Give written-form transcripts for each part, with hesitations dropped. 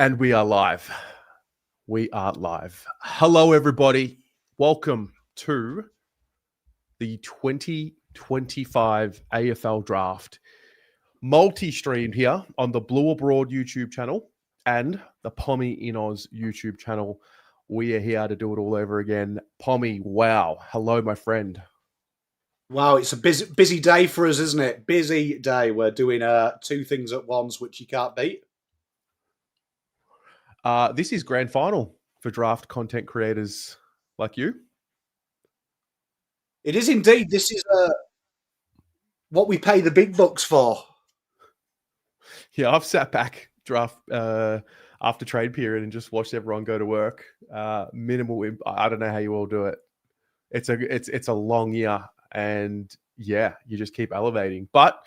And we are live. We are live. Hello, everybody. Welcome to the 2025 AFL Draft. Multi-streamed here on the Blue Abroad YouTube channel and the Pommy in Oz YouTube channel. We are here to do it all over again. Pommy, wow. Hello, my friend. Wow, it's a busy day for us, isn't it? Busy day. We're doing two things at once, which you can't beat. This is grand final for draft content creators like you. It is indeed. This is what we pay the big bucks for. Yeah, I've sat back draft after trade period and just watched everyone go to work. Minimal. I don't know how you all do it. It's a long year, and yeah, you just keep elevating. But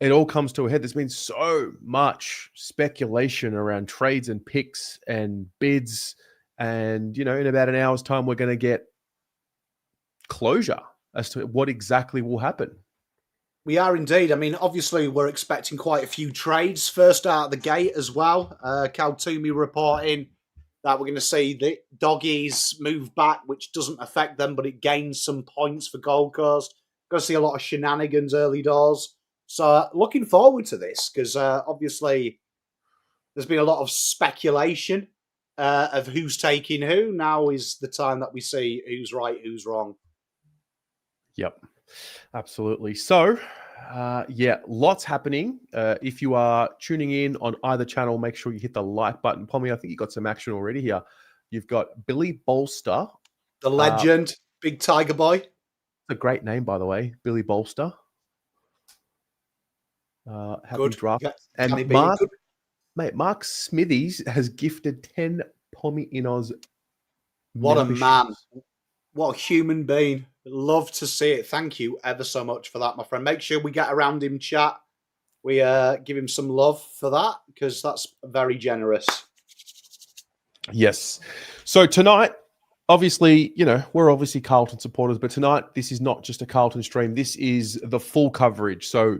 it all comes to a head. There's been so much speculation around trades and picks and bids, and in about an hour's time, we're going to get closure as to what exactly will happen. We are indeed. I mean, obviously, we're expecting quite a few trades first out of the gate as well. Cal Toomey reporting that we're going to see the doggies move back, which doesn't affect them, but it gains some points for Gold Coast. Going to see a lot of shenanigans early doors. So looking forward to this because obviously there's been a lot of speculation of who's taking who. Now is the time that we see who's right, who's wrong. Yep, absolutely. So, lots happening. If you are tuning in on either channel, make sure you hit the like button. Pommy, I think you got some action already here. You've got Billy Bolster. The legend, big tiger boy. It's a great name, by the way, Billy Bolster. Happy draft. And Mark Smithies has gifted 10 Pommy in Oz. What a man. What a human being. Love to see it. Thank you ever so much for that, my friend. Make sure we get around him chat. We give him some love for that because that's very generous. Yes. So tonight, obviously, we're obviously Carlton supporters, but tonight this is not just a Carlton stream. This is the full coverage. So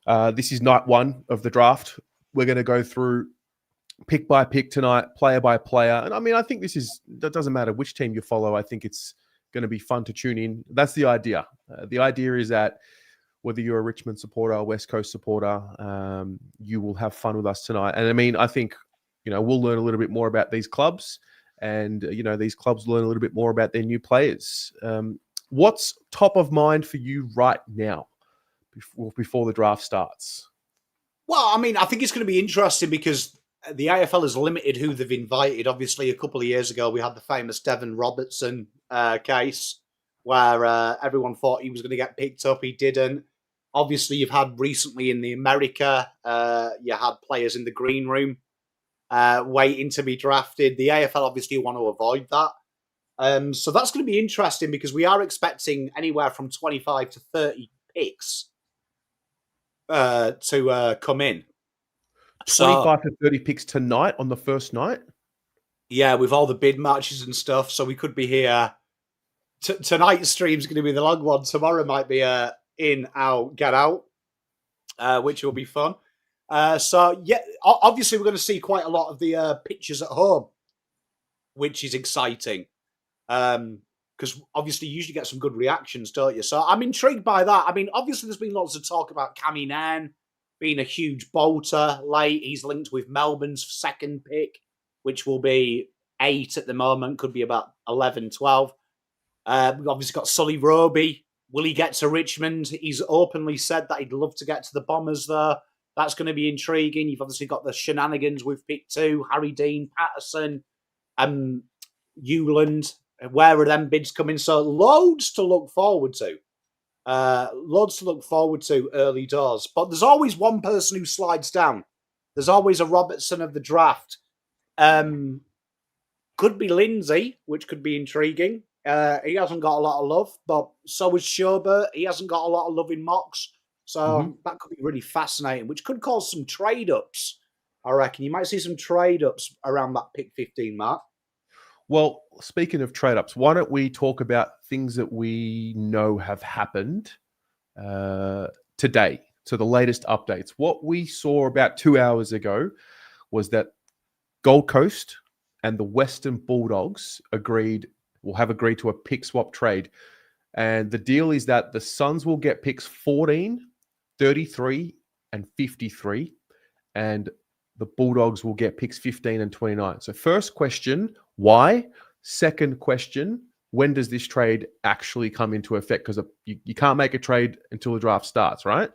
this is night one of the draft. We're going to go through pick by pick tonight, player by player. And I mean, I think that doesn't matter which team you follow. I think it's going to be fun to tune in. That's the idea. The idea is that whether you're a Richmond supporter, a West Coast supporter, you will have fun with us tonight. And I mean, I think, we'll learn a little bit more about these clubs and, these clubs learn a little bit more about their new players. What's top of mind for you right now before the draft starts? Well, I mean, I think it's going to be interesting because the AFL has limited who they've invited. Obviously, a couple of years ago, we had the famous Devon Robertson case where everyone thought he was going to get picked up. He didn't. Obviously, you've had recently in the America, you had players in the green room waiting to be drafted. The AFL obviously want to avoid that. So that's going to be interesting because we are expecting anywhere from 25 to 30 picks to come in. 25 to 30 picks tonight on the first night? Yeah, with all the bid matches and stuff. So we could be here. Tonight's stream's going to be the long one. Tomorrow might be in, out, get out, which will be fun. So, yeah, obviously we're going to see quite a lot of the pictures at home, which is exciting. Because obviously you usually get some good reactions, don't you? So I'm intrigued by that. I mean, obviously there's been lots of talk about Cammy Nairn being a huge bolter late. He's linked with Melbourne's second pick, which will be 8 at the moment, could be about 11, 12. We've obviously got Sully Roby. Will he get to Richmond? He's openly said that he'd love to get to the Bombers there. That's going to be intriguing. You've obviously got the shenanigans with pick 2, Harry Dean, Patterson, Hewland. Where are them bids coming? So loads to look forward to. Early doors. But there's always one person who slides down. There's always a Robertson of the draft. Could be Lindsay, which could be intriguing. He hasn't got a lot of love, but so is Sherbert. He hasn't got a lot of love in mocks. So that could be really fascinating, which could cause some trade-ups, I reckon. You might see some trade-ups around that pick 15 mark. Well, speaking of trade-ups, why don't we talk about things that we know have happened today? So the latest updates. What we saw about 2 hours ago was that Gold Coast and the Western Bulldogs have agreed to a pick swap trade. And the deal is that the Suns will get picks 14, 33, and 53. And the Bulldogs will get picks 15 and 29. So first question, why? Second question, when does this trade actually come into effect? Because you can't make a trade until the draft starts, right?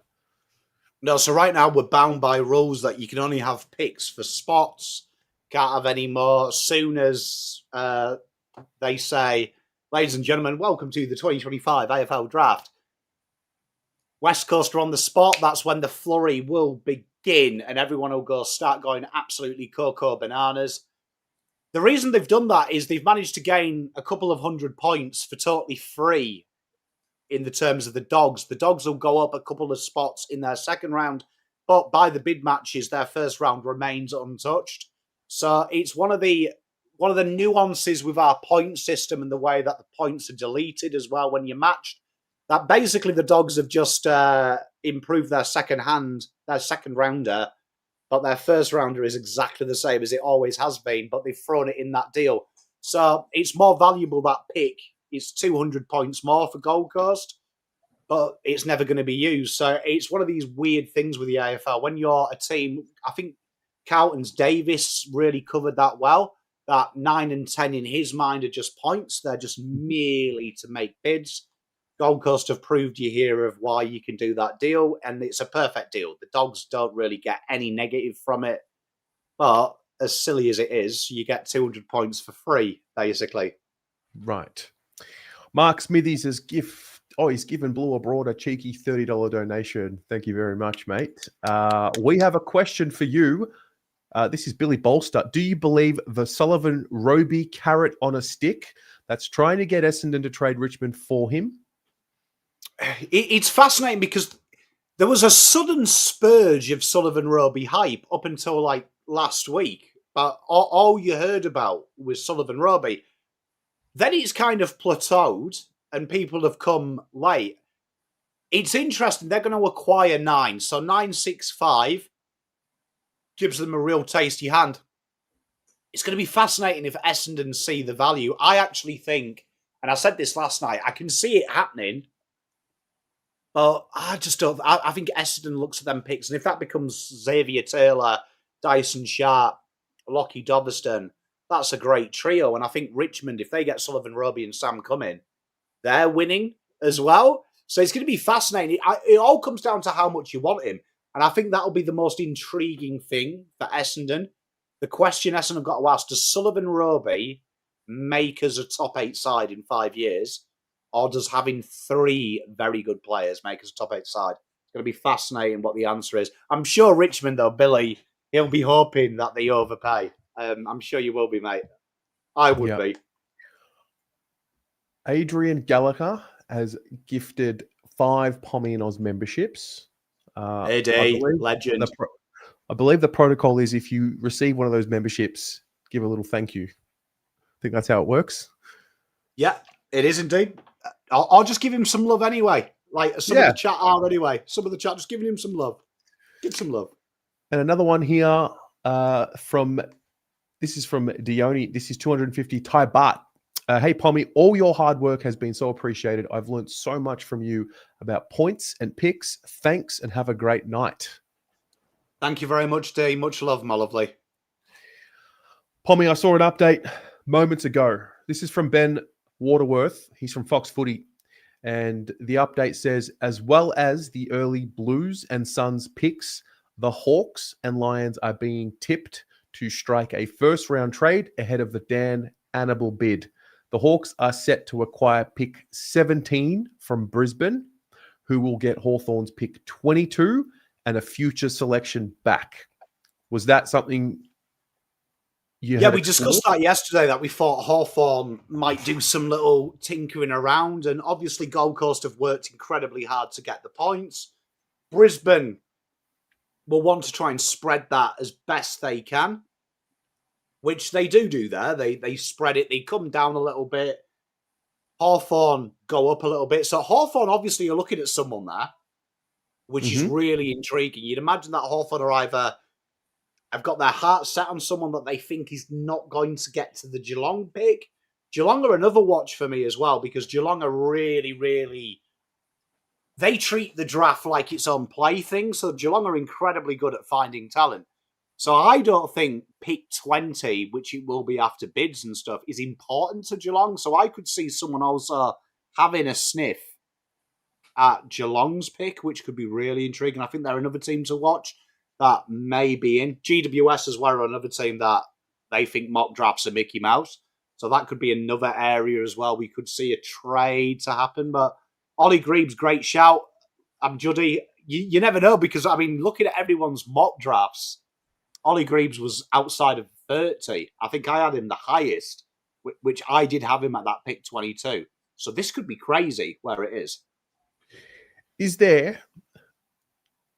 No, so right now we're bound by rules that you can only have picks for spots, can't have any more. As soon as they say, ladies and gentlemen, welcome to the 2025 AFL Draft. West Coast are on the spot. That's when the flurry will begin and everyone will start going absolutely cocoa bananas. The reason they've done that is they've managed to gain a couple of 100 points for totally free in the terms of the Dogs. The Dogs will go up a couple of spots in their second round, but by the bid matches, their first round remains untouched. So it's one of the nuances with our point system and the way that the points are deleted as well when you're matched. That basically the Dogs have just improved their second rounder, but their first rounder is exactly the same as it always has been, but they've thrown it in that deal. So it's more valuable, that pick. It's 200 points more for Gold Coast, but it's never going to be used. So it's one of these weird things with the AFL. When you're a team, I think Carlton's Davis really covered that well, that 9 and 10 in his mind are just points. They're just merely to make bids. Gold Coast have proved you here of why you can do that deal, and it's a perfect deal. The Dogs don't really get any negative from it, but as silly as it is, you get 200 points for free, basically. Right. Mark Smithies has he's given Blue Abroad a cheeky $30 donation. Thank you very much, mate. We have a question for you. This is Billy Bolster. Do you believe the Sullivan Roby carrot on a stick that's trying to get Essendon to trade Richmond for him? It's fascinating because there was a sudden spurge of Sullivan Roby hype up until like last week, but all you heard about was Sullivan Roby. Then it's kind of plateaued and people have come late. It's interesting. They're going to acquire 9. So 965 gives them a real tasty hand. It's going to be fascinating if Essendon see the value. I actually think, and I said this last night, I can see it happening. But I just don't. I think Essendon looks at them picks, and if that becomes Xavier Taylor, Dyson Sharp, Lockie Doverston, that's a great trio. And I think Richmond, if they get Sullivan Roby and Sam Cumming, they're winning as well. So it's going to be fascinating. It all comes down to how much you want him. And I think that'll be the most intriguing thing for Essendon. The question Essendon have got to ask, does Sullivan Roby make us a top 8 side in 5 years? Or does having 3 very good players make us a top 8 side? It's going to be fascinating what the answer is. I'm sure Richmond, though, Billy, he'll be hoping that they overpay. I'm sure you will be, mate. I would be. Adrian Gallagher has gifted 5 Pommy and Oz memberships. Eddie, legend. I believe the protocol is if you receive one of those memberships, give a little thank you. I think that's how it works. Yeah, it is indeed. I'll just give him some love anyway. Like some of the chat are anyway. Some of the chat just giving him some love. Give some love. And another one here this is from Dione. This is 250 Thai baht. Hey, Pommy, all your hard work has been so appreciated. I've learned so much from you about points and picks. Thanks and have a great night. Thank you very much, D. Much love, my lovely. Pommy, I saw an update moments ago. This is from Ben Waterworth. He's from Fox Footy. And the update says, as well as the early Blues and Suns picks, the Hawks and Lions are being tipped to strike a first-round trade ahead of the Dan Annable bid. The Hawks are set to acquire pick 17 from Brisbane, who will get Hawthorn's pick 22 and a future selection back. Was that something we discussed that yesterday, that we thought Hawthorn might do some little tinkering around, and obviously Gold Coast have worked incredibly hard to get the points. Brisbane will want to try and spread that as best they can, which they do there. They spread it. They come down a little bit. Hawthorn go up a little bit. So Hawthorn, obviously, you're looking at someone there, which is really intriguing. You'd imagine that Hawthorn are either have got their heart set on someone that they think is not going to get to the Geelong pick. Geelong are another watch for me as well, because Geelong are really, really... They treat the draft like its own plaything, so Geelong are incredibly good at finding talent. So I don't think pick 20, which it will be after bids and stuff, is important to Geelong. So I could see someone also having a sniff at Geelong's pick, which could be really intriguing. I think they're another team to watch that may be in. GWS as well are another team that they think mock drafts are Mickey Mouse. So that could be another area as well. We could see a trade to happen. But Ollie Greaves, great shout. Juddy, you never know, because, I mean, looking at everyone's mock drafts, Ollie Greaves was outside of 30. I think I had him the highest, which I did have him at that pick 22. So this could be crazy where it is. Is there,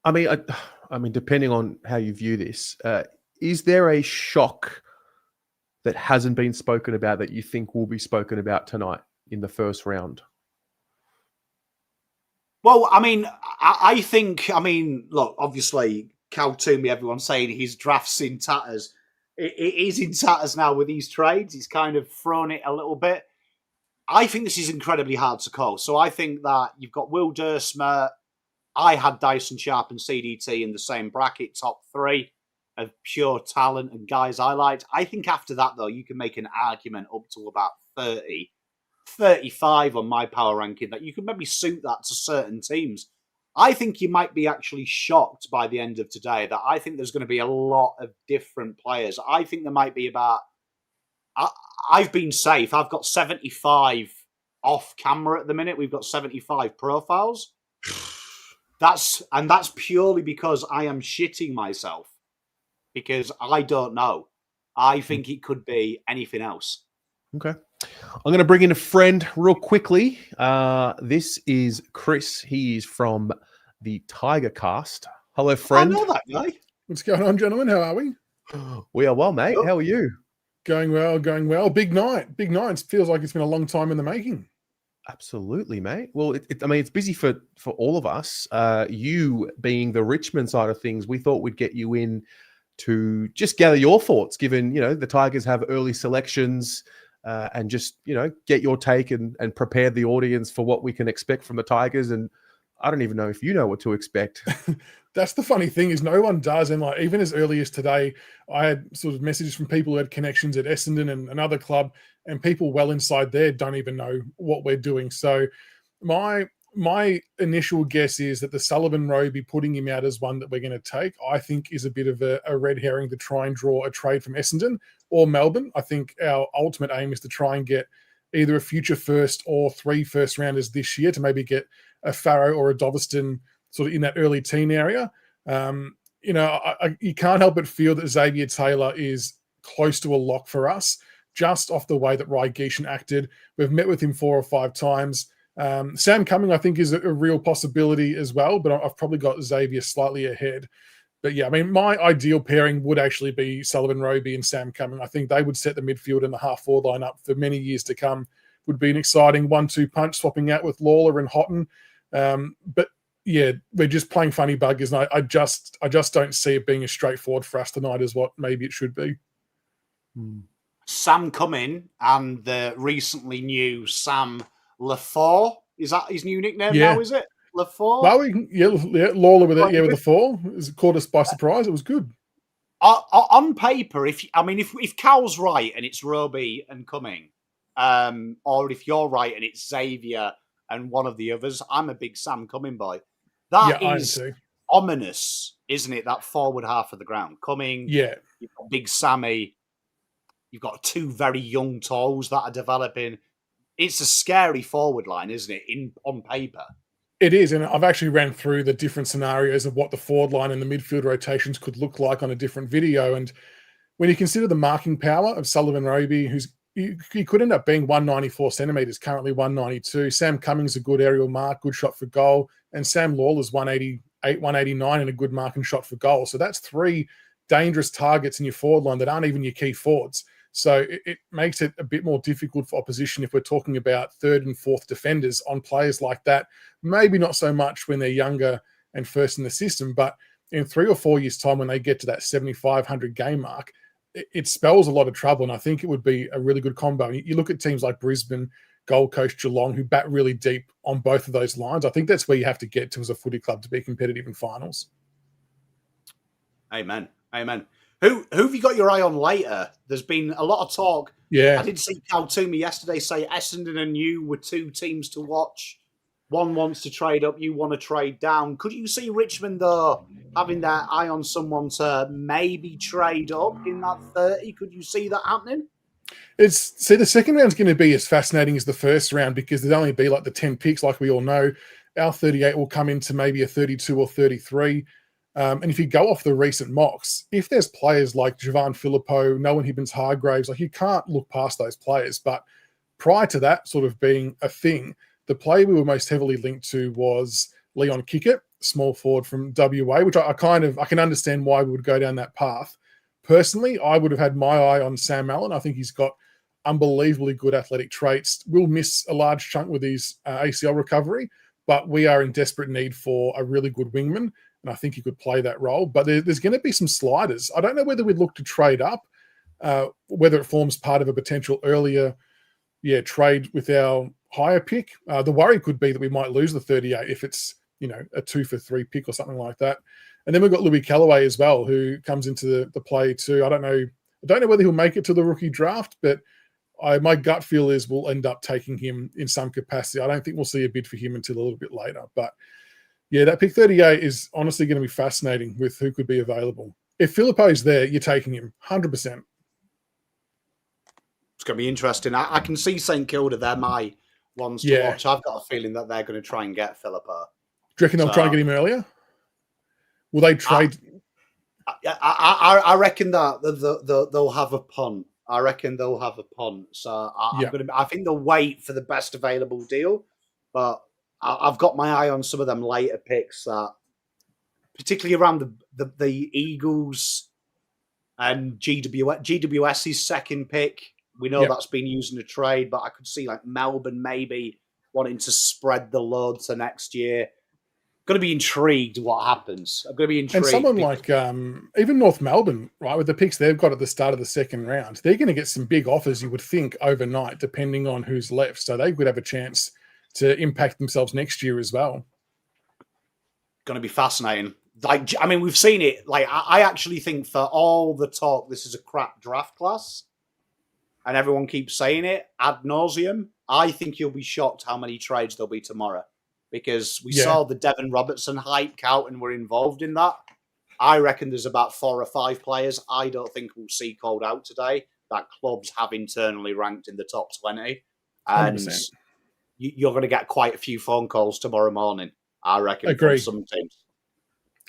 I mean, depending on how you view this, is there a shock that hasn't been spoken about that you think will be spoken about tonight in the first round? Well, I mean, I think, look, obviously, Cal Toomey, everyone's saying his draft's in tatters. It is in tatters now with these trades. He's kind of thrown it a little bit. I think this is incredibly hard to call. So I think that you've got Will Dersmer. I had Dyson Sharp and CDT in the same bracket, top 3 of pure talent and guys I liked. I think after that, though, you can make an argument up to about 30, 35 on my power ranking that you can maybe suit that to certain teams. I think you might be actually shocked by the end of today that I think there's going to be a lot of different players. I think there might be about... I've been safe. I've got 75 off camera at the minute. We've got 75 profiles. That's purely because I am shitting myself, because I don't know. I think it could be anything else. Okay. I'm going to bring in a friend real quickly. This is Chris. He is from the Tiger Cast. Hello, friend. I know that guy. What's going on, gentlemen? How are we? We are well, mate. How are you? Going well, going well. Big night. Big night. It feels like it's been a long time in the making. Absolutely, mate. Well, it's busy for all of us. You being the Richmond side of things, we thought we'd get you in to just gather your thoughts, given, the Tigers have early selections, and just, get your take and prepare the audience for what we can expect from the Tigers. And I don't even know if you know what to expect. That's the funny thing, is no one does. And like, even as early as today, I had sort of messages from people who had connections at Essendon and another club, and people well inside there don't even know what we're doing. So my initial guess is that the Sullivan Roby putting him out as one that we're going to take, I think is a bit of a red herring to try and draw a trade from Essendon or Melbourne. I think our ultimate aim is to try and get either a future first or 3 first rounders this year, to maybe get a Farrow or a Doveston sort of in that early teen area. You can't help but feel that Xavier Taylor is close to a lock for us, just off the way that Rai Geeshan acted. We've met with him 4 or 5 times. Sam Cumming, I think, is a real possibility as well, but I've probably got Xavier slightly ahead. But yeah, my ideal pairing would actually be Sullivan Roby and Sam Cumming. I think they would set the midfield and the half-forward line up for many years to come. Would be an exciting 1-2 punch, swapping out with Lawler and Houghton. But yeah, we're just playing funny buggers, and I just don't see it being as straightforward for us tonight as what maybe it should be. Sam Cumming and the recently new Sam Lafort. Is that his new nickname now, is it? Lafort? Well, Lawler with it, with the 4. It caught us by surprise. It was good. On paper, if Cal's right and it's Roby and Cumming, or if you're right and it's Xavier and one of the others, I'm a big Sam Cumming boy. That is ominous, isn't it? That forward half of the ground. Cumming, you've got Big Sammy, you've got 2 very young toes that are developing. It's a scary forward line, isn't it, on paper? It is, and I've actually ran through the different scenarios of what the forward line and the midfield rotations could look like on a different video. And when you consider the marking power of Sullivan Roby, he could end up being 194 centimetres, currently 192. Sam Cummings a good aerial mark, good shot for goal. And Sam Lawler's 188, 189 and a good mark and shot for goal. So that's 3 dangerous targets in your forward line that aren't even your key forwards. So it makes it a bit more difficult for opposition if we're talking about 3rd and 4th defenders on players like that. Maybe not so much when they're younger and first in the system, but in 3 or 4 years' time, when they get to that 7,500 game mark, it spells a lot of trouble. And I think it would be a really good combo. You look at teams like Brisbane, Gold Coast, Geelong, who bat really deep on both of those lines. I think that's where you have to get to as a footy club to be competitive in finals. Amen. Amen. Who have you got your eye on later? There's been a lot of talk. Yeah. I did see Cal Toomey yesterday say Essendon and you were 2 teams to watch. One wants to trade up, you want to trade down. Could you see Richmond, though, having their eye on someone to maybe trade up in that 30? Could you see that happening? The second round's going to be as fascinating as the first round because there'll only be like the 10 picks, like we all know. Our 38 will come into maybe a 32 or 33. And if you go off the recent mocks, if there's players like Javan Philippou, Noah Hibbins-Hargraves, like you can't look past those players. But prior to that sort of being a thing, the player we were most heavily linked to was Leon Kickett, small forward from WA, which I can understand why we would go down that path. Personally, I would have had my eye on Sam Allen. I think he's got unbelievably good athletic traits. We'll miss a large chunk with his ACL recovery, but we are in desperate need for a really good wingman. And I think he could play that role. But there's going to be some sliders. I don't know whether we'd look to trade up, whether it forms part of a potential earlier trade with our higher pick. The worry could be that we might lose the 38 if it's a 2 for 3 pick or something like that. And then we've got Louis Callaway as well, who comes into the play too. I don't know whether he'll make it to the rookie draft, but my gut feel is we'll end up taking him in some capacity. I don't think we'll see a bid for him until a little bit later. But yeah, that pick 38 is honestly going to be fascinating with who could be available. If Philippou's there, you're taking him 100%. It's going to be interesting. I can see St Kilda. They're my ones to watch. I've got a feeling that they're going to try and get Philippou. Do you reckon they'll try and get him earlier? Will they trade? I reckon that they'll have a punt. I reckon they'll have a punt. So I think they'll wait for the best available deal. But I've got my eye on some of them later picks, particularly around the Eagles and GWS's second pick. We know that's been used in a trade, but I could see like Melbourne maybe wanting to spread the load to next year. Going to be intrigued what happens. I'm going to be intrigued. And someone like even North Melbourne, right, with the picks they've got at the start of the second round, they're going to get some big offers, you would think, overnight, depending on who's left. So they could have a chance to impact themselves next year as well. Going to be fascinating. We've seen it. I actually think for all the talk, this is a crap draft class, and everyone keeps saying it ad nauseum. I think you'll be shocked how many trades there'll be tomorrow. Because we saw the Devon Robertson hype, Carlton were involved in that. I reckon there's about 4 or 5 players I don't think we'll see called out today that clubs have internally ranked in the top 20. And 100%. You're going to get quite a few phone calls tomorrow morning, I reckon, from some teams.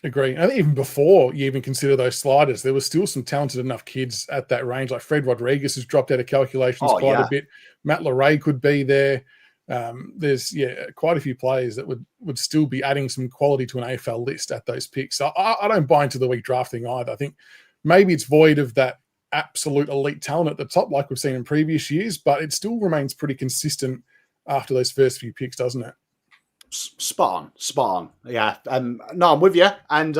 Agree. I think even before you even consider those sliders, there was still some talented enough kids at that range. Like Fred Rodriguez has dropped out of calculations quite a bit. Matt Leray could be there. There's quite a few players that would still be adding some quality to an AFL list at those picks. So I don't buy into the weak drafting either. I think maybe it's void of that absolute elite talent at the top like we've seen in previous years, but it still remains pretty consistent after those first few picks, doesn't it? Spot on. Yeah. No, I'm with you. And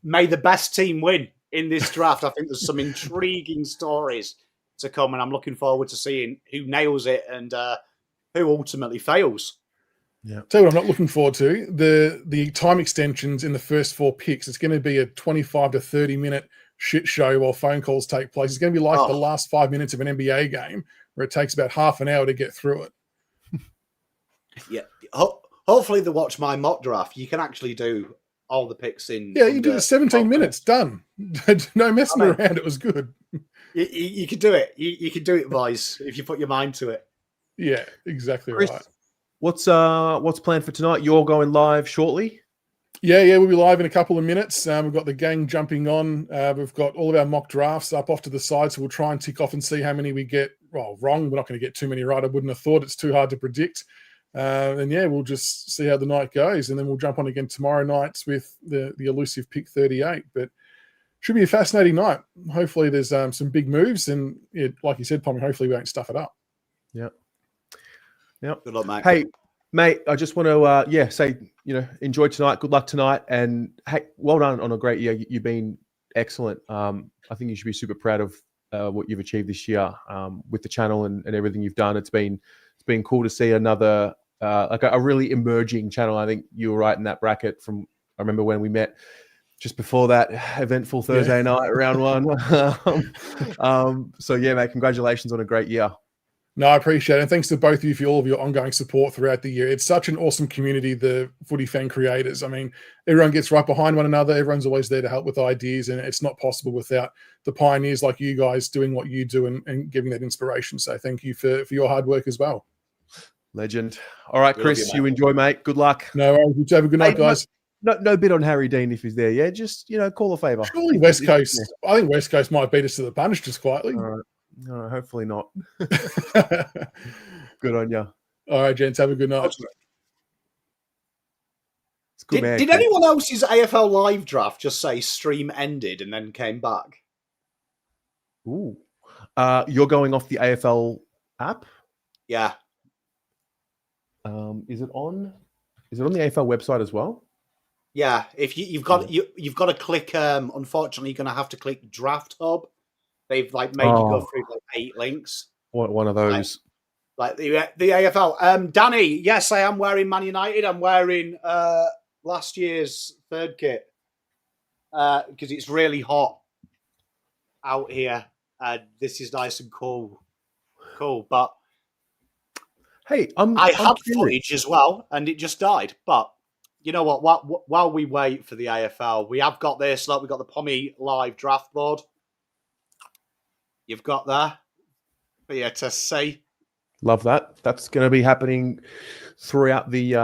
may the best team win in this draft. I think there's some intriguing stories to come, and I'm looking forward to seeing who nails it and who ultimately fails. Yeah. Tell you what I'm not looking forward to, the time extensions in the first 4 picks. It's going to be a 25 to 30 minute shit show while phone calls take place. It's going to be like the last 5 minutes of an NBA game where it takes about half an hour to get through it. Yeah. Hopefully they watch my mock draft. You can actually do all the picks in. Yeah, you did it 17 minutes. Done. No messing around. It was good. You can do it. You can do it, boys, if you put your mind to it. Yeah, exactly Chris, right. What's planned for tonight? You're going live shortly? Yeah, we'll be live in a couple of minutes. We've got the gang jumping on. We've got all of our mock drafts up off to the side, so we'll try and tick off and see how many we get wrong. We're not going to get too many right. I wouldn't have thought. It's too hard to predict. We'll just see how the night goes, and then we'll jump on again tomorrow night with the elusive pick 38. But should be a fascinating night. Hopefully there's some big moves, and like you said, Pommy, hopefully we won't stuff it up. Yep. Good luck, mate. Hey, Mate, I just want to, say, enjoy tonight. Good luck tonight. And hey, well done on a great year. You've been excellent. I think you should be super proud of what you've achieved this year with the channel and everything you've done. It's been cool to see another, like a really emerging channel. I think you were right in that bracket from, I remember when we met just before that eventful Thursday night, round one. So yeah, mate, congratulations on a great year. No, I appreciate it. And thanks to both of you for all of your ongoing support throughout the year. It's such an awesome community, the footy fan creators. I mean, everyone gets right behind one another. Everyone's always there to help with ideas, and it's not possible without the pioneers like you guys doing what you do and giving that inspiration. So thank you for your hard work as well. Legend. All right, Chris, you enjoy, mate. Good luck. No worries. Have a good night, guys. No bid on Harry Dean if he's there. Yeah, just, call a favour. Surely West Coast. I think West Coast might beat us to the punch just quietly. All right. No, hopefully not. Good on you. All right, gents. Have a good night. Did anyone else's AFL live draft just say stream ended and then came back? Ooh. You're going off the AFL app? Yeah. Is it on the AFL website as well? Yeah. If you've got to click. Unfortunately, you're going to have to click Draft Hub. They've made you go through 8 links. One of those. Like the AFL. Danny, yes, I am wearing Man United. I'm wearing last year's third kit because it's really hot out here. This is nice and cool. But hey, I had footage as well, and it just died. But you know what? While we wait for the AFL, we have got this. Look, we've got the Pommy live draft board. You've got there for you to see. Love that. That's going to be happening throughout the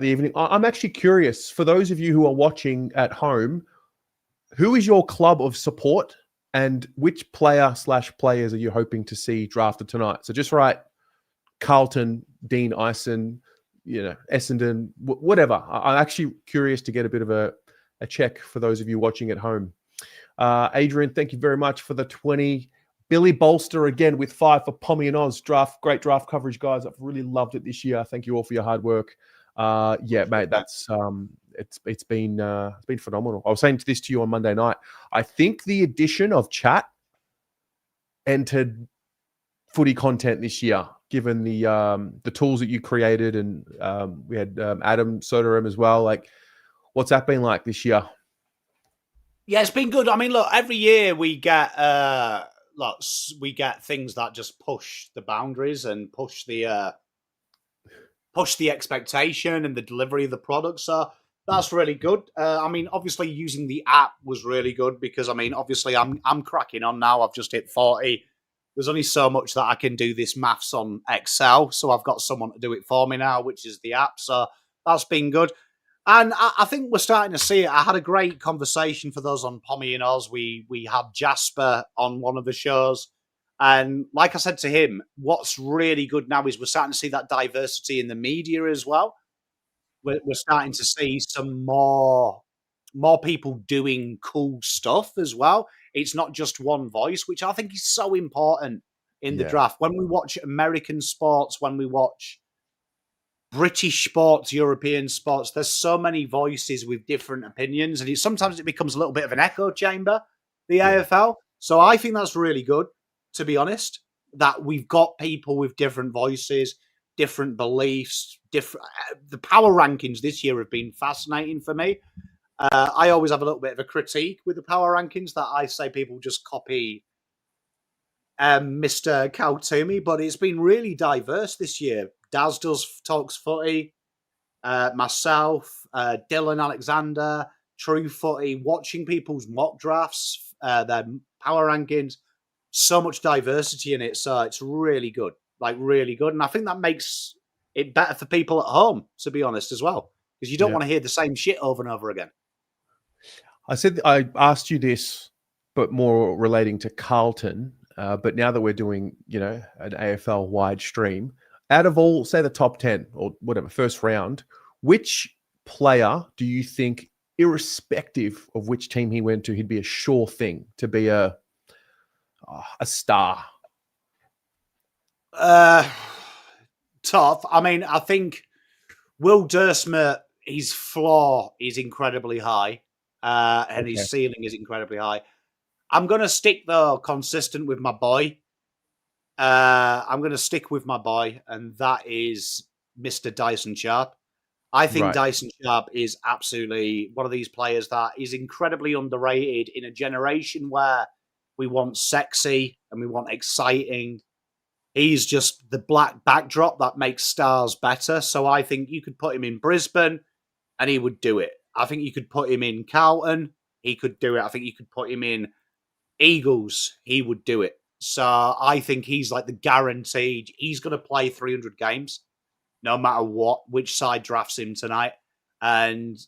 evening. I'm actually curious, for those of you who are watching at home, who is your club of support and which player/players are you hoping to see drafted tonight? So just write Carlton, Dean Ison, Essendon, whatever. I'm actually curious to get a bit of a check for those of you watching at home. Adrian, thank you very much for the 20. Billy Bolster again with 5 for Pommy and Oz draft. Great draft coverage, guys. I've really loved it this year. Thank you all for your hard work. Yeah, mate, that's it's been phenomenal. I was saying this to you on Monday night. I think the addition of chat entered footy content this year, given the tools that you created, and we had Adam Soderholm as well. Like, what's that been like this year? Yeah, it's been good. I mean, look, every year we get things that just push the boundaries and push the expectation and the delivery of the product. So that's really good. I mean, obviously using the app was really good because, I mean, obviously I'm cracking on now. I've just hit 40. There's only so much that I can do this maths on Excel. So I've got someone to do it for me now, which is the app. So that's been good. And I think we're starting to see it. I had a great conversation for those on Pommy and Oz. We had Jasper on one of the shows. And like I said to him, what's really good now is we're starting to see that diversity in the media as well. We're starting to see some more people doing cool stuff as well. It's not just one voice, which I think is so important in the draft. When we watch American sports, when we watch British sports, European sports, there's so many voices with different opinions, and sometimes it becomes a little bit of an echo chamber, the AFL. So I think that's really good, to be honest, that we've got people with different voices, different beliefs, the power rankings this year have been fascinating for me. I always have a little bit of a critique with the power rankings that I say people just copy Mr. Kaltumi, but it's been really diverse this year. Daz talks footy, myself, Dylan Alexander, True Footy, watching people's mock drafts, their power rankings, so much diversity in it. So it's really good, really good. And I think that makes it better for people at home, to be honest, as well, because you don't want to hear the same shit over and over again. I asked you this, but more relating to Carlton. But now that we're doing, an AFL wide stream, out of all, say the top 10 or whatever, first round, which player do you think, irrespective of which team he went to, he'd be a sure thing to be a star? Tough. I mean, I think Will Dursmer, his floor is incredibly high, and his ceiling is incredibly high. I'm going to stick, though, consistent with my boy. I'm going to stick with my boy, and that is Mr. Dyson Sharp. I think Dyson Sharp is absolutely one of these players that is incredibly underrated in a generation where we want sexy and we want exciting. He's just the black backdrop that makes stars better. So I think you could put him in Brisbane and he would do it. I think you could put him in Carlton. He could do it. I think you could put him in Eagles. He would do it. So I think he's like the guaranteed. He's going to play 300 games no matter which side drafts him tonight. And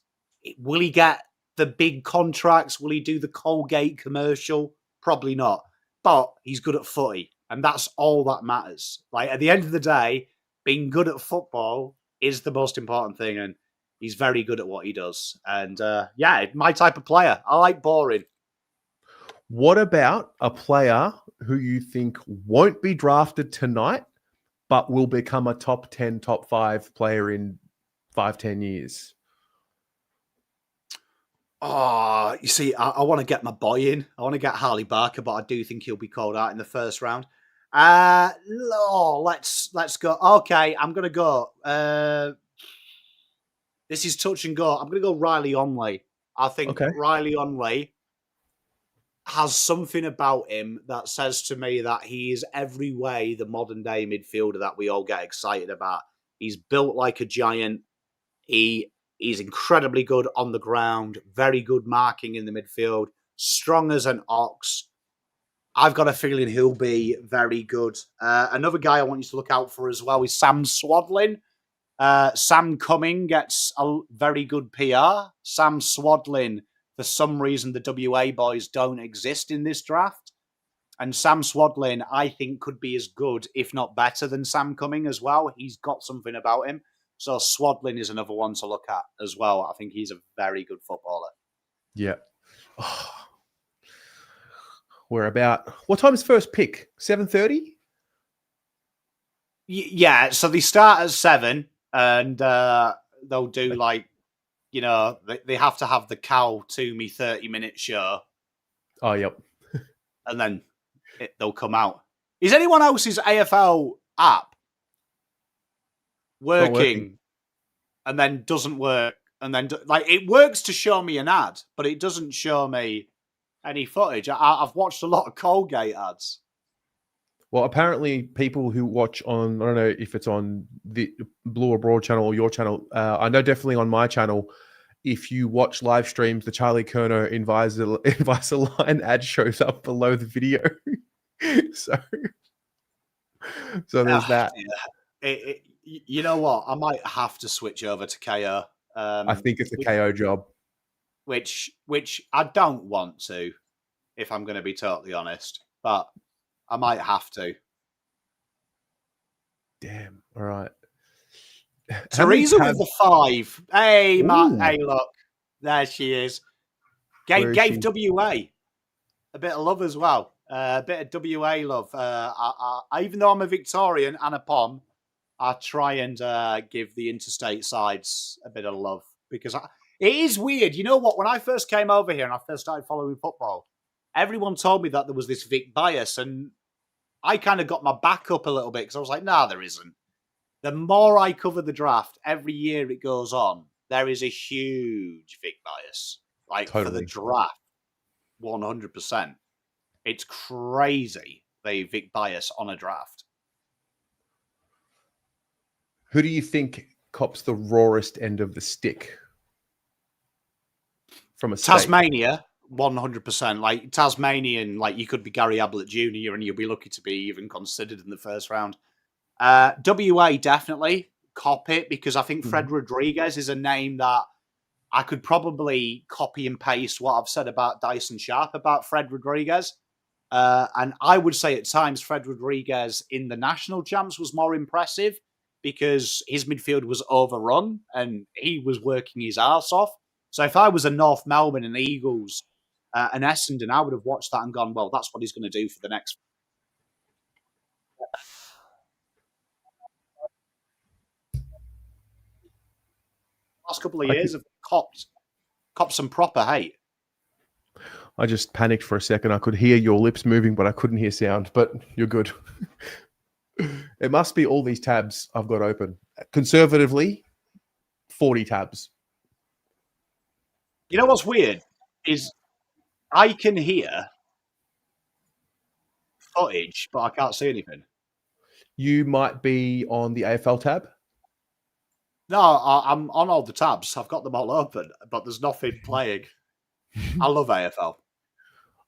will he get the big contracts? Will he do the Colgate commercial? Probably not. But he's good at footy. And that's all that matters. Like, at the end of the day, being good at football is the most important thing. And he's very good at what he does. And my type of player. I like boring. What about a player who you think won't be drafted tonight, but will become a top 10, top 5 player in 5-10 years? Oh, you see, I want to get my boy in. I want to get Harley Barker, but I do think he'll be called out in the first round. Let's go. Okay, I'm going to go. This is touch and go. I'm going to go Riley Onley. I think Riley Onley has something about him that says to me that he is every way the modern day midfielder that we all get excited about. He's built like a giant. He's incredibly good on the ground, very good marking in the midfield, strong as an ox. I've got a feeling he'll be very good. Another guy I want you to look out for as well is Sam Swadlin. Sam Cumming gets a very good PR. Sam Swadlin, for some reason, the WA boys don't exist in this draft. And Sam Swadlin, I think, could be as good, if not better, than Sam Cumming as well. He's got something about him. So Swadlin is another one to look at as well. I think he's a very good footballer. Yeah. Oh. We're about... What time is first pick? 7:30? Yeah, so they start at 7 and they'll do like, they have to have the Cow to me 30-minute show. Oh, yep. And then they'll come out. Is anyone else's AFL app working and then doesn't work? And then, it works to show me an ad, but it doesn't show me any footage. I've watched a lot of Colgate ads. Well, apparently people who watch on, I don't know if it's on the Blue or Broad channel or your channel. I know definitely on my channel, if you watch live streams, the Charlie Kerno Invisalign ad shows up below the video. so there's that. You know what? I might have to switch over to KO. I think it's a KO job. Which I don't want to, if I'm going to be totally honest. But I might have to. Damn. All right. Teresa with the 5. Hey, Matt. Hey, look. There she is. Gave WA a bit of love as well. A bit of WA love. I even though I'm a Victorian and a POM, I try and give the interstate sides a bit of love. Because it is weird. You know what? When I first came over here and I first started following football, everyone told me that there was this Vic bias. And I kind of got my back up a little bit because I was like, nah, there isn't. The more I cover the draft, every year it goes on, there is a huge Vic bias. For the draft, 100%. It's crazy, the Vic bias on a draft. Who do you think cops the rawest end of the stick? From a state? Tasmania, 100%. Tasmanian, you could be Gary Ablett Jr. and you'll be lucky to be even considered in the first round. WA, definitely cop it because I think Fred Rodriguez is a name that I could probably copy and paste what I've said about Dyson Sharp about Fred Rodriguez. And I would say at times Fred Rodriguez in the national champs was more impressive because his midfield was overrun and he was working his arse off. So if I was a North Melbourne and Eagles and Essendon, I would have watched that and gone, well, that's what he's going to do for the next. last couple of years have copped some proper hate. I just panicked for a second. I could hear your lips moving, but I couldn't hear sound. But you're good. It must be all these tabs I've got open. Conservatively, 40 tabs. You know what's weird is I can hear footage, but I can't see anything. You might be on the AFL tab. No, I'm on all the tabs. I've got them all open, but there's nothing playing. I love AFL.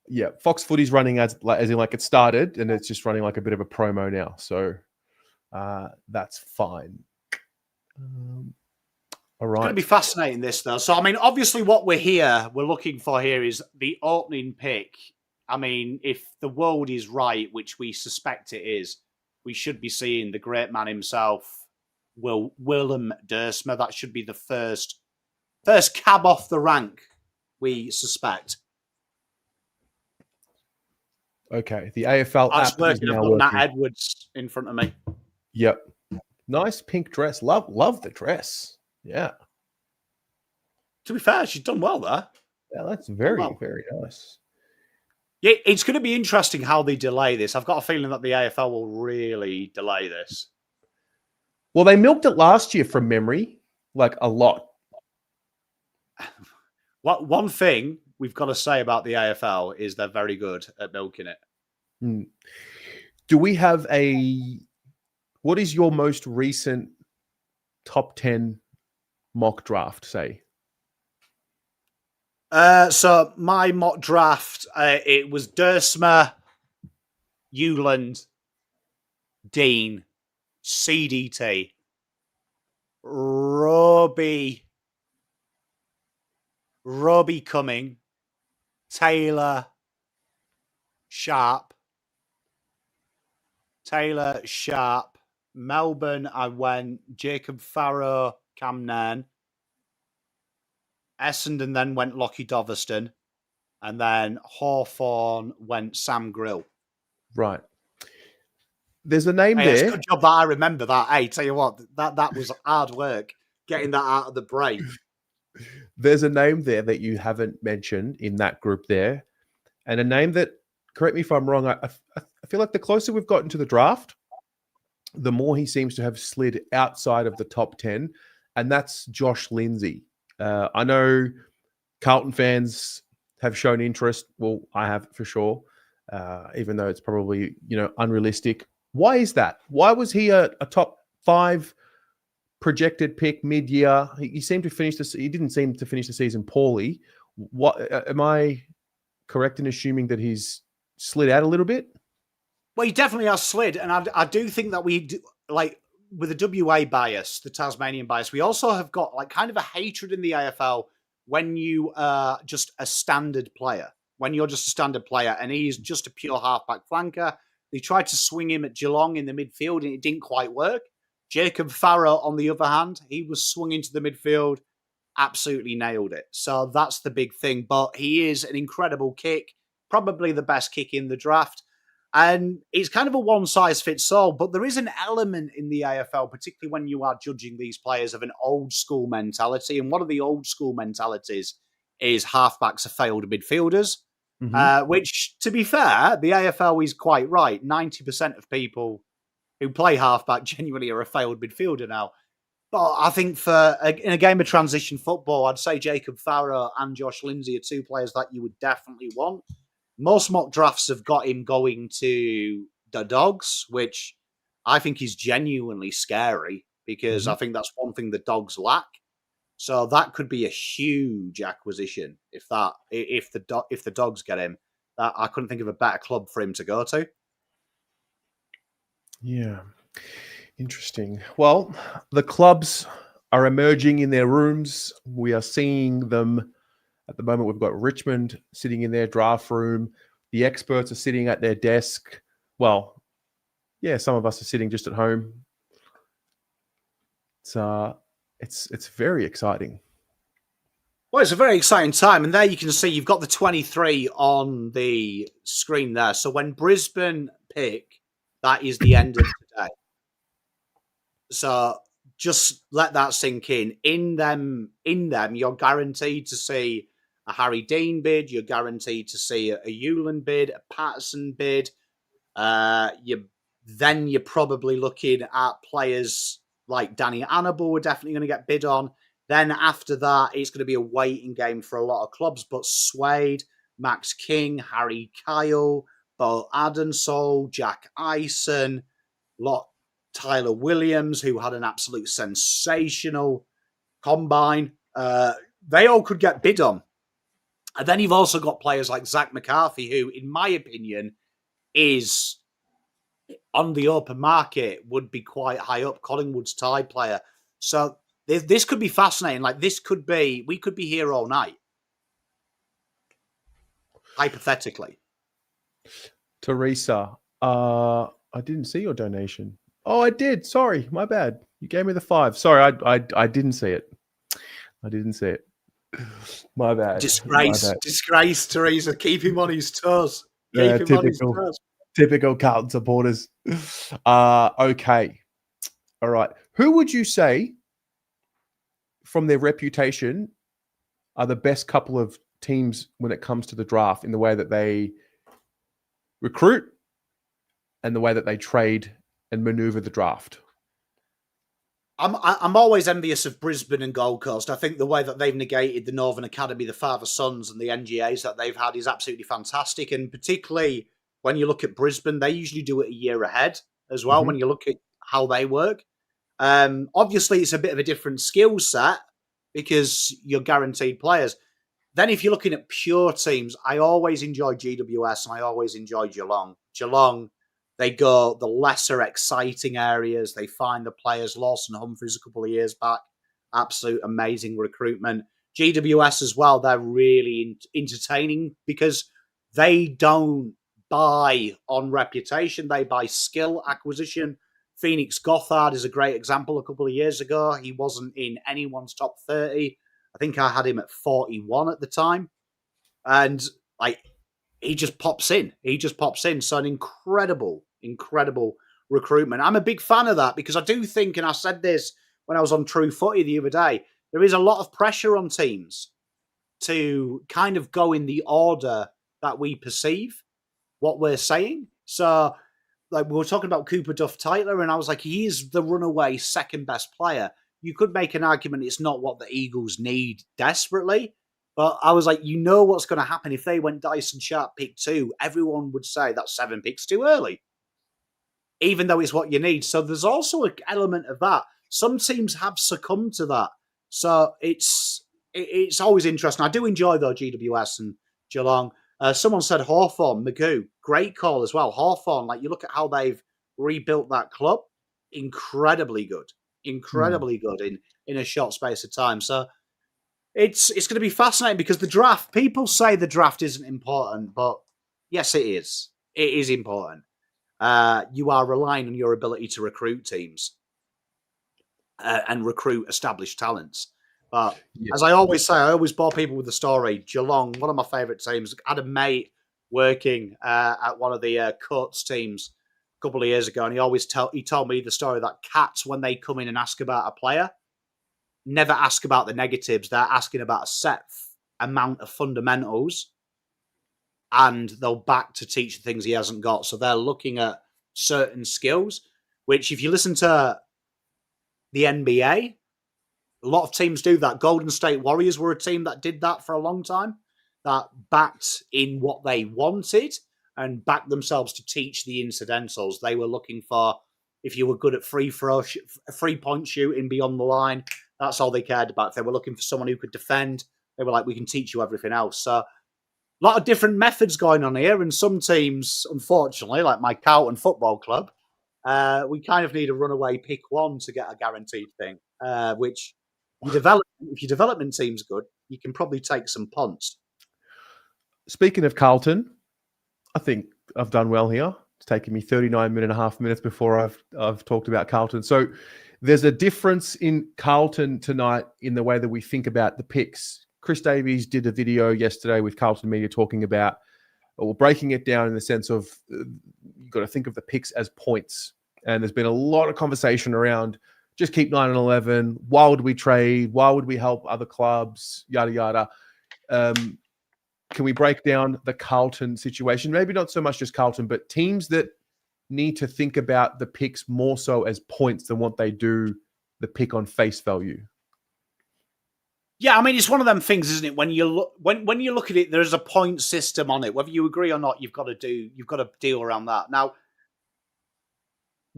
Yeah, Fox Footy's running as in like it started, and it's just running like a bit of a promo now. So that's fine. All right. It's going to be fascinating, this, though. So, I mean, obviously what we're looking for here is the opening pick. I mean, if the world is right, which we suspect it is, we should be seeing the great man himself, Willem Dersma. That should be the first cab off the rank, we suspect. Okay, the AFL I was app working. is I've now got Matt working. Edwards in front of me. Yep. Nice pink dress. Love the dress. Yeah. To be fair, she's done well there. Yeah, that's very nice. Yeah, it's going to be interesting how they delay this. I've got a feeling that the AFL will really delay this. Well, they milked it last year from memory, like a lot. One thing we've got to say about the AFL is they're very good at milking it. Do we have what is your most recent top 10 mock draft, say? So my mock draft, it was Dersma, Euland, Dean, CDT, Robbie Cumming, Taylor, Sharp, Melbourne, I went Jacob Farrow, Cam Nairn. Essendon then went Lockie Doverston, and then Hawthorn went Sam Grill. Right. There's a name there. It's a good job that I remember that. Hey, tell you what, that was hard work getting that out of the brain. There's a name there that you haven't mentioned in that group there, and a name that, correct me if I'm wrong, I feel like the closer we've gotten to the draft, the more he seems to have slid outside of the top 10, and that's Josh Lindsay. I know Carlton fans have shown interest. Well, I have for sure, even though it's probably, unrealistic. Why is that? Why was he a top 5 projected pick mid-year? He seemed to finish he didn't seem to finish the season poorly. What am I correct in assuming that he's slid out a little bit? Well, he definitely has slid, and I do think that we do, like, with the WA bias, the Tasmanian bias, we also have got like kind of a hatred in the AFL when you are just a standard player. When you're just a standard player, and he's just a pure halfback flanker. They tried to swing him at Geelong in the midfield, and it didn't quite work. Jacob Farrow, on the other hand, he was swung into the midfield, absolutely nailed it. So that's the big thing. But he is an incredible kick, probably the best kick in the draft. And it's kind of a one-size-fits-all, but there is an element in the AFL, particularly when you are judging these players, of an old-school mentality. And one of the old-school mentalities is halfbacks are failed midfielders, which, to be fair, the AFL is quite right. 90% of people who play halfback genuinely are a failed midfielder now. But I think in a game of transition football, I'd say Jacob Farrow and Josh Lindsay are two players that you would definitely want. Most mock drafts have got him going to the Dogs, which I think is genuinely scary because I think that's one thing the Dogs lack. So that could be a huge acquisition if the Dogs get him. I couldn't think of a better club for him to go to. Yeah, interesting. Well, the clubs are emerging in their rooms. We are seeing them. At the moment, we've got Richmond sitting in their draft room. The experts are sitting at their desk. Well, yeah, some of us are sitting just at home. It's very exciting. Well, it's a very exciting time. And there you can see you've got the 23 on the screen there. So when Brisbane pick, that is the end of today. So just let that sink in. In them, you're guaranteed to see a Harry Dean bid. You're guaranteed to see a Hewland bid, a Patterson bid. You're probably looking at players like Danny Annable are definitely going to get bid on. Then after that, it's going to be a waiting game for a lot of clubs. But Swade, Max King, Harry Kyle, Bo Adensol, Jack Eisen, Tyler Williams, who had an absolute sensational combine. They all could get bid on. And then you've also got players like Zach McCarthy, who, in my opinion, is on the open market, would be quite high up, Collingwood's tie player. So this could be fascinating. Like, we could be here all night. Hypothetically. Teresa, I didn't see your donation. Oh, I did. Sorry, my bad. You gave me the 5. Sorry, I didn't see it. I didn't see it. My bad. Disgrace, Teresa. Keep him on his toes. Keep him on his toes. Typical Carlton supporters. Okay. All right. Who would you say, from their reputation, are the best couple of teams when it comes to the draft in the way that they recruit and the way that they trade and maneuver the draft? I'm always envious of Brisbane and Gold Coast. I think the way that they've negated the Northern Academy, the Father Sons, and the NGAs that they've had is absolutely fantastic. And particularly when you look at Brisbane, they usually do it a year ahead as well. Mm-hmm. When you look at how they work, obviously it's a bit of a different skill set because you're guaranteed players. Then if you're looking at pure teams, I always enjoy GWS and I always enjoy Geelong. Geelong, they go the lesser exciting areas. They find the players. Lawson Humphries a couple of years back. Absolute amazing recruitment. GWS as well, they're really entertaining because they don't buy on reputation. They buy skill acquisition. Phoenix Gothard is a great example. A couple of years ago, he wasn't in anyone's top 30. I think I had him at 41 at the time. And he just pops in. So an incredible recruitment. I'm a big fan of that because I do think, and I said this when I was on True Footy the other day, there is a lot of pressure on teams to kind of go in the order that we perceive what we're saying. So, like, we were talking about Cooper Duff-Tytler, and I was like, he is the runaway second best player. You could make an argument it's not what the Eagles need desperately, but I was like, you know what's going to happen if they went Dyson Sharp pick 2, everyone would say that's 7 picks too early, even though it's what you need. So there's also an element of that. Some teams have succumbed to that. So it's always interesting. I do enjoy, though, GWS and Geelong. Someone said Hawthorn, Magoo. Great call as well. Hawthorn, like, you look at how they've rebuilt that club, incredibly good in a short space of time. So it's going to be fascinating because the draft, people say the draft isn't important, but yes, it is. It is important. You are relying on your ability to recruit teams and recruit established talents. But as I always say, I always bore people with the story. Geelong, one of my favourite teams, I had a mate working at one of the Coates teams a couple of years ago, and he told me the story that Cats, when they come in and ask about a player, never ask about the negatives. They're asking about a set amount of fundamentals, and they'll back to teach the things he hasn't got. So they're looking at certain skills, which if you listen to the NBA, a lot of teams do that. Golden State Warriors were a team that did that for a long time, that backed in what they wanted and backed themselves to teach the incidentals. They were looking for, if you were good at free-point shooting beyond the line, that's all they cared about. If they were looking for someone who could defend, they were like, we can teach you everything else. So a lot of different methods going on here. And some teams, unfortunately, like my Carlton Football Club, we kind of need a runaway pick 1 to get a guaranteed thing, which if your development team's good, you can probably take some punts. Speaking of Carlton, I think I've done well here. It's taken me 39.5 minutes before I've talked about Carlton. So there's a difference in Carlton tonight in the way that we think about the picks. Chris Davies did a video yesterday with Carlton Media talking about, or breaking it down in the sense of you've got to think of the picks as points. And there's been a lot of conversation around just keep 9 and 11. Why would we trade? Why would we help other clubs? Yada, yada. Can we break down the Carlton situation? Maybe not so much just Carlton, but teams that need to think about the picks more so as points than what they do the pick on face value. Yeah, I mean, it's one of them things, isn't it? When you look at it, there's a point system on it. Whether you agree or not, you've got to deal around that. Now,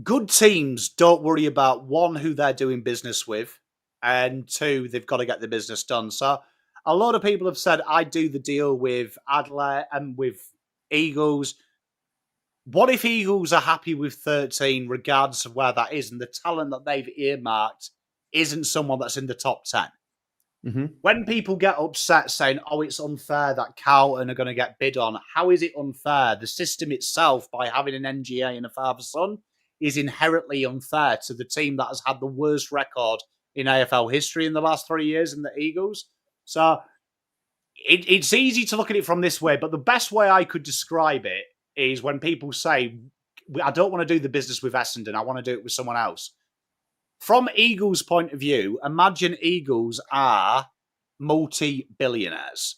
good teams don't worry about, one, who they're doing business with, and two, they've got to get the business done. So a lot of people have said, I do the deal with Adelaide and with Eagles. What if Eagles are happy with 13, regardless of where that is, and the talent that they've earmarked isn't someone that's in the top 10? Mm-hmm. When people get upset saying, oh, it's unfair that Carlton are going to get bid on, how is it unfair? The system itself, by having an NGA and a father-son, is inherently unfair to the team that has had the worst record in AFL history in the last 3 years in the Eagles. So it's easy to look at it from this way, but the best way I could describe it is when people say, I don't want to do the business with Essendon, I want to do it with someone else. From Eagles' point of view, imagine Eagles are multi-billionaires.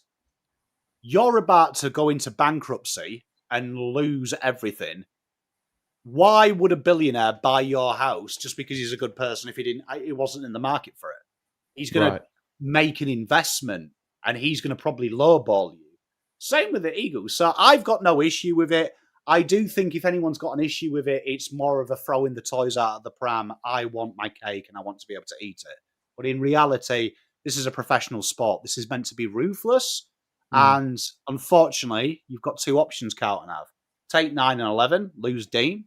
You're about to go into bankruptcy and lose everything. Why would a billionaire buy your house just because he's a good person if he wasn't in the market for it? He's going to make an investment and he's going to probably lowball you. Same with the Eagles. So I've got no issue with it. I do think if anyone's got an issue with it, it's more of a throwing the toys out of the pram. I want my cake and I want to be able to eat it. But in reality, this is a professional sport. This is meant to be ruthless. And unfortunately, you've got two options Carlton have. Take 9 and 11, lose Dean,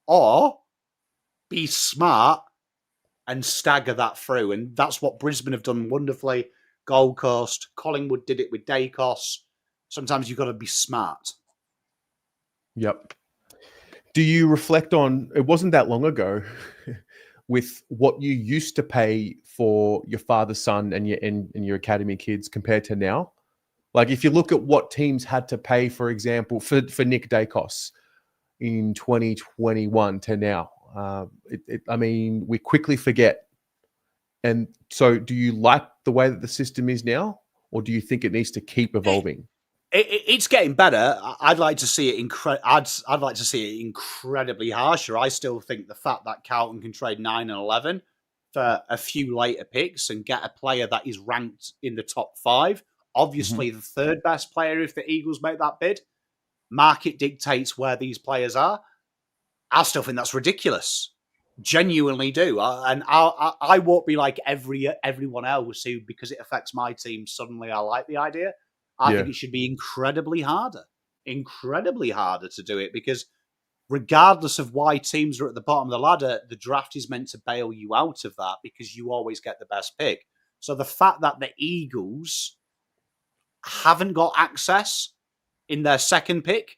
or be smart and stagger that through. And that's what Brisbane have done wonderfully. Gold Coast, Collingwood did it with Dacos. Sometimes you've got to be smart. Yep. Do you reflect on, it wasn't that long ago, with what you used to pay for your father's son and your academy kids compared to now? Like if you look at what teams had to pay, for example, for Nick Dacos in 2021 to now, I mean, we quickly forget. And so do you like the way that the system is now, or do you think it needs to keep evolving? It's getting better. I'd like to see it. I'd like to see it incredibly harsher. I still think the fact that Carlton can trade 9 and 11 for a few later picks and get a player that is ranked in the top 5, obviously the third best player if the Eagles make that bid. Market dictates where these players are. I still think that's ridiculous. Genuinely do. And I won't be like everyone else who, because it affects my team, suddenly I like the idea. I think it should be incredibly harder to do it, because regardless of why teams are at the bottom of the ladder, the draft is meant to bail you out of that because you always get the best pick. So the fact that the Eagles haven't got access in their second pick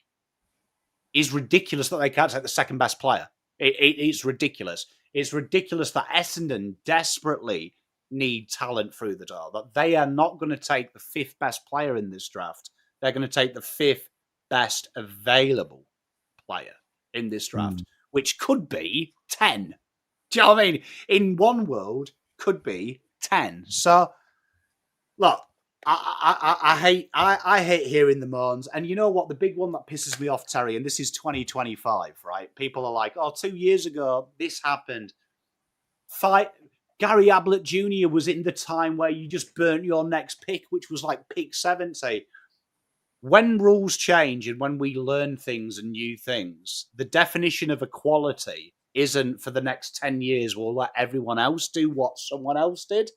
is ridiculous, that they can't take the second best player. It's ridiculous. It's ridiculous that Essendon desperately need talent through the door, that they are not going to take the 5th best player in this draft. They're going to take the 5th best available player in this draft, which could be 10. Do you know what I mean? In one world, could be 10. So, look, I hate hearing the moans. And you know what? The big one that pisses me off, Terry, and this is 2025, right? People are like, oh, 2 years ago, this happened. Gary Ablett Jr. was in the time where you just burnt your next pick, which was like pick 70. When rules change and when we learn things and new things, the definition of equality isn't for the next 10 years, we'll let everyone else do what someone else did.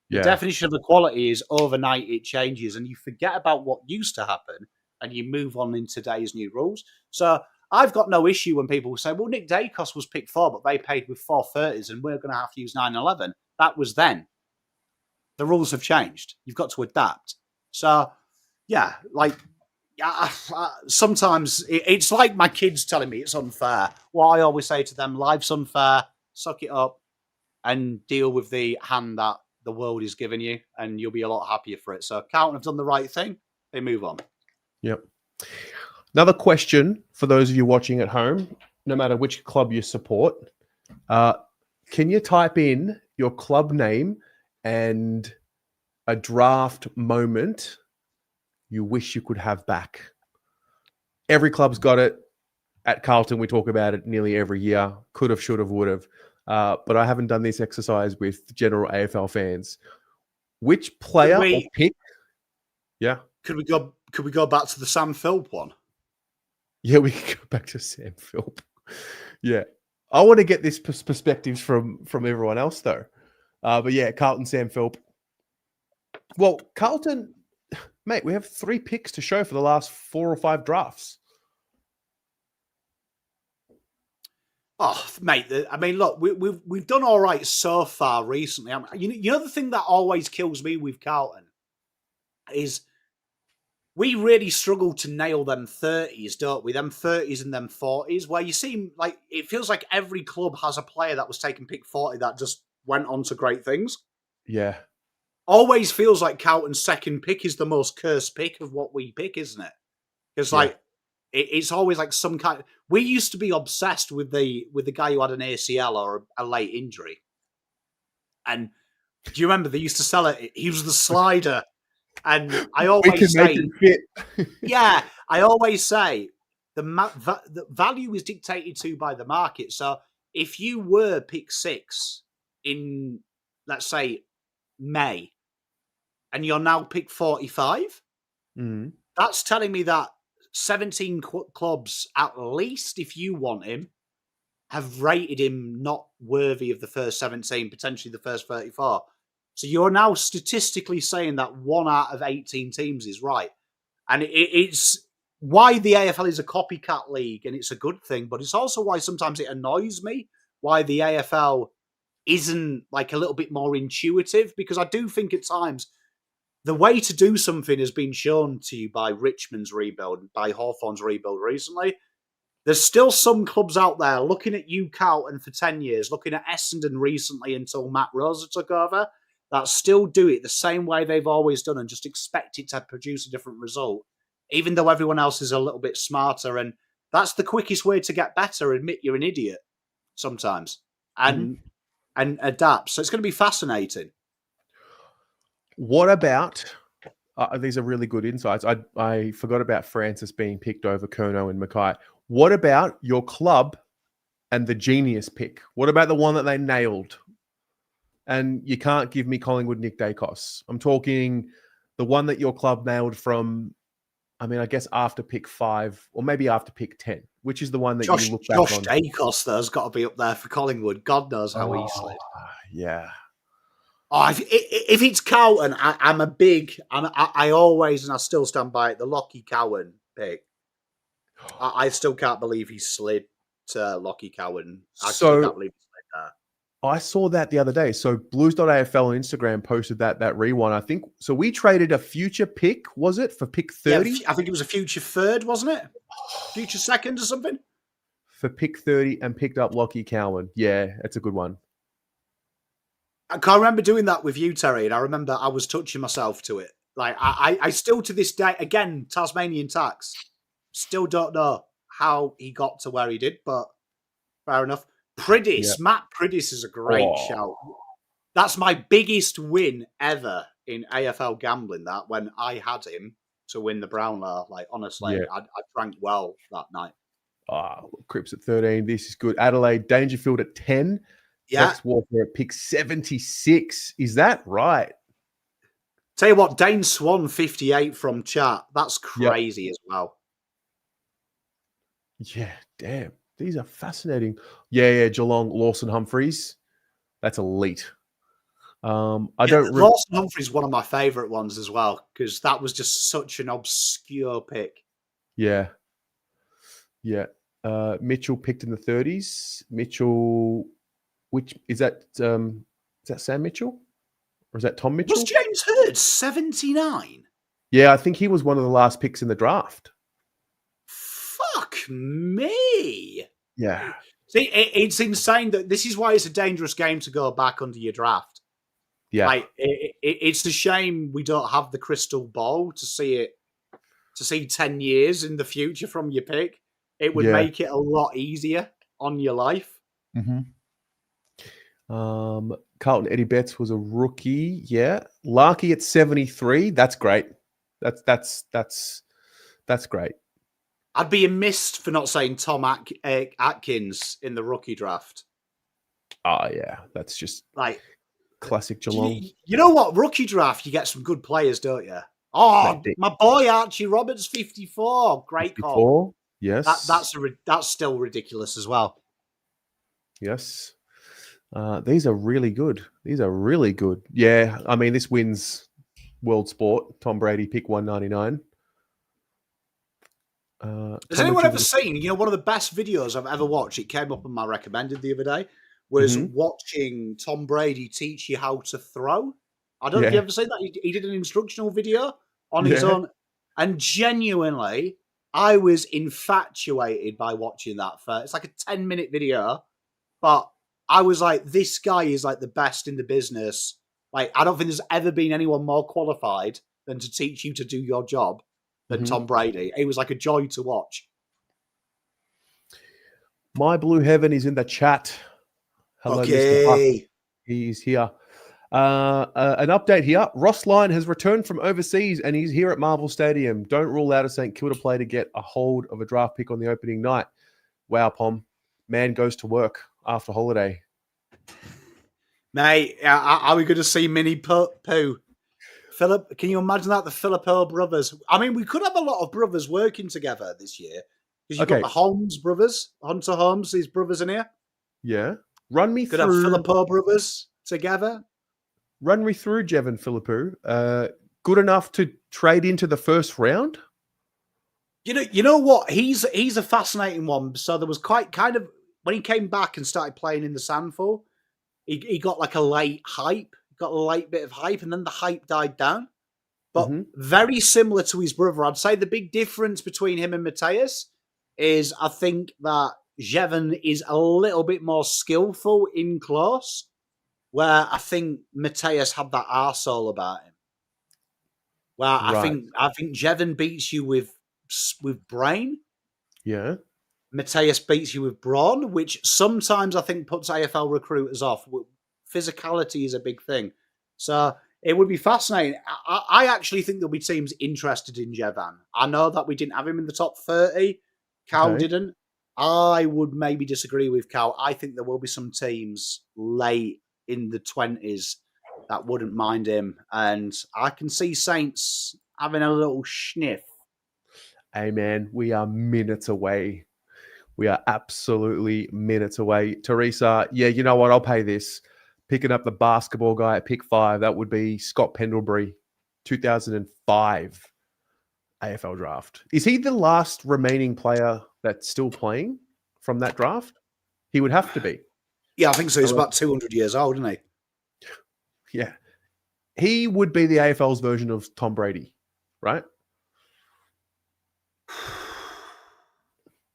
The definition of equality is overnight it changes and you forget about what used to happen and you move on in today's new rules. So I've got no issue when people say, well, Nick Dacos was picked 4, but they paid with 430s and we're going to have to use 9-11. That was then. The rules have changed. You've got to adapt. So, yeah, like, sometimes it's like my kids telling me it's unfair. Well, I always say to them, life's unfair, suck it up and deal with the hand that the world is giving you and you'll be a lot happier for it. So Carlton have done the right thing. They move on. Yep. Another question for those of you watching at home, no matter which club you support, Can you type in your club name and a draft moment you wish you could have back? Every club's got it. At Carlton, we talk about it nearly every year. Could have, should have, would have. But I haven't done this exercise with general AFL fans. Which player or pick? Yeah. Could we go back to the Sam Philp one? Yeah, we can go back to Sam Philp. Yeah. I want to get this perspectives from everyone else, though. But yeah, Carlton, Sam Philp. Well, Carlton, mate, we have 3 picks to show for the last 4 or 5 drafts. Oh, mate! I mean, look, we've done all right so far recently. You know, the thing that always kills me with Carlton is we really struggle to nail them 30s, don't we? Them 30s and them 40s, where you seem like it feels like every club has a player that was taken pick 40 that just went on to great things. Yeah. Always feels like Carlton's second pick is the most cursed pick of what we pick, isn't it? Because it's always like some kind. We used to be obsessed with the guy who had an ACL or a late injury. And do you remember they used to sell it? He was the slider, and I always say, yeah, I always say the value is dictated to by the market. So if you were pick 6 in, let's say, May, and you're now pick 45, that's telling me that 17 clubs, at least if you want him, have rated him not worthy of the first 17, potentially the first 34. So you're now statistically saying that 1 out of 18 teams is right. And it's why the AFL is a copycat league, and it's a good thing, but it's also why sometimes it annoys me why the AFL isn't like a little bit more intuitive, because I do think at times the way to do something has been shown to you by Richmond's rebuild, by Hawthorn's rebuild recently. There's still some clubs out there looking at you, Carlton, for 10 years, looking at Essendon recently until Matt Rosa took over, that still do it the same way they've always done and just expect it to produce a different result, even though everyone else is a little bit smarter. And that's the quickest way to get better, admit you're an idiot sometimes and adapt. So it's going to be fascinating. What about, these are really good insights. I forgot about Francis being picked over Kerno and Mackay. What about your club and the genius pick? What about the one that they nailed? And you can't give me Collingwood Nick Dacos. I'm talking the one that your club nailed from, I mean, I guess after pick 5 or maybe after pick 10, which is the one that you look back on. Josh Dacos, though, has got to be up there for Collingwood. God knows how he slid. Yeah. Oh, if it's Carlton, I always, and I still stand by it, the Lockie Cowan pick. I still can't believe he slid to Lockie Cowan. I still can't believe he slid there. I saw that the other day. So Blues.afl on Instagram posted that rewind. I think so. We traded a future pick, was it, for pick 30? Yeah, I think it was a future 3rd, wasn't it? Future 2nd or something? For pick 30 and picked up Lockie Cowan. Yeah, that's a good one. I can't remember doing that with you, Terry, and I remember I was touching myself to it. Like I still to this day, again, Tasmanian tax, still don't know how he got to where he did, but fair enough. Priddis, Matt Priddis is a great shout. That's my biggest win ever in AFL gambling. That when I had him to win the Brownlow, like honestly, I drank well that night. Cripps at 13. This is good. Adelaide, Dangerfield at 10. Yeah. Rex Walker at pick 76. Is that right? Tell you what, Dane Swan 58 from chat. That's crazy as well. Yeah, damn. These are fascinating. Yeah, Geelong, Lawson Humphreys. That's elite. Lawson Humphreys is one of my favourite ones as well, because that was just such an obscure pick. Yeah. Mitchell picked in the 30s. Mitchell, which is that? Is that Sam Mitchell? Or is that Tom Mitchell? Was James Hurd 79? Yeah, I think he was one of the last picks in the draft. Fuck me. Yeah. See, it's insane that this is why it's a dangerous game to go back under your draft. Yeah. Like, it's a shame we don't have the crystal ball to see 10 years in the future from your pick. It would make it a lot easier on your life. Mm-hmm. Carlton Eddie Betts was a rookie. Yeah. Larky at 73. That's great. That's great. I'd be amiss for not saying Tom Atkins in the rookie draft. Oh yeah, that's just Like classic Geelong. You know what? Rookie draft, you get some good players, don't you? Oh, my boy Archie Roberts, 54. Great 54, call. yes. That's still ridiculous as well. Yes. These are really good. Yeah, I mean, this wins World Sport. Tom Brady, pick 199. Has anyone ever seen, one of the best videos I've ever watched, it came up on my recommended the other day, was watching Tom Brady teach you how to throw. I don't know if you ever seen that. He did an instructional video on his own. And genuinely, I was infatuated by watching that. It's like a 10-minute video, but I was like, this guy is like the best in the business. Like, I don't think there's ever been anyone more qualified than to teach you to do your job than Tom Brady. It was like a joy to watch. My Blue Heaven is in the chat. Hello, okay. Mr. Huck. He's here. An update here. Ross Lyon has returned from overseas and he's here at Marvel Stadium. Don't rule out a St Kilda play to get a hold of a draft pick on the opening night. Wow, Pom. Man goes to work after holiday. Mate, are we going to see Mini Pooh? Philip, can you imagine that? The Philippo brothers. I mean, we could have a lot of brothers working together this year. Because you've got the Holmes brothers, Hunter Holmes, these brothers in here. Yeah. Run me could through. Could have Philippo brothers together. Run me through Jevon Philippou. Good enough to trade into the first round? You know what? He's a fascinating one. So there was kind of, when he came back and started playing in the Sandful, he got like a late hype. Got a late bit of hype, and then the hype died down. But very similar to his brother. I'd say the big difference between him and Mateus is I think that Jevon is a little bit more skillful in close, where I think Mateus had that arsehole about him. Where I think Jevon beats you with brain. Yeah. Mateus beats you with brawn, which sometimes I think puts AFL recruiters off. Physicality is a big thing. So it would be fascinating. I actually think there'll be teams interested in Jevon. I know that we didn't have him in the top 30. Cal didn't. I would maybe disagree with Cal. I think there will be some teams late in the 20s that wouldn't mind him. And I can see Saints having a little sniff. Hey, man, we are minutes away. We are absolutely minutes away. Teresa, yeah, you know what? I'll pay this. Picking up the basketball guy at pick 5, that would be Scott Pendlebury, 2005 AFL draft. Is he the last remaining player that's still playing from that draft? He would have to be. Yeah, I think so. He's about 200 years old, isn't he? Yeah. He would be the AFL's version of Tom Brady, right?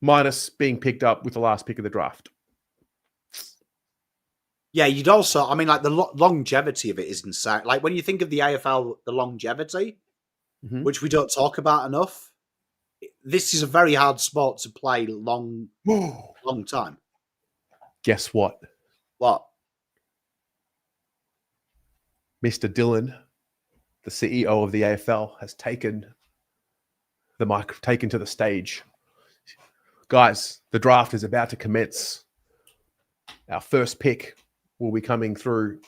Minus being picked up with the last pick of the draft. Yeah, you'd also, I mean, like the longevity of it is insane. Like when you think of the AFL, the longevity, which we don't talk about enough, this is a very hard sport to play long time. Guess what? What? Mr. Dillon, the CEO of the AFL, has taken the mic, taken to the stage. Guys, the draft is about to commence. Our first pick will be coming through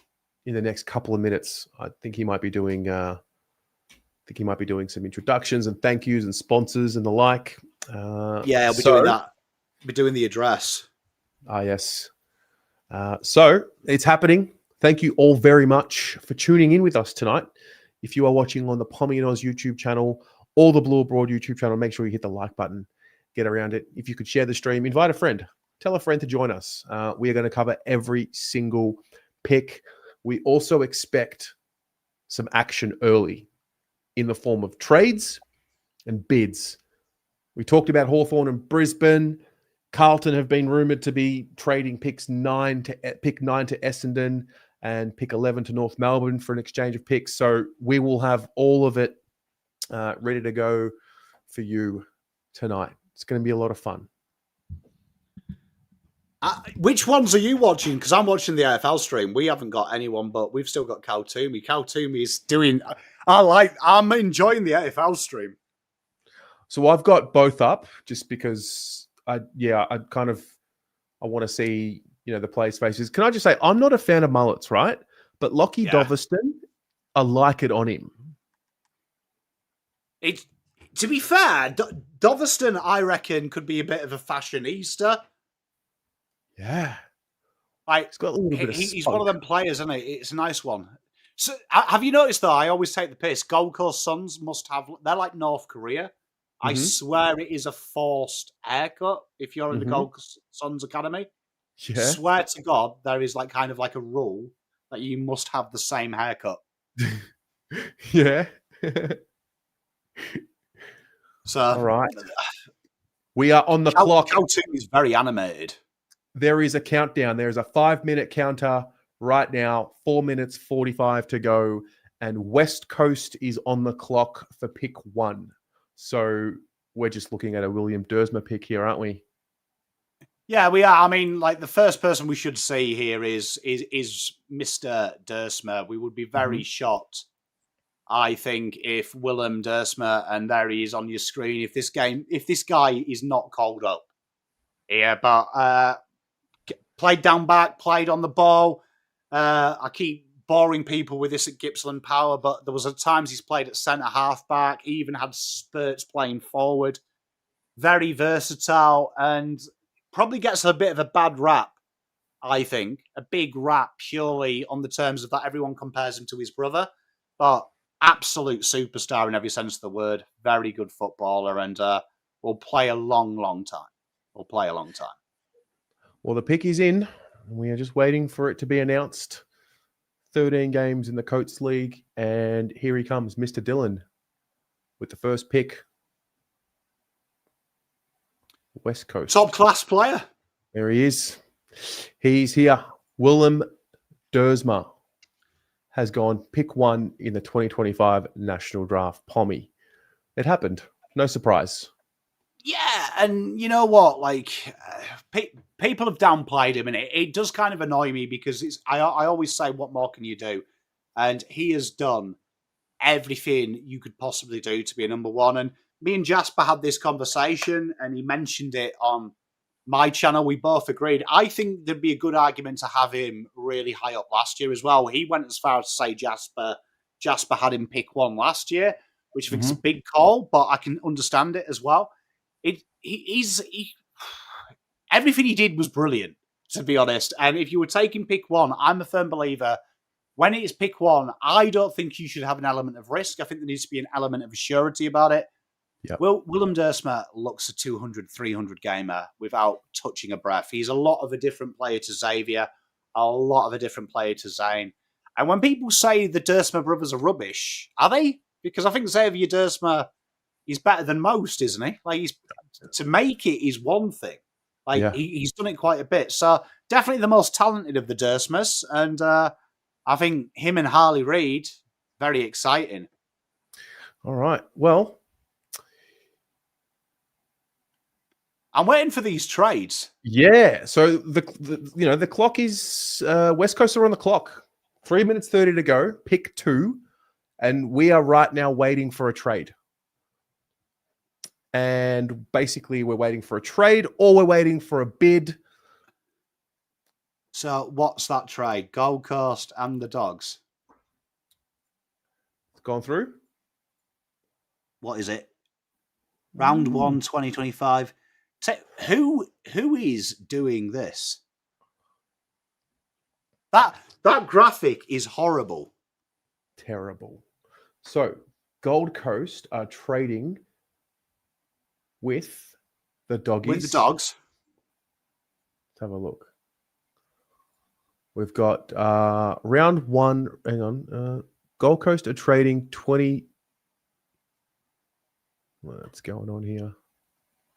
in the next couple of minutes. I think he might be doing some introductions and thank yous and sponsors and the like. Yeah, we'll be doing that. We'll be doing the address. Yes. So it's happening. Thank you all very much for tuning in with us tonight. If you are watching on the Pommy and Oz YouTube channel or the Blue Abroad YouTube channel, make sure you hit the like button, get around it. If you could share the stream, invite a friend. Tell a friend to join us. We are going to cover every single pick. We also expect some action early in the form of trades and bids. We talked about Hawthorn and Brisbane. Carlton have been rumoured to be trading pick 9 to Essendon and pick 11 to North Melbourne for an exchange of picks. So we will have all of it ready to go for you tonight. It's going to be a lot of fun. Which ones are you watching? Because I'm watching the AFL stream. We haven't got anyone, but we've still got Kaltumi. Kaltumi is doing. I'm enjoying the AFL stream. So I've got both up just because I want to see, the players' faces. Can I just say, I'm not a fan of mullets, right? But Lockie Doverston, I like it on him. To be fair, Doverston, I reckon, could be a bit of a fashionista. Yeah. Like, he's got a little bit of he's one of them players, isn't he? It's a nice one. So, have you noticed, though, I always take the piss. Gold Coast Suns they're like North Korea. Mm-hmm. I swear it is a forced haircut if you're in the Gold Coast Suns Academy. Yeah. Swear to God, there is kind of a rule that you must have the same haircut. Yeah. So, all right. We are on the clock. Carlton is very animated. There is a countdown. There is a 5-minute counter right now, 4 minutes 45 to go, and West Coast is on the clock for pick 1. So we're just looking at a William Dersma pick here, aren't we? Yeah, we are. I mean, the first person we should see here is Mr. Dersma. We would be very shocked, I think, if Willem Dersma, and there he is on your screen, if this guy is not called up. Yeah, but played down back, played on the ball. I keep boring people with this at Gippsland Power, but there was times he's played at centre half back. He even had spurts playing forward. Very versatile, and probably gets a bit of a bad rap, I think. A big rap purely on the terms of that everyone compares him to his brother. But absolute superstar in every sense of the word. Very good footballer, and will play a long, long time. Will play a long time. Well, the pick is in. We are just waiting for it to be announced. 13 games in the Coates League, and here he comes, Mr. Dillon, with the first pick. West Coast. Top class player. There he is. He's here. Willem Dersma has gone pick 1 in the 2025 National Draft. Pommy. It happened. No surprise. Yeah, and you know what? People have downplayed him, and it does kind of annoy me because I always say, what more can you do? And he has done everything you could possibly do to be a number 1. And me and Jasper had this conversation, and he mentioned it on my channel. We both agreed. I think there'd be a good argument to have him really high up last year as well. He went as far as to say Jasper had him pick 1 last year, which I think is a big call, but I can understand it as well. Everything he did was brilliant, to be honest. And if you were taking pick 1, I'm a firm believer. When it is pick 1, I don't think you should have an element of risk. I think there needs to be an element of surety about it. Yep. Well, Willem Dersma looks a 200, 300 gamer without touching a breath. He's a lot of a different player to Xavier, a lot of a different player to Zane. And when people say the Dersma brothers are rubbish, are they? Because I think Xavier Dersma is better than most, isn't he? To make it is one thing. He's done it quite a bit. So definitely the most talented of the Dersmas. And I think him and Harley Reid, very exciting. All right. Well, I'm waiting for these trades. Yeah. So the clock is West Coast are on the clock. 3 minutes 30 to go. Pick 2, and we are right now waiting for a trade. And basically, we're waiting for a trade, or we're waiting for a bid. So, what's that trade? Gold Coast and the Dogs. It's gone through. What is it? Round 1, 2025. So who is doing this? That graphic is horrible. Terrible. So Gold Coast are trading with the Doggies. With the Dogs. Let's have a look. We've got round 1. Hang on. Gold Coast are trading 20. What's going on here?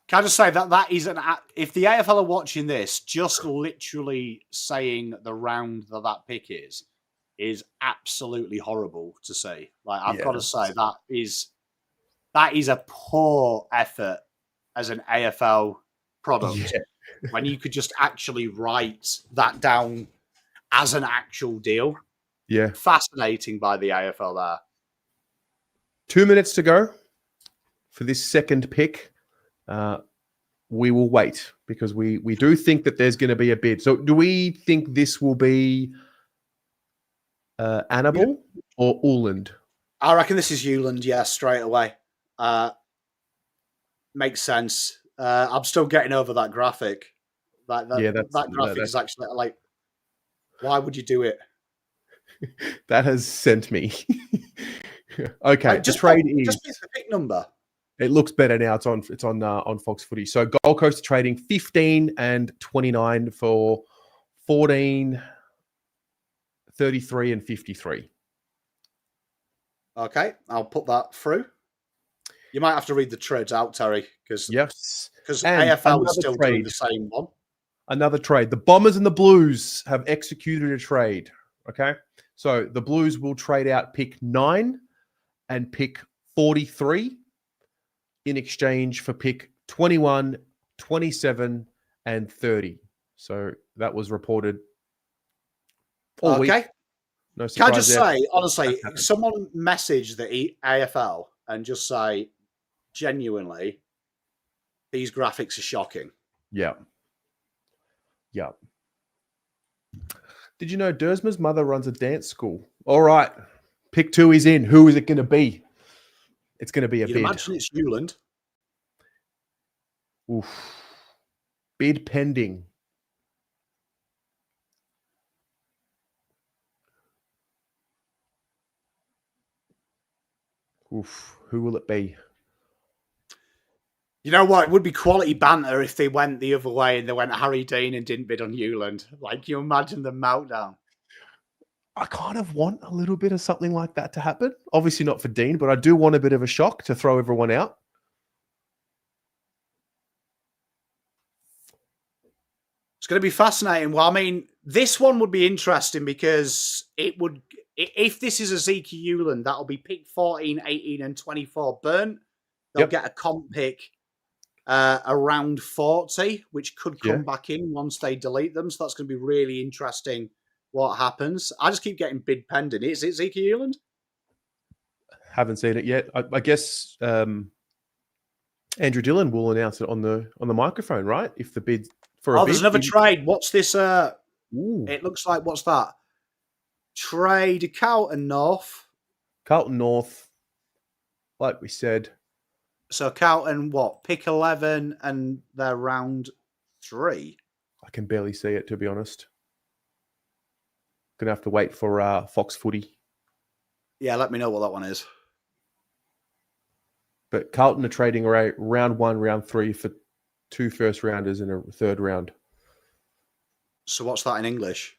Can I just say that is if the AFL are watching this, just literally saying the round that pick is absolutely horrible to say. I've got to say that is a poor effort as an AFL product when you could just actually write that down as an actual deal. Yeah. Fascinating by the AFL there. 2 minutes to go for this second pick. We will wait because we do think that there's going to be a bid. So do we think this will be Annabelle or Uland? I reckon this is Uland, yeah, straight away. Makes sense. I'm still getting over that graphic. That graphic is actually like, why would you do it? That has sent me. Okay, just trade just the pick number. It looks better now. It's on Fox Footy. So Gold Coast are trading 15 and 29 for 14, 33 and 53. Okay, I'll put that through. You might have to read the trades out, Terry, because AFL is still doing the same one. Another trade. The Bombers and the Blues have executed a trade. Okay, so the Blues will trade out pick 9 and pick 43 in exchange for pick 21, 27, and 30. So that was reported all week. No surprise. Can I just say, honestly, someone message the AFL and just say, genuinely, these graphics are shocking. Yeah. Yeah. Did you know Dersma's mother runs a dance school? All right. Pick 2 is in. Who is it going to be? It's going to be a bid. Imagine it's Newland. Oof. Bid pending. Oof. Who will it be? You know what? It would be quality banter if they went the other way and they went Harry Dean and didn't bid on Newland. Like, you imagine the meltdown. I kind of want a little bit of something like that to happen. Obviously not for Dean, but I do want a bit of a shock to throw everyone out. It's going to be fascinating. Well, I mean, this one would be interesting because it would, if this is a Zeke Newland, that'll be pick 14, 18, and 24 burnt. They'll get a comp pick around 40, which could come back in once they delete them. So that's going to be really interesting what happens. I just keep getting bid pending. Is it Zeke Newland? Haven't seen it yet. I guess Andrew Dillon will announce it on the microphone, right? If the bid for a bid. There's another trade. What's this? It looks like, what's that? Trade Carlton North. Carlton North, like we said. So Carlton, what? Pick 11 and they're round 3. I can barely see it, to be honest. Gonna have to wait for Fox Footy. Yeah, let me know what that one is. But Carlton are trading round 1, round 3 for 2 first rounders and a third round. So what's that in English?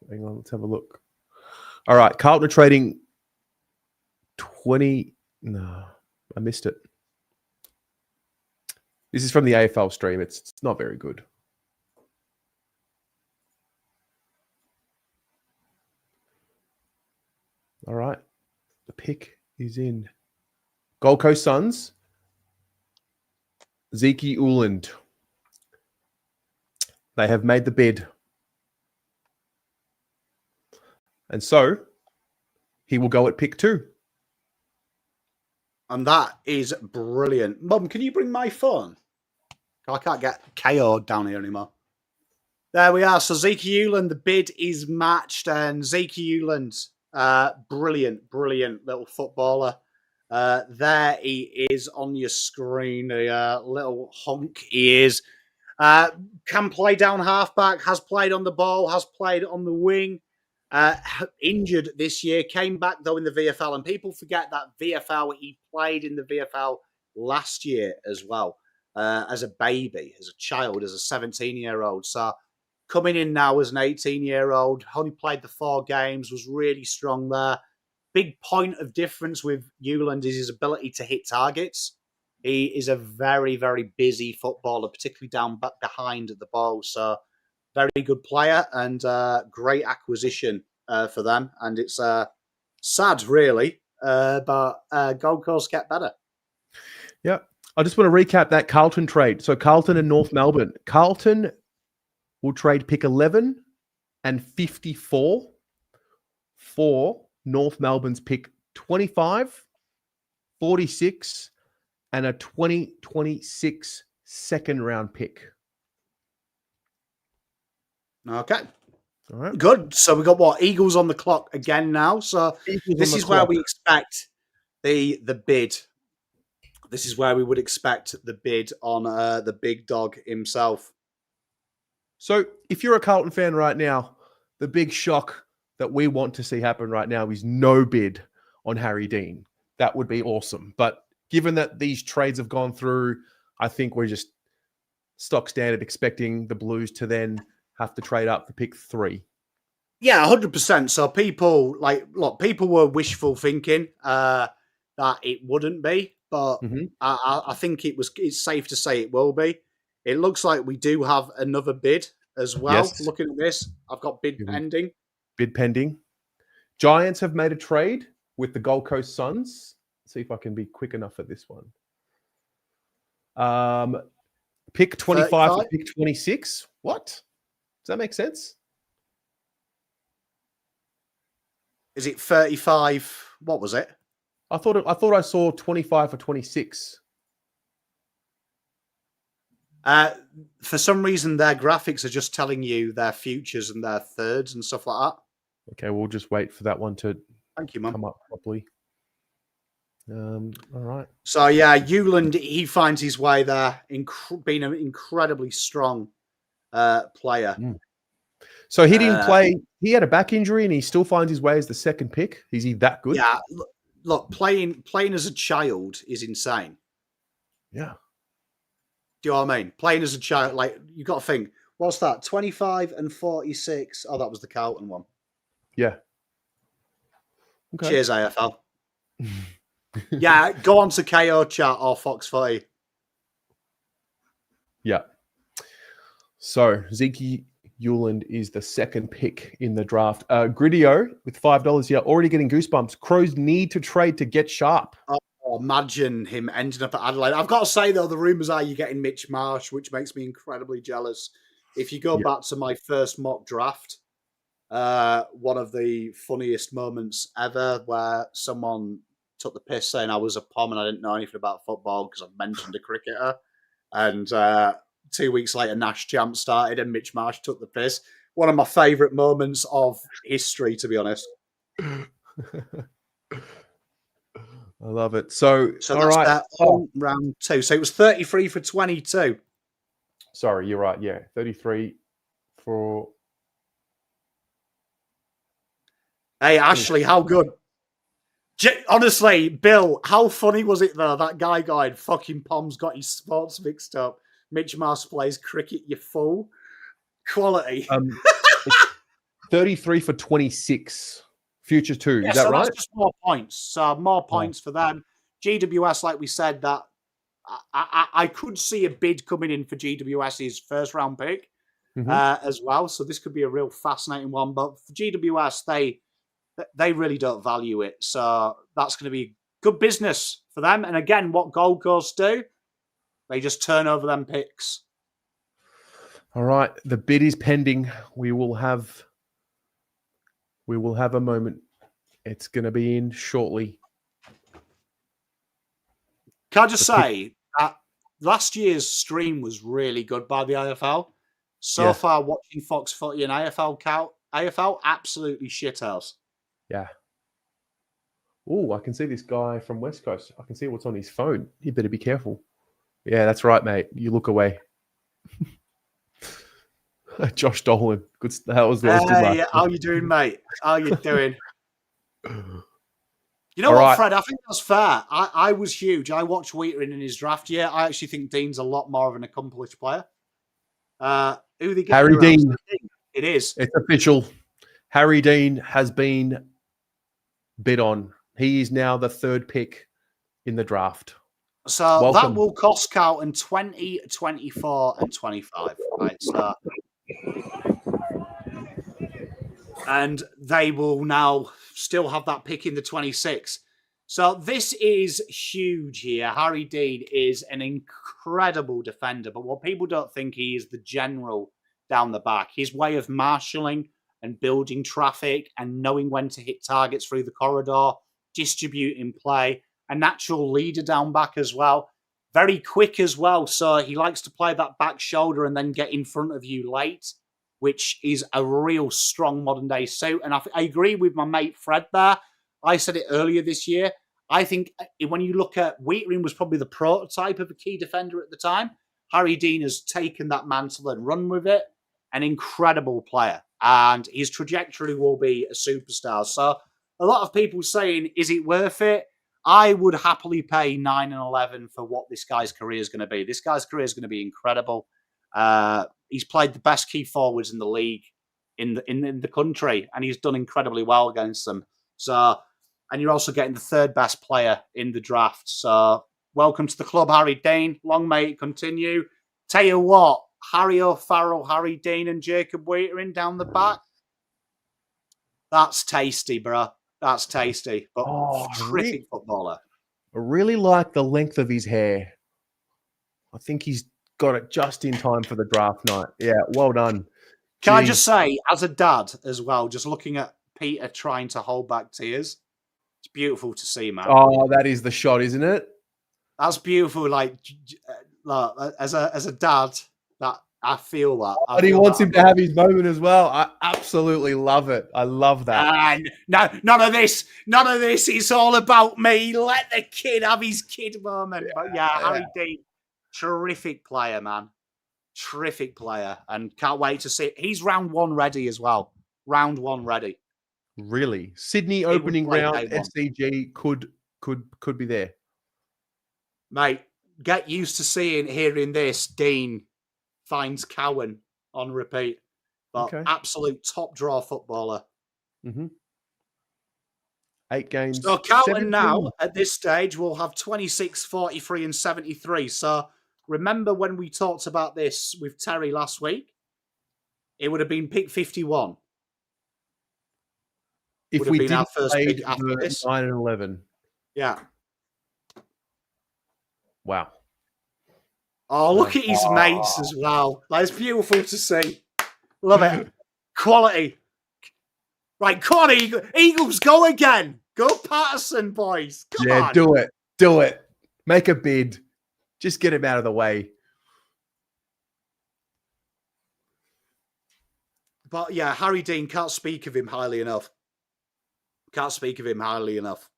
Hang on, let's have a look. All right, Carlton are trading 20. No, I missed it. This is from the AFL stream. It's not very good. All right. The pick is in. Gold Coast Suns. Zeke Uland. They have made the bid. And so he will go at pick 2. And that is brilliant. Mum, can you bring my phone? I can't get KO'd down here anymore. There we are. So Zeke Uland, the bid is matched. And Zeke Uland, brilliant little footballer. There he is on your screen. A little hunk he is. Can play down halfback, has played on the ball, has played on the wing. Injured this year, came back though in the VFL, and people forget that VFL, he played in the VFL last year as well, as a baby, as a child, as a 17-year-old. So coming in now as an 18-year-old, only played the 4 games, was really strong there. Big point of difference with Newland is his ability to hit targets. He is a very, very busy footballer, particularly down back behind the ball. So very good player and great acquisition for them. And it's sad, really, but Gold Coast get better. Yeah. I just want to recap that Carlton trade. So Carlton and North Melbourne. Carlton will trade pick 11 and 54 for North Melbourne's pick 25, 46, and a 2026 second round pick. Okay. All right. Good. So we got what? Eagles on the clock again now. So this is where we expect the bid. This is where we would expect the bid on the big dog himself. So if you're a Carlton fan right now, the big shock that we want to see happen right now is no bid on Harry Dean. That would be awesome. But given that these trades have gone through, I think we're just stock standard expecting the Blues to then have to trade up for pick 3. Yeah, 100%. So people people were wishful thinking that it wouldn't be, but I think it's safe to say it will be. It looks like we do have another bid as well. Yes. Looking at this, I've got bid pending. Bid pending. Giants have made a trade with the Gold Coast Suns. Let's see if I can be quick enough at this one. Pick 25 to pick 26. What? Does that make sense? Is it 35? What was it? I thought I saw 25 for 26. For some reason, their graphics are just telling you their futures and their thirds and stuff like that. Okay, we'll just wait for that one to Thank you, man. come up properly. All right. So, yeah, Euland, he finds his way there, being an incredibly strong player. So he didn't play. He had a back injury and he still finds his way as the second pick. Is he that good? Yeah, look, playing as a child is insane. Yeah. Do you know what I mean? Playing as a child, like, you got to think, what's that? 25 and 46. Oh, that was the Carlton one. Yeah. Okay. Cheers, AFL. Yeah, go on to KO Chat or Fox 40. Yeah. So Zeke Euland is the second pick in the draft. Gridio with $5 here, already getting goosebumps. Crows need to trade to get sharp. Oh, imagine him ending up at Adelaide. I've got to say, though, the rumours are you're getting Mitch Marsh, which makes me incredibly jealous. If you go back to my first mock draft, one of the funniest moments ever where someone took the piss saying I was a pom and I didn't know anything about football because I mentioned a cricketer. And 2 weeks later, Nash Champ started and Mitch Marsh took the piss. One of my favourite moments of history, to be honest. I love it. So that's all right. Round 2. So it was 33 for 22. Sorry, you're right. Yeah, 33 for... Hey, Ashley, how good? Honestly, Bill, how funny was it, though? That guy going, fucking Pom's got his sports mixed up. Mitch Marsh plays cricket, you fool. Quality. 33 for 26. Future 2. Yeah, is that so right? That's just more points. More points for them. GWS, like we said, that I could see a bid coming in for GWS's first round pick as well. So this could be a real fascinating one. But for GWS, they really don't value it. So that's going to be good business for them. And again, what Gold Coast do, they just turn over them picks. All right. The bid is pending. We will have a moment. It's going to be in shortly. Can I just say that last year's stream was really good by the AFL. So far, watching Fox Footy and AFL absolutely shithouse. Yeah. Oh, I can see this guy from West Coast. I can see what's on his phone. You better be careful. Yeah, that's right, mate. You look away. Josh Dolan. Good. That was good. Hey, how you doing, mate? How you doing? You know All what, right. Fred? I think that's fair. I was huge. I watched Wheaton in his draft year. I actually think Dean's a lot more of an accomplished player. Who they get? Harry Dean. It is. It's official. Harry Dean has been bid on. He is now the third pick in the draft. So Welcome. that will cost Carlton 20, 24, and 25. Right, so... And they will now still have that pick in the 26. So this is huge here. Harry Dean is an incredible defender, but what people don't think, he is the general down the back. His way of marshalling and building traffic and knowing when to hit targets through the corridor, distributing play, a natural leader down back as well. Very quick as well, so he likes to play that back shoulder and then get in front of you late, which is a real strong modern day suit. And I agree with my mate Fred there. I said it earlier this year. I think when you look at Wheatering was probably the prototype of a key defender at the time. Harry Dean has taken that mantle and run with it. An incredible player. And his trajectory will be a superstar. So a lot of people saying, is it worth it? I would happily pay 9 and 11 for what this guy's career is going to be. This guy's career is going to be incredible. He's played the best key forwards in the league in the country, and he's done incredibly well against them. So, and you're also getting the third best player in the draft. So, welcome to the club, Harry Dean. Long may it continue. Tell you what, Harry O'Farrell, Harry Dean, and Jacob Wheatering down the back. That's tasty, bro. That's tasty. But terrific footballer. I really like the length of his hair. I think he's got it just in time for the draft night. Yeah, well done. Can I just say, as a dad as well, just looking at Peter trying to hold back tears, it's beautiful to see, man. Oh, that is the shot, isn't it? That's beautiful. Like as a dad, that I feel that. But he wants him to have his moment as well. I absolutely love it. I love that. And no, none of this. None of this. It's all about me. Let the kid have his kid moment. But yeah, Harry Dean, terrific player, man. Terrific player, and can't wait to see it. He's round 1 ready as well. Round 1 ready. Really, Sydney opening round SCG could be there. Mate, get used to hearing this. Dean finds Cowan on repeat, but absolute top draw footballer. 8 games. So Carlton now at this stage will have 26, 43, and 73. So remember when we talked about this with Terry last week? It would have been pick 51. If would have we been did our first pick after this. 9 and 11. Yeah. Wow. Oh, look at his mates as well. That's beautiful to see. Love it. Quality. Right, come on, Eagles, go again. Go Patterson, boys. Come on. Do it. Do it. Make a bid. Just get him out of the way. But yeah, Harry Dean, can't speak of him highly enough. Can't speak of him highly enough.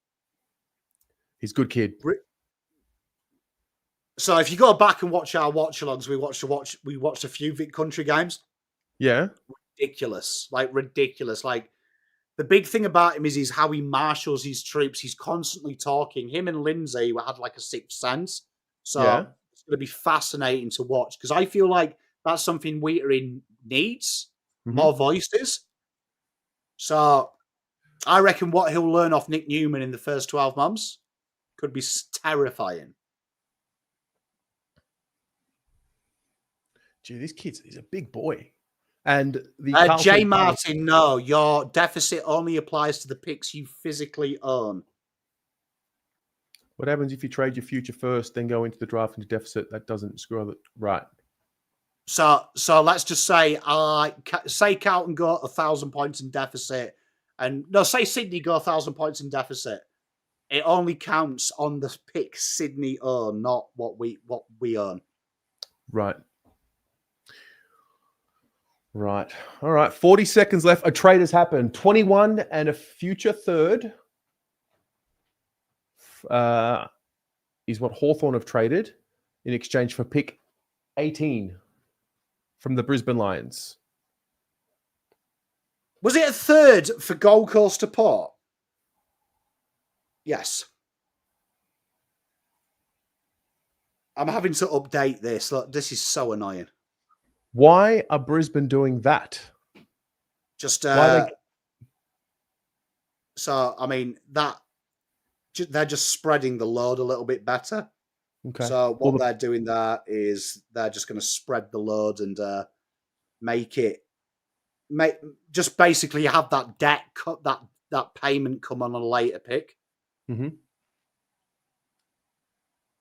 He's a good kid. So if you go back and watch our watch-alongs, we watched a few Vic Country games. Yeah. Ridiculous. Like, the big thing about him is how he marshals his troops. He's constantly talking. Him and Lindsay had like a sixth sense. So it's going to be fascinating to watch because I feel like that's something Wheatering needs, more voices. So I reckon what he'll learn off Nick Newman in the first 12 months could be terrifying. Gee, this kid's he's a big boy. And the J. Martin, no, your deficit only applies to the picks you physically own. What happens if you trade your future first, then go into the draft into deficit? That doesn't screw it. Right. So let's just say Carlton go 1,000 points in deficit, and no, say Sydney go 1,000 points in deficit. It only counts on the pick Sydney own, not what we own. Right. Right. All right. 40 seconds left. A trade has happened. 21 and a future third is what Hawthorn have traded in exchange for pick 18 from the Brisbane Lions. Was it a third for Gold Coast to Port? Yes. I'm having to update this. Look, this is so annoying. Why are Brisbane doing that? Just so I mean that they're just spreading the load a little bit better. Okay. So what they're doing there is they're just going to spread the load and just basically have that debt cut that payment come on a later pick. Mm-hmm.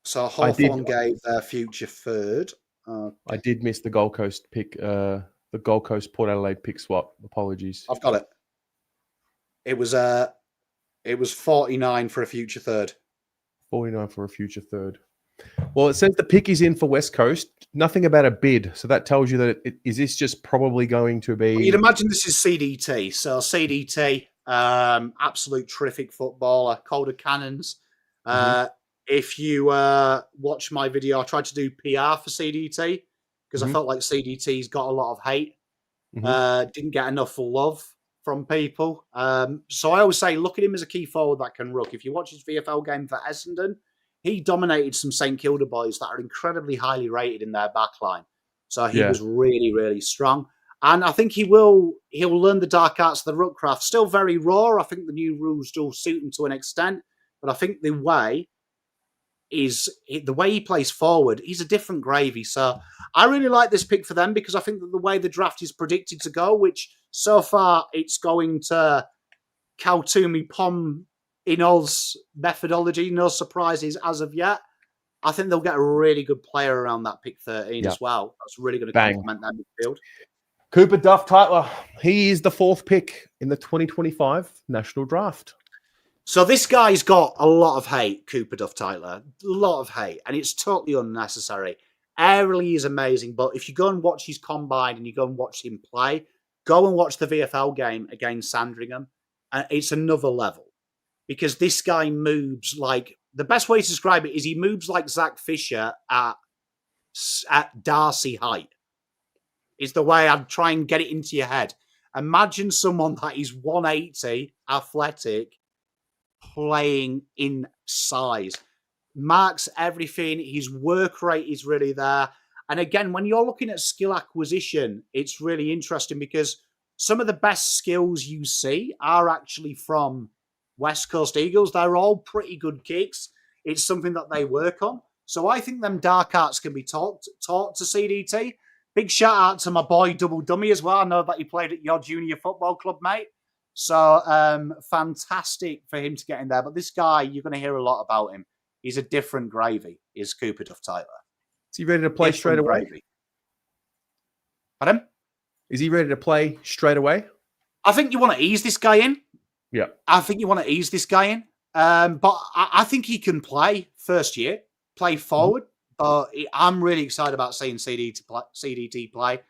So Hawthorn gave their future third. I did miss the Gold Coast pick, the Gold Coast Port Adelaide pick swap. Apologies. I've got it. It was 49 for a future third. 49 for a future third. Well, it says the pick is in for West Coast. Nothing about a bid. So that tells you that is this just probably going to be... Well, you'd imagine this is CDT. So CDT, absolute terrific footballer, Calder Cannons. If you watch my video, I tried to do PR for CDT because I felt like CDT's got a lot of hate. Didn't get enough love from people. So I always say, look at him as a key forward that can ruck. If you watch his VFL game for Essendon, he dominated some St Kilda boys that are incredibly highly rated in their backline. So he was really, really strong. And I think he'll learn the dark arts of the ruckcraft. Still very raw. I think the new rules do suit him to an extent. But I think the way he plays forward, he's a different gravy. So I really like this pick for them because I think that the way the draft is predicted to go, which so far it's going to Kautumi Pom Inol's methodology, no surprises as of yet. I think they'll get a really good player around that pick 13 as well. That's really going to complement that midfield. Cooper Duff-Tytler, he is the 4th pick in the 2025 National Draft. So this guy's got a lot of hate, Cooper Duff-Tytler. A lot of hate, and it's totally unnecessary. Aerially is amazing, but if you go and watch his combine and you go and watch him play, go and watch the VFL game against Sandringham. It's another level. Because this guy moves like... The best way to describe it is he moves like Zach Fisher at Darcy height. Is the way I'd try and get it into your head. Imagine someone that is 180, athletic, playing in size. Marks everything. His work rate is really there. And again, when you're looking at skill acquisition, it's really interesting because some of the best skills you see are actually from West Coast Eagles. They're all pretty good kicks. It's something that they work on. So I think them dark arts can be taught to CDT. Big shout out to my boy Double Dummy as well. I know that he played at your junior football club, mate. So fantastic for him to get in there. But this guy, you're going to hear a lot about him. He's a different gravy, is Cooper Duff-Tytler. Is he ready to play straight away? Gravy. Pardon? Is he ready to play straight away? I think you want to ease this guy in. Yeah. I think you want to ease this guy in. But I think he can play forward. But I'm really excited about seeing CDT play.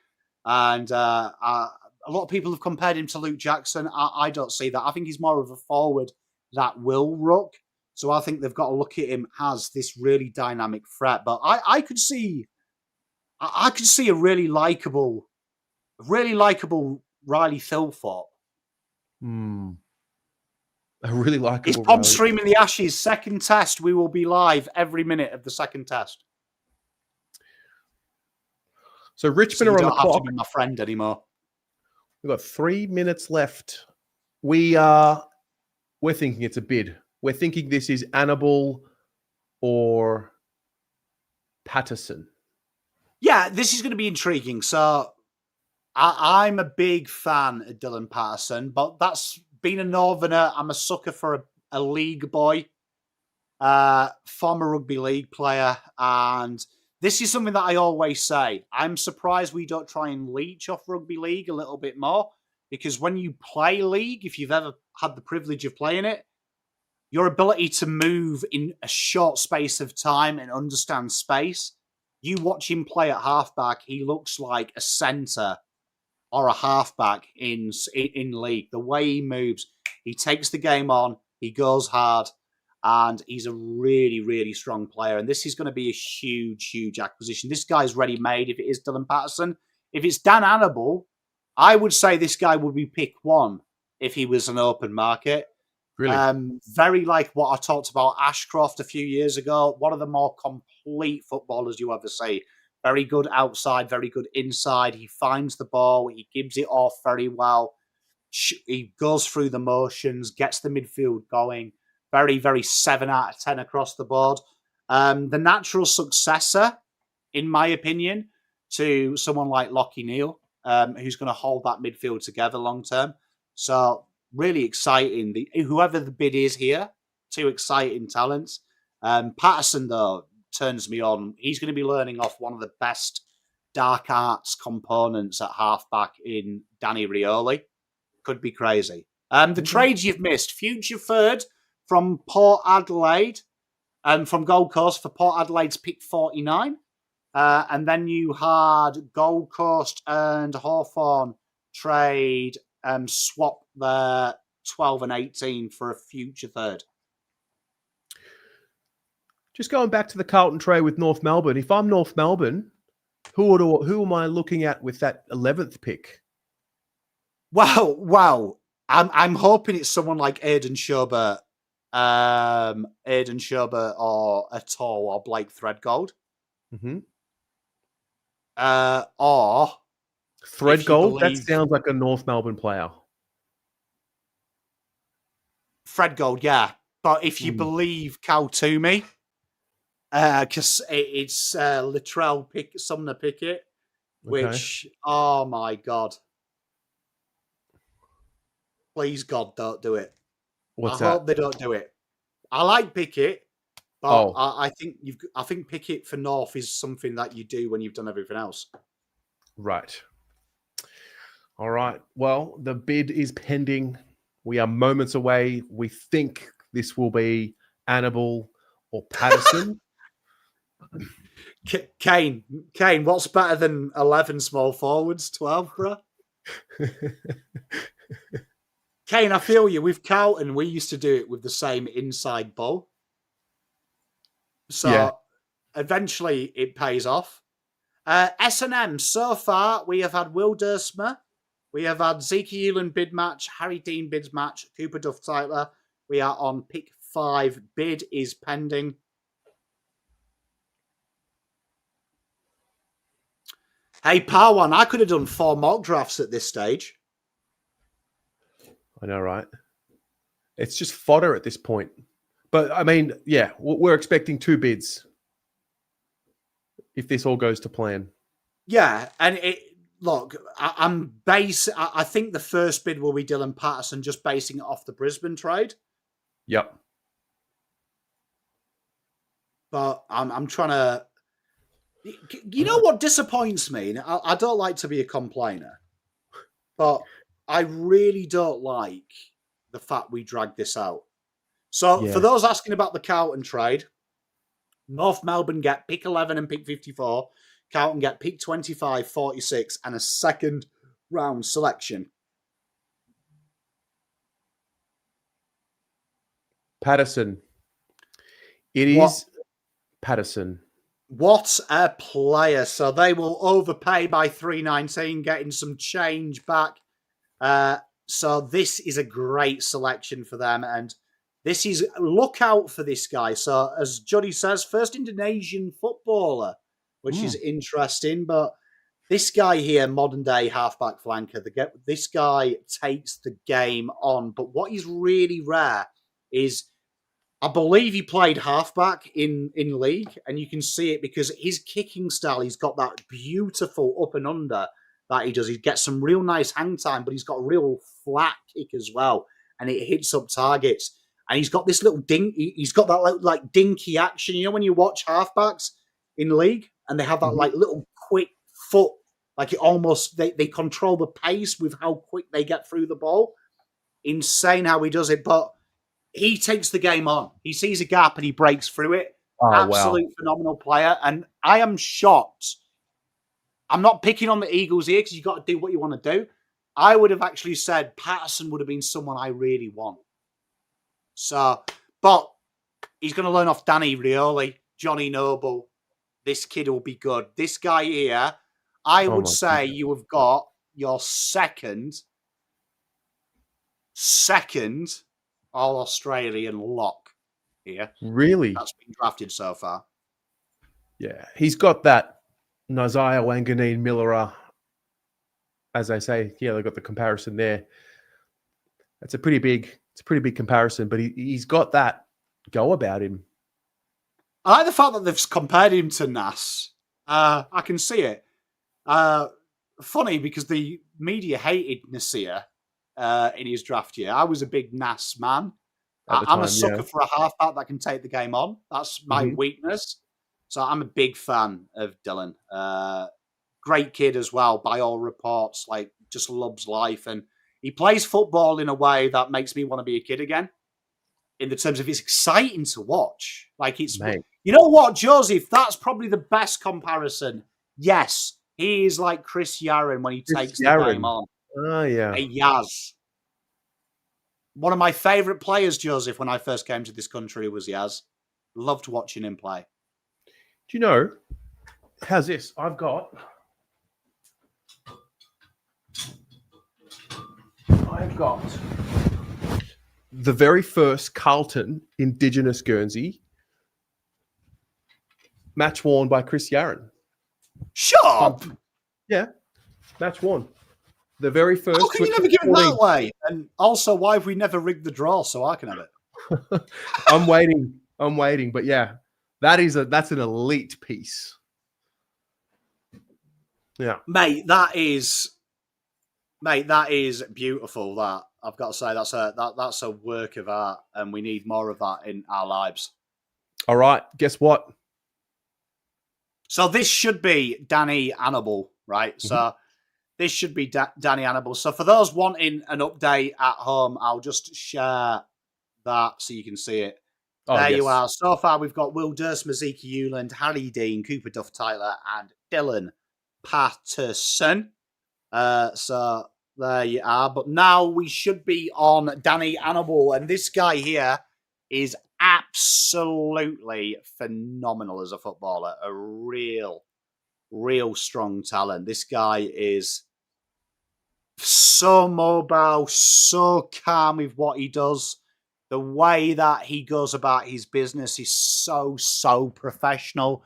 And a lot of people have compared him to Luke Jackson. I don't see that. I think he's more of a forward that will ruck. So I think they've got to look at him as this really dynamic threat. But I could see a really likable Riley Thilthorpe. I really like it. It's Pom Streaming the Ashes. Second test. We will be live every minute of the second test. So Richmond are on the clock. You don't have to be my friend anymore. We've got 3 minutes left. We're thinking it's a bid. We're thinking this is Annabelle or Patterson. Yeah, this is going to be intriguing. So I'm a big fan of Dylan Patterson, but that's being a Northerner. I'm a sucker for a league boy, former rugby league player. And this is something that I always say. I'm surprised we don't try and leech off rugby league a little bit more, because when you play league, if you've ever had the privilege of playing it, your ability to move in a short space of time and understand space. You watch him play at halfback, he looks like a centre or a halfback in league. The way he moves, he takes the game on, he goes hard, and he's a really, really strong player. And this is going to be a huge, huge acquisition. This guy's ready-made if it is Dylan Patterson. If it's Dan Annabelle, I would say this guy would be pick 1 if he was an open market. Really? Very like what I talked about Ashcroft a few years ago. One of the more complete footballers you ever see. Very good outside, very good inside. He finds the ball. He gives it off very well. He goes through the motions, gets the midfield going. Very, very 7 out of 10 across the board. The natural successor, in my opinion, to someone like Lockie Neal, who's going to hold that midfield together long term. So really exciting. Whoever the bid is here, 2 exciting talents. Patterson, though, turns me on. He's going to be learning off one of the best dark arts components at halfback in Danny Rioli. Could be crazy. The trades you've missed: future third from Port Adelaide, from Gold Coast for Port Adelaide's pick 49. And then you had Gold Coast and Hawthorn trade swap their 12 and 18 for a future third. Just going back to the Carlton trade with North Melbourne. If I'm North Melbourne, who am I looking at with that 11th pick? Wow. I'm hoping it's someone like Aidan Sherbert or Atoll or Blake Threadgold. Mm-hmm. Or Threadgold? That sounds like a North Melbourne player. Threadgold, yeah. But if you believe Cal Toomey, because it's Latrell Sumner Pickett, which, oh my God. Please, God, don't do it. I hope they don't do it. I like Pickett, but I think Pickett for North is something that you do when you've done everything else. Right. All right. Well, the bid is pending. We are moments away. We think this will be Annabelle or Patterson. Kane, what's better than 11 small forwards? 12, bro? Kane, I feel you. With Carlton, we used to do it with the same inside ball. So eventually it pays off. S&M, so far, we have had Will Dersma. We have had Zeke Elan bid match, Harry Dean bids match, Cooper Duff Tyler. We are on pick 5. Bid is pending. Hey, Parwan, I could have done 4 mock drafts at this stage. I know, right? It's just fodder at this point. But, I mean, yeah, we're expecting 2 bids if this all goes to plan. Yeah, and look, I think the first bid will be Dylan Patterson, just basing it off the Brisbane trade. Yep. But I'm trying to... You know what disappoints me? I don't like to be a complainer, but I really don't like the fact we dragged this out. So for those asking about the Carlton trade, North Melbourne get pick 11 and pick 54. Carlton get pick 25, 46, and a second round selection. Patterson. It is Patterson. What a player. So they will overpay by 319, getting some change back. So this is a great selection for them. And this is, look out for this guy. So as Jody says, first Indonesian footballer, which is interesting. But this guy here, modern day halfback flanker, this guy takes the game on. But what is really rare is, I believe he played halfback in league, and you can see it because his kicking style, he's got that beautiful up and under that he does. He gets some real nice hang time, but he's got a real flat kick as well, and it hits up targets. And he's got this little he's got that like dinky action. You know when you watch halfbacks in league and they have that like little quick foot, like it almost, they control the pace with how quick they get through the ball. Insane how he does it, but he takes the game on. He sees a gap and he breaks through it. Absolute phenomenal player. And I am shocked. I'm not picking on the Eagles here because you've got to do what you want to do. I would have actually said Patterson would have been someone I really want. So, but he's going to learn off Danny Rioli, Johnny Noble. This kid will be good. This guy here, I would say you have got your second All-Australian lock here. Really? That's been drafted so far. Yeah. He's got that Nazaya Wanganeen Millera, as I say. Yeah, they've got the comparison there. It's a pretty big comparison, but he's got that go about him. I like the fact that they've compared him to Nas. I can see it. Funny because the media hated Nasir in his draft year. I was a big Nas man. I'm a sucker for a halfback that can take the game on. That's my weakness. So I'm a big fan of Dylan. Great kid as well, by all reports. Like, just loves life, and he plays football in a way that makes me want to be a kid again. In the terms of it's exciting to watch. Like, it's Mate. you know what, Joseph? That's probably the best comparison. Yes, he is like Chris Yarren when he takes the game on. Oh yeah, A Yaz. One of my favourite players, Joseph, when I first came to this country was Yaz. Loved watching him play. Do you know? How's this? I've got the very first Carlton Indigenous Guernsey match worn by Chris Yarren. Shut up! Yeah, match worn. The very first. How can you never give it that way? And also, why have we never rigged the draw so I can have it? I'm waiting. But yeah, that's an elite piece. Yeah, mate, that is beautiful. That I've got to say, that's a work of art, and we need more of that in our lives. All right, guess what? So this should be Danny Annable, right? Mm-hmm. So this should be Danny Annable. So for those wanting an update at home, I'll just share that so you can see it. There you are. So far, we've got Will Durst, Mazika Hewland, Harry Dean, Cooper Duff-Tyler, and Dylan Patterson. So there you are. But now we should be on Danny Annable. And this guy here is absolutely phenomenal as a footballer. A real strong talent. This guy is so mobile, so calm with what he does. The way that he goes about his business is so professional.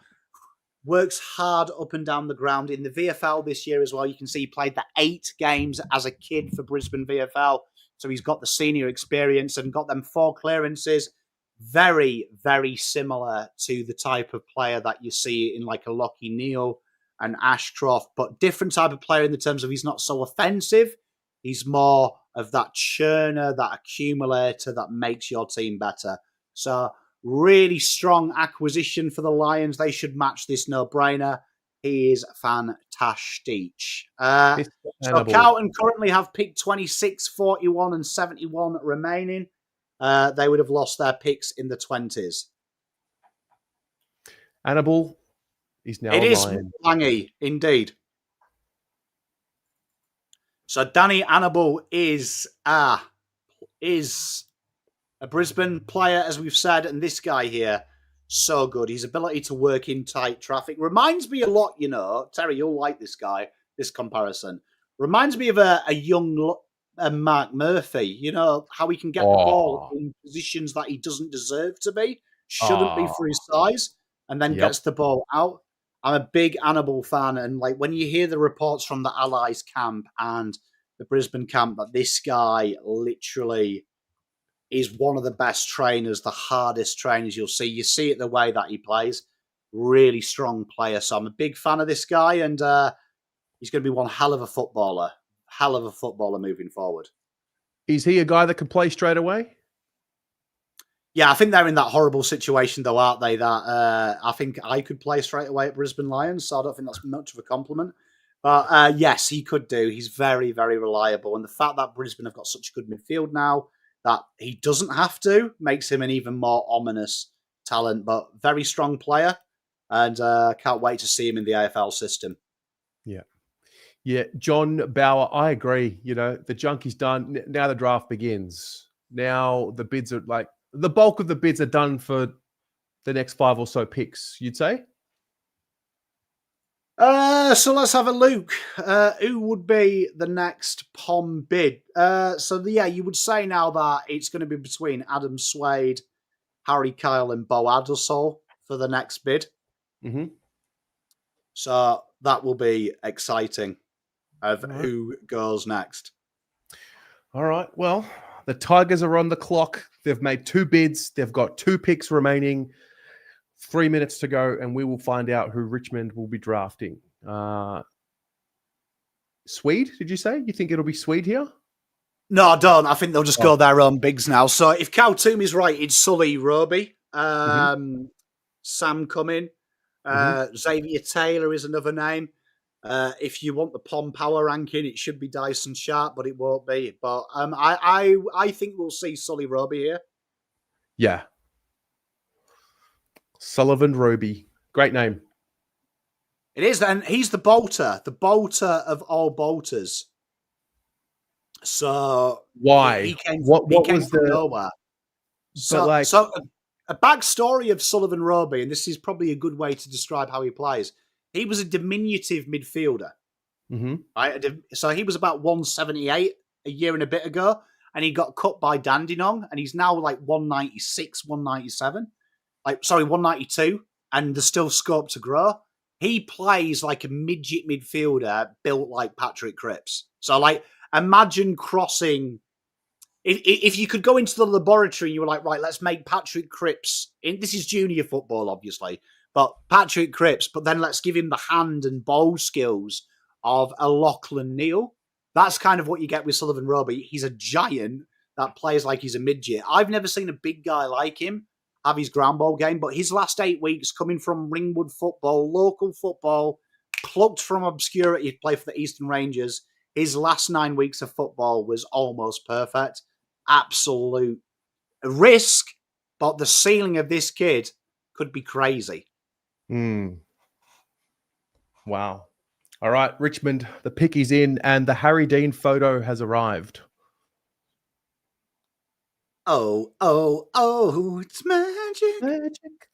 Works hard up and down the ground. In the VFL this year as well, you can see he played the 8 games as a kid for Brisbane VFL. So he's got the senior experience and got them 4 clearances. Very, very similar to the type of player that you see in like a Lockie Neal and Ashcroft, but different type of player in the terms of he's not so offensive. He's more of that churner, that accumulator that makes your team better. So really strong acquisition for the Lions. They should match this no-brainer. He is fantastic. So Carlton currently have pick 26, 41 and 71 remaining. They would have lost their picks in the 20s. Annable is now It is Lion. Langy, indeed. So Danny Annable is a Brisbane player, as we've said, and this guy here, so good. His ability to work in tight traffic reminds me a lot, you know, Terry, you'll like this guy, this comparison. Reminds me of a young Mark Murphy, you know, how he can get the ball in positions that he doesn't deserve to be, shouldn't be for his size, and then gets the ball out. I'm a big Annable fan, and like when you hear the reports from the Allies camp and the Brisbane camp that this guy literally is one of the best trainers, the hardest trainers you'll see. You see it the way that he plays. Really strong player. So I'm a big fan of this guy, and he's going to be one hell of a footballer moving forward. Is he a guy that can play straight away? Yeah, I think they're in that horrible situation, though, aren't they? That I think I could play straight away at Brisbane Lions, so I don't think that's much of a compliment. But yes, he could do. He's very, very reliable. And the fact that Brisbane have got such a good midfield now that he doesn't have to makes him an even more ominous talent, but very strong player. And can't wait to see him in the AFL system. Yeah, John Bauer, I agree. You know, the junk is done. Now the draft begins. Now the bids are like, the bulk of the bids are done for the next 5 or so picks, you'd say? So let's have a look. Who would be the next POM bid? You would say now that it's going to be between Adam Swade, Harry Kyle and Bo Adelsall for the next bid. Mm-hmm. So that will be exciting of who goes next. All right. Well, the Tigers are on the clock. They've made 2 bids. They've got 2 picks remaining. 3 minutes to go, and we will find out who Richmond will be drafting. Swede, did you say? You think it'll be Swede here? No, I don't. I think they'll just go their own bigs now. So if Cal Toom is right, it's Sully Roby, Sam Cumming, Xavier Taylor is another name. If you want the Pom Power ranking, it should be Dyson Sharp, but it won't be. But I think we'll see Sully Roby here. Yeah. Sullivan Roby. Great name. It is, and he's the bolter of all bolters. So why? He came what from was the nowhere. So a backstory of Sullivan Roby, and this is probably a good way to describe how he plays. He was a diminutive midfielder. Mm-hmm. Right? So he was about 178 a year and a bit ago, and he got cut by Dandenong, and he's now like 196, 197. 192, and there's still scope to grow. He plays like a midget midfielder built like Patrick Cripps. So, like, imagine crossing. If you could go into the laboratory and you were like, right, let's make Patrick Cripps. This is junior football, obviously, but Patrick Cripps, but then let's give him the hand and ball skills of a Lachlan Neal. That's kind of what you get with Sullivan Roby. He's a giant that plays like he's a midget. I've never seen a big guy like him have his ground ball game, but his last 8 weeks coming from Ringwood football, local football, plucked from obscurity to play for the Eastern Rangers, his last 9 weeks of football was almost perfect. Absolute risk, but the ceiling of this kid could be crazy. Wow. All right, Richmond, the pick is in and the Harry Dean photo has arrived. Oh, it's magic. Magic.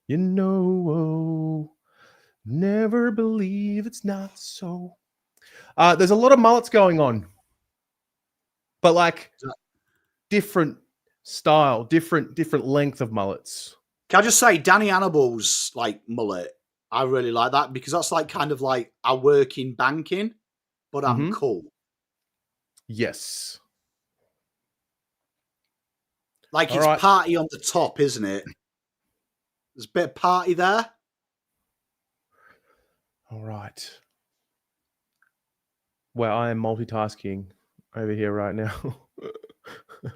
You know, never believe it's not so. There's a lot of mullets going on, but like different style, different length of mullets. Can I just say, Danny Hannibal's like mullet, I really like that because that's like kind of like I work in banking, but I'm cool. Yes. Like it's party on the top, isn't it? There's a bit of party there. All right. Well, I am multitasking over here right now.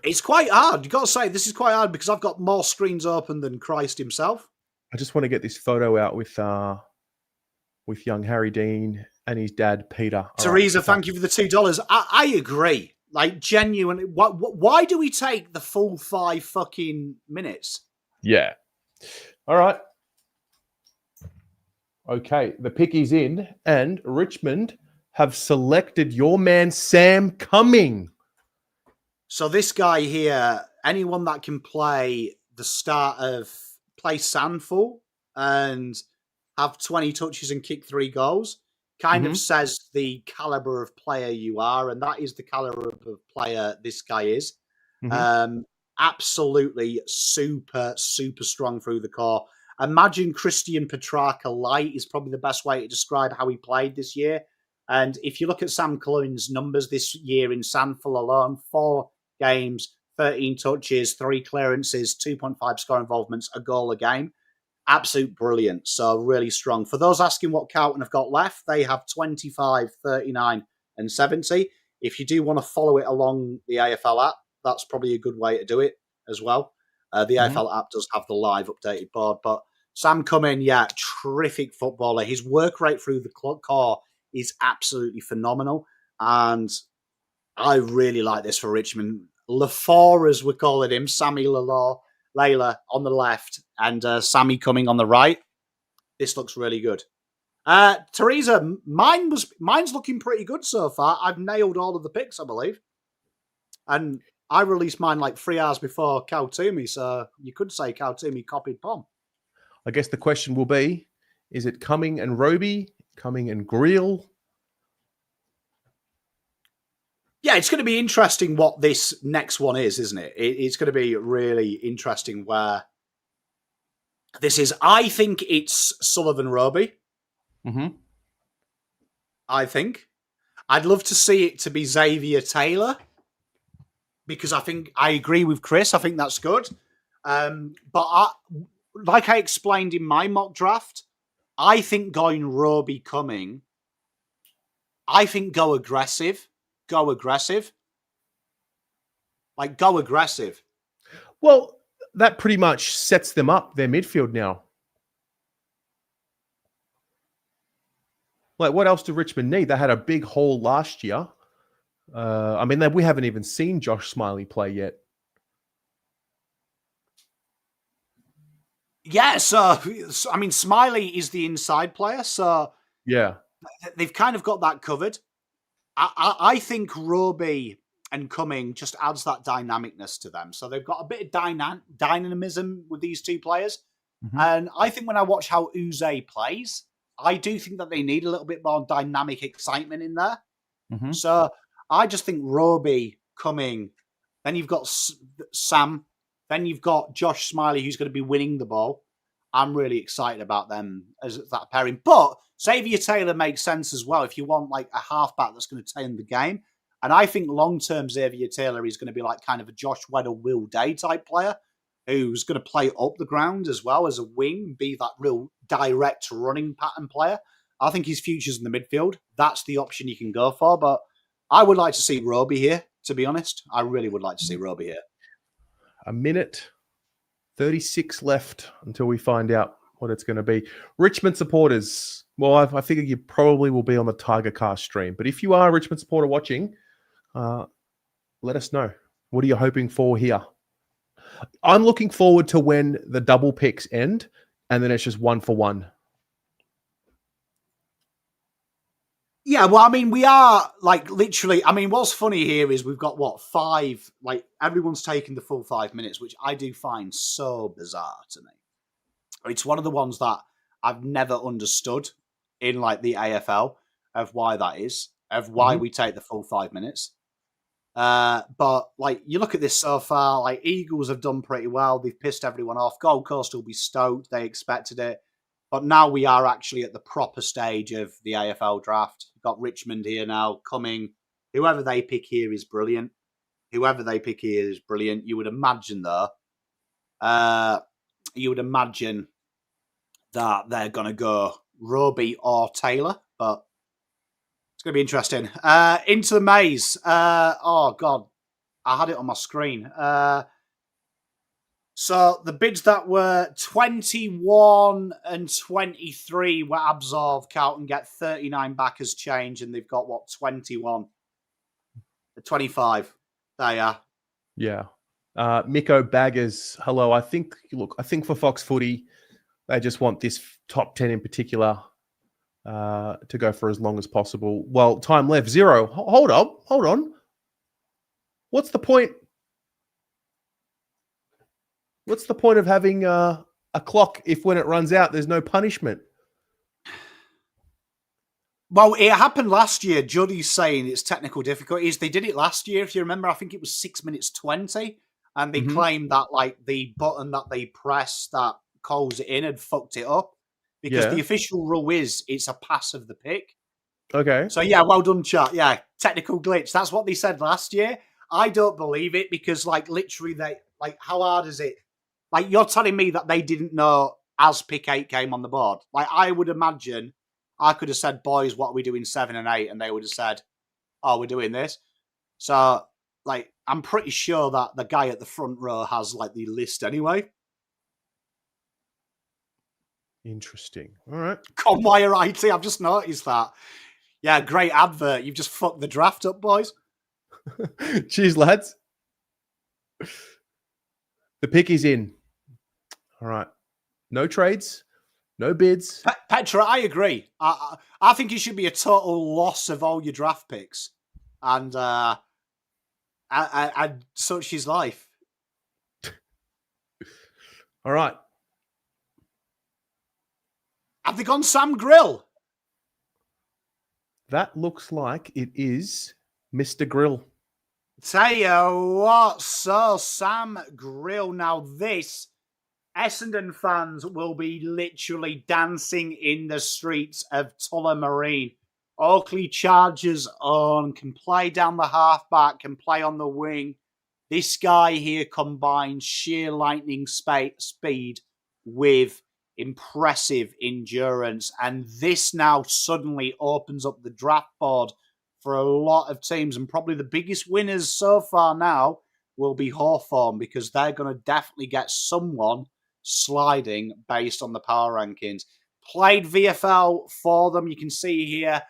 It's quite hard. You got to say, this is quite hard because I've got more screens open than Christ himself. I just want to get this photo out with young Harry Dean and his dad, Peter. Teresa, thank you for the $2. I agree. Like, genuinely, why do we take the full 5 fucking minutes? Yeah. All right. Okay, the pick is in, and Richmond have selected your man, Sam Cumming. So this guy here, anyone that can play the start of play Sandful and have 20 touches and kick 3 goals, kind of says the caliber of player you are, and that is the caliber of player this guy is. Absolutely super, super strong through the core. Imagine Christian Petrarca light is probably the best way to describe how he played this year. And if you look at Sam Cullen's numbers this year in Sandful alone, 4 games, 13 touches, 3 clearances, 2.5 score involvements, a goal a game. Absolute brilliant. So really strong. For those asking what Carlton have got left, they have 25, 39 and 70. If you do want to follow it along the AFL app, that's probably a good way to do it as well. The AFL app does have the live updated board. But Sam Cumming, terrific footballer. His work rate through the core is absolutely phenomenal. And I really like this for Richmond. LaFour, as we're calling him, Sammy Layla on the left, and Sammy Cumming on the right. This looks really good. Teresa, mine's looking pretty good so far. I've nailed all of the picks, I believe. And I released mine like 3 hours before Cow Toomey, so you could say Cow Toomey copied Pom. I guess the question will be, is it Cumming and Roby, Cumming and Greel? Yeah, it's going to be interesting what this next one is, isn't it? It's going to be really interesting where this is. I think it's Sullivan Roby. I think. I'd love to see it to be Xavier Taylor because I agree with Chris. I think that's good. But like I explained in my mock draft, I think going Roby Cumming, I think go aggressive. Go aggressive. Like, go aggressive. Well, that pretty much sets them up, their midfield now. Like, what else do Richmond need? They had a big haul last year. I mean, we haven't even seen Josh Smiley play yet. Yeah, so I mean, Smiley is the inside player, so Yeah. they've kind of got that covered. I think Roby and Cumming just adds that dynamicness to them. So they've got a bit of dynamism with these two players. Mm-hmm. And I think when I watch how Uze plays, I do think that they need a little bit more dynamic excitement in there. Mm-hmm. So I just think Roby, Cumming, then you've got Sam, then you've got Josh Smiley, who's going to be winning the ball. I'm really excited about them as that pairing. But Xavier Taylor makes sense as well if you want like a halfback that's going to turn the game. And I think long-term Xavier Taylor is going to be like kind of a Josh Weddle, Will Day type player who's going to play up the ground as well as a wing, be that real direct running pattern player. I think his future's in the midfield. That's the option you can go for. But I would like to see Roby here, to be honest. I really would like to see Roby here. A minute 36 left until we find out what it's going to be. Richmond supporters, well, I figure you probably will be on the Tiger Cast stream. But if you are a Richmond supporter watching, let us know. What are you hoping for here? I'm looking forward to when the double picks end and then it's just 1-for-1. Yeah, well, I mean, we are like literally. I mean, what's funny here is we've got what 5? Like everyone's taking the full 5 minutes, which I do find so bizarre to me. It's one of the ones that I've never understood in like the AFL of why that is, of why we take the full 5 minutes. But like you look at this so far, like Eagles have done pretty well. They've pissed everyone off. Gold Coast will be stoked. They expected it. But now we are actually at the proper stage of the AFL draft. We've got Richmond here now coming. Whoever they pick here is brilliant. You would imagine, though, that they're going to go Roby or Taylor. But it's going to be interesting. Into the maze. Oh, God. I had it on my screen. So the bids that were 21 and 23 were absolved. Carlton get 39 back as change, and they've got, 21? 25. There you are. Yeah. Miko Baggers, hello. I think for Fox Footy, they just want this top 10 in particular to go for as long as possible. Well, time left 0. Hold on. What's the point? What's the point of having a clock if when it runs out, there's no punishment? Well, it happened last year. Juddy's saying it's technical difficulties. They did it last year, if you remember. I think it was 6 minutes 20. And they claimed that like the button that they press that calls it in had fucked it up. Because the official rule is it's a pass of the pick. Okay. So, yeah, well done, chat. Yeah, technical glitch. That's what they said last year. I don't believe it because, like, literally, how hard is it? Like, you're telling me that they didn't know as pick 8 came on the board. Like, I would imagine I could have said, boys, what are we doing 7 and 8? And they would have said, oh, we're doing this. So, like, I'm pretty sure that the guy at the front row has, like, the list anyway. Interesting. All right. Conwire IT, I've just noticed that. Yeah, great advert. You've just fucked the draft up, boys. Cheers, lads. The pick is in. All right. No trades, no bids. Petra, I agree. I think it should be a total loss of all your draft picks. And such is life. All right. Have they gone Sam Grill? That looks like it is Mr. Grill. Tell you what, so Sam Grill. Now this, Essendon fans will be literally dancing in the streets of Tullamarine. Oakley Chargers on, can play down the halfback, can play on the wing. This guy here combines sheer lightning speed with impressive endurance. And this now suddenly opens up the draft board for a lot of teams. And probably the biggest winners so far now will be Hawthorn, because they're going to definitely get someone sliding based on the power rankings. played VFL for them. You can see here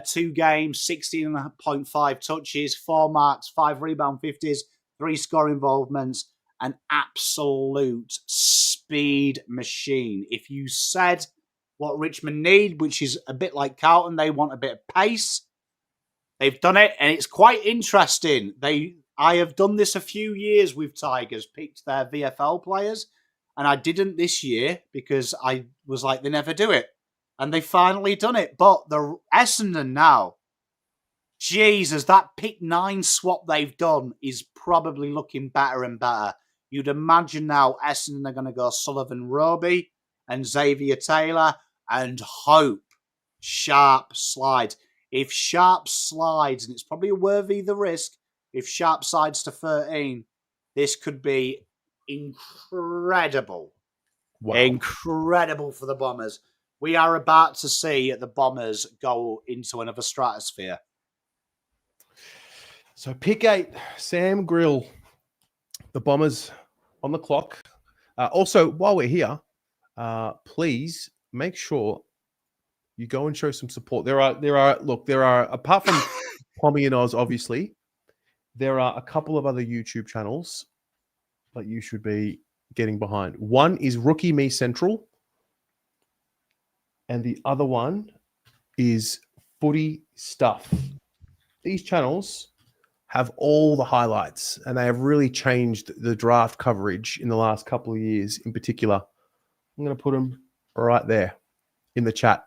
2 games, 16.5 touches, 4 marks, 5 rebound 50s, 3 score involvements, an absolute speed machine. If you said what Richmond need, which is a bit like Carlton, they want a bit of pace, they've done it, and it's quite interesting. I have done this a few years with Tigers, picked their VFL players, and I didn't this year because I was like, they never do it. And they finally done it. But the Essendon now, Jesus, that pick 9 swap they've done is probably looking better and better. You'd imagine now Essendon are going to go Sullivan Roby and Xavier Taylor and hope Sharp slides. If Sharp slides, and it's probably worthy the risk, if Sharp slides to 13, this could be incredible. Wow. Incredible for the Bombers. We are about to see the Bombers go into another stratosphere. So pick 8, Sam Grill, the Bombers on the clock. Also, while we're here, please make sure you go and show some support. There are apart from Pommy and Oz, obviously, there are a couple of other YouTube channels that you should be getting behind. One is Rookie Me Central, and the other one is Footy Stuff. These channels have all the highlights, and they have really changed the draft coverage in the last couple of years in particular. I'm going to put them right there in the chat.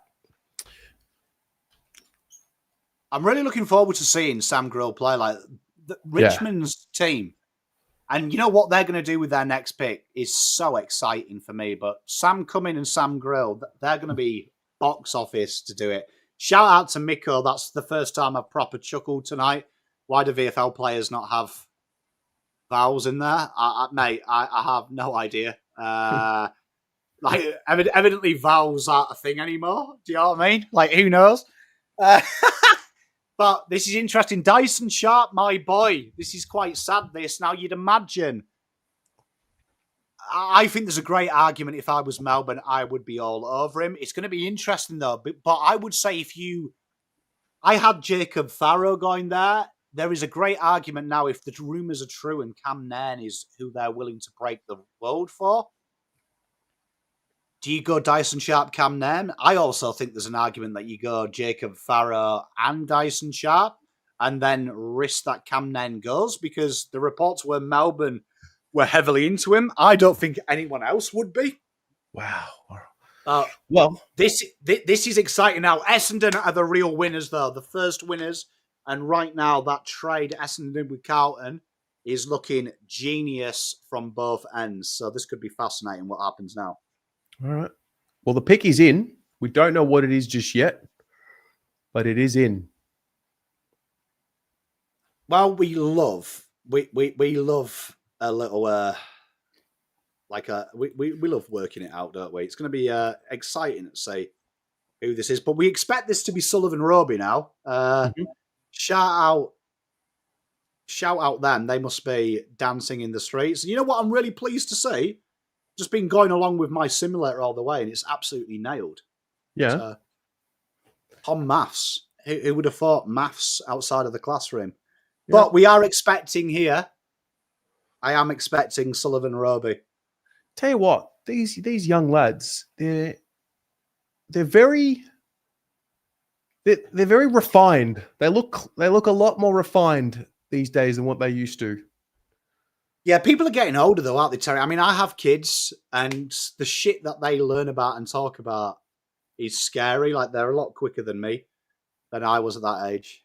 I'm really looking forward to seeing Sam Grill play like Richmond's team. And you know what they're going to do with their next pick is so exciting for me. But Sam Cumming and Sam Grill, they're going to be box office to do it. Shout out to Miko. That's the first time I've proper chuckled tonight. Why do VFL players not have vowels in there? Mate, I have no idea. Evidently vowels aren't a thing anymore. Do you know what I mean? Like, who knows? But this is interesting. Dyson Sharp, my boy. This is quite sad, this. Now, you'd imagine. I think there's a great argument. If I was Melbourne, I would be all over him. It's going to be interesting, though. But I would say I had Jacob Farrow going there. There is a great argument now if the rumours are true and Cam Nairn is who they're willing to break the world for. Do you go Dyson Sharp, Cam Nairn? I also think there's an argument that you go Jacob Farrow and Dyson Sharp and then risk that Cam Nairn goes, because the reports were Melbourne were heavily into him. I don't think anyone else would be. Wow. Well, this is exciting now. Essendon are the real winners, though. The first winners. And right now, that trade Essendon with Carlton is looking genius from both ends. So this could be fascinating what happens now. All right. Well, the pick is in. We don't know what it is just yet, but it is in. Well, we love a little we love working it out, don't we? It's going to be exciting to see who this is, but we expect this to be Sullivan Roby now. Shout out them. They must be dancing in the streets. You know what I'm really pleased to see? Just been going along with my simulator all the way, and it's absolutely nailed. Yeah. Tom Maths. Who would have thought maths outside of the classroom? Yeah. But we are expecting here. I am expecting Sullivan Roby. Tell you what, these young lads, they're very refined. They look a lot more refined these days than what they used to. Yeah, people are getting older though, aren't they, Terry? I mean, I have kids, and the shit that they learn about and talk about is scary. Like, they're a lot quicker than me, than I was at that age.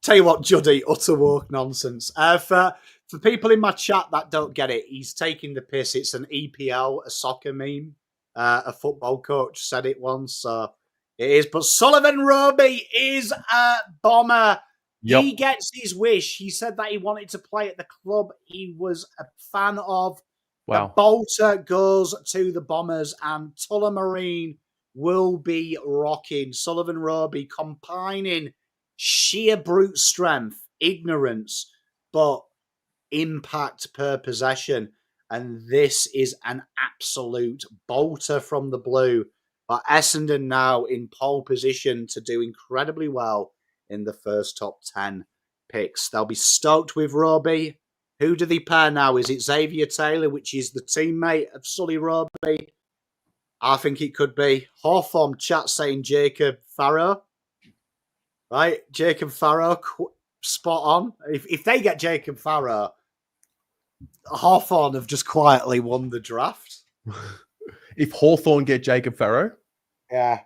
Tell you what, Juddy, utter woke nonsense. For people in my chat that don't get it, he's taking the piss. It's an EPL, a soccer meme. A football coach said it once, so it is. But Sullivan Roby is a bomber. Yep. He gets his wish. He said that he wanted to play at the club he was a fan of. Wow. The bolter goes to the Bombers, and Tullamarine will be rocking. Sullivan Roby combining sheer brute strength, ignorance, but impact per possession. And this is an absolute bolter from the blue. But Essendon now in pole position to do incredibly well in the first top 10 picks. They'll be stoked with Roby. Who do they pair now? Is it Xavier Taylor, which is the teammate of Sully Roby? I think it could be. Hawthorne chat saying Jacob Farrow. Right? Jacob Farrow, spot on. If they get Jacob Farrow, Hawthorne have just quietly won the draft. If Hawthorne get Jacob Farrow? Yeah.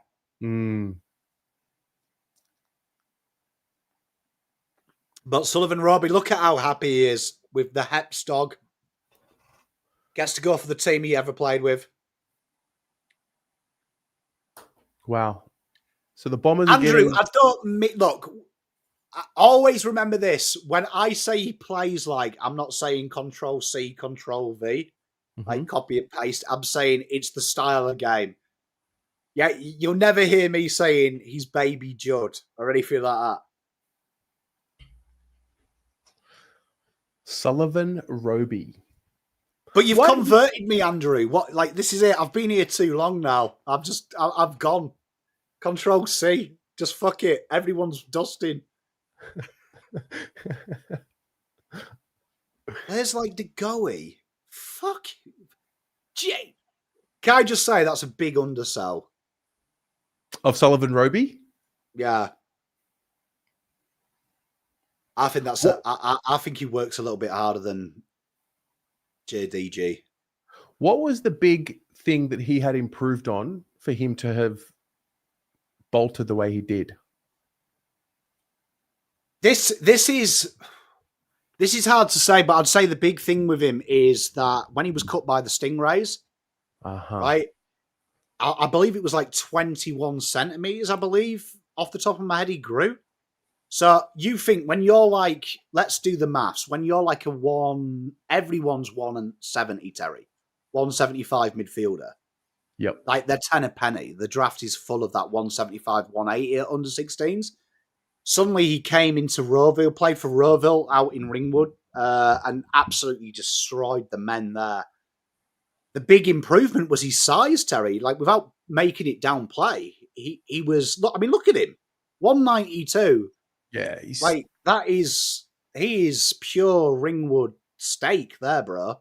But Sullivan Roby, look at how happy he is with the Heps dog. Gets to go for the team he ever played with. Wow. So the Bombers Andrew, are getting... look, I always remember this. When I say he plays like, I'm not saying Control C, Control V, like copy and paste. I'm saying it's the style of game. Yeah, you'll never hear me saying he's baby Judd or anything like that. Sullivan Roby. But you've converted me, Andrew. What? Like, this is it. I've been here too long now. I've gone. Control C. Just fuck it. Everyone's dusting. There's like the Goey. Fuck you. Jay. Can I just say that's a big undersell? Of Sullivan Roby? Yeah. I think that's I think he works a little bit harder than JDG. What was the big thing that he had improved on for him to have bolted the way he did? This is hard to say, but I'd say the big thing with him is that when he was cut by the Stingrays, right? I believe it was like 21 centimeters, I believe, off the top of my head, he grew. So you think when you're like, let's do the maths, when you're like everyone's 170, Terry, 175 midfielder. Yep. Like they're 10 a penny. The draft is full of that 175, 180 at under 16s. Suddenly he came into Rowville, played for Rowville out in Ringwood, and absolutely destroyed the men there. The big improvement was his size, Terry. Like, without making it downplay, he was... Look at him. 192. Yeah, he's... Like, he is pure Ringwood steak there, bro.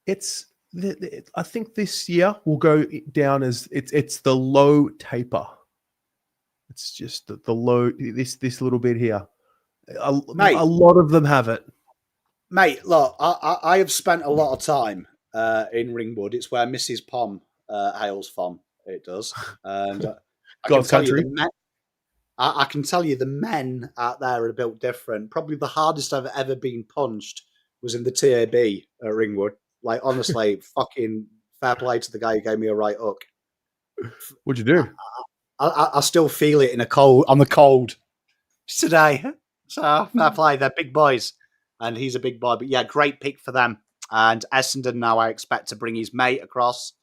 I think this year will go down as it's the low taper. It's just the low, this little bit here. A lot of them have it. Mate, look, I have spent a lot of time in Ringwood. It's where Mrs. Pom hails from. It does. And God's country. I can tell you the men out there are built different. Probably the hardest I've ever been punched was in the TAB at Ringwood. Like, honestly, fucking fair play to the guy who gave me a right hook. What'd you do? I still feel it on the cold today. So fair play. They're big boys. And he's a big boy. But yeah, great pick for them. And Essendon now I expect to bring his mate across,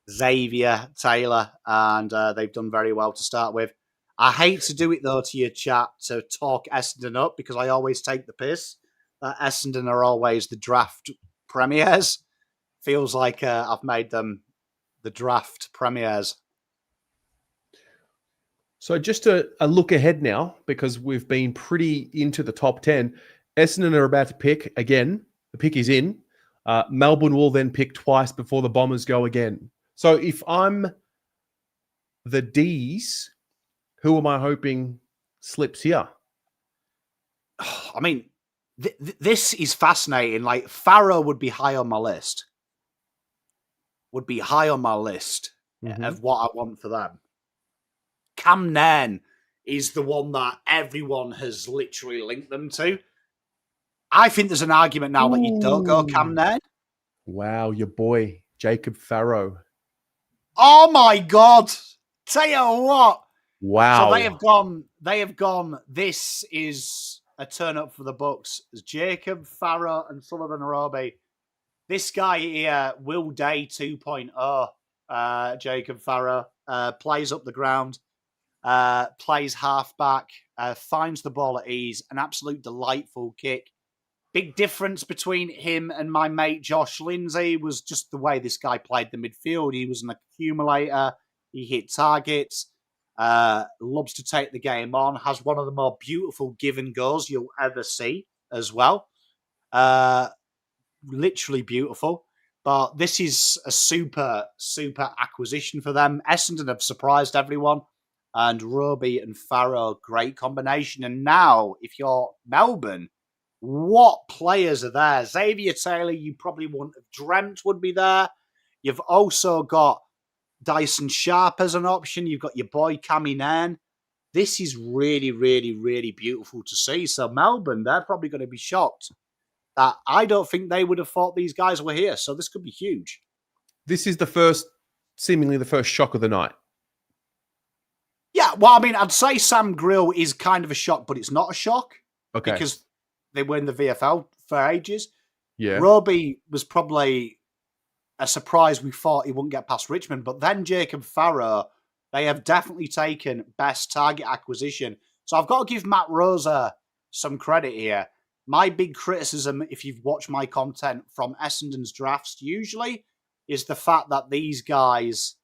Xavier Taylor. And they've done very well to start with. I hate to do it, though, to your chat to talk Essendon up because I always take the piss that Essendon are always the draft premiers. Feels like I've made them the draft premiers. So just a look ahead now, because we've been pretty into the top 10. Essendon are about to pick again. The pick is in. Melbourne will then pick twice before the Bombers go again. So if I'm the D's, who am I hoping slips here? I mean, this is fascinating. Like, Farrow would be high on my list. Of what I want for them. Cam Nairn is the one that everyone has literally linked them to. I think there's an argument now that you don't go Cam Nairn. Wow, your boy, Jacob Farrow. Oh my God. Tell you what. Wow. So they have gone, this is a turn up for the Bucks. As Jacob Farrow and Sullivan Roby. This guy here, Will Day 2.0, Jacob Farrow, plays up the ground. Plays halfback, finds the ball at ease, an absolute delightful kick. Big difference between him and my mate Josh Lindsay was just the way this guy played the midfield. He was an accumulator. He hit targets. Loves to take the game on. Has one of the more beautiful give and goes you'll ever see as well. Literally beautiful. But this is a super acquisition for them. Essendon have surprised everyone. And Roby and Farrow, great combination. And now, if you're Melbourne, what players are there? Xavier Taylor, you probably wouldn't have dreamt would be there. You've also got Dyson Sharp as an option. You've got your boy Cammy Nairn. This is really, really, really beautiful to see. So Melbourne, they're probably going to be shocked that I don't think they would have thought these guys were here. So this could be huge. This is seemingly the first shock of the night. Yeah, well, I mean, I'd say Sam Grill is kind of a shock, but it's not a shock. Okay. Because they were in the VFL for ages. Yeah. Roby was probably a surprise. We thought he wouldn't get past Richmond. But then Jacob Farrow, they have definitely taken best target acquisition. So I've got to give Matt Rosa some credit here. My big criticism, if you've watched my content from Essendon's drafts, usually is the fact that these guys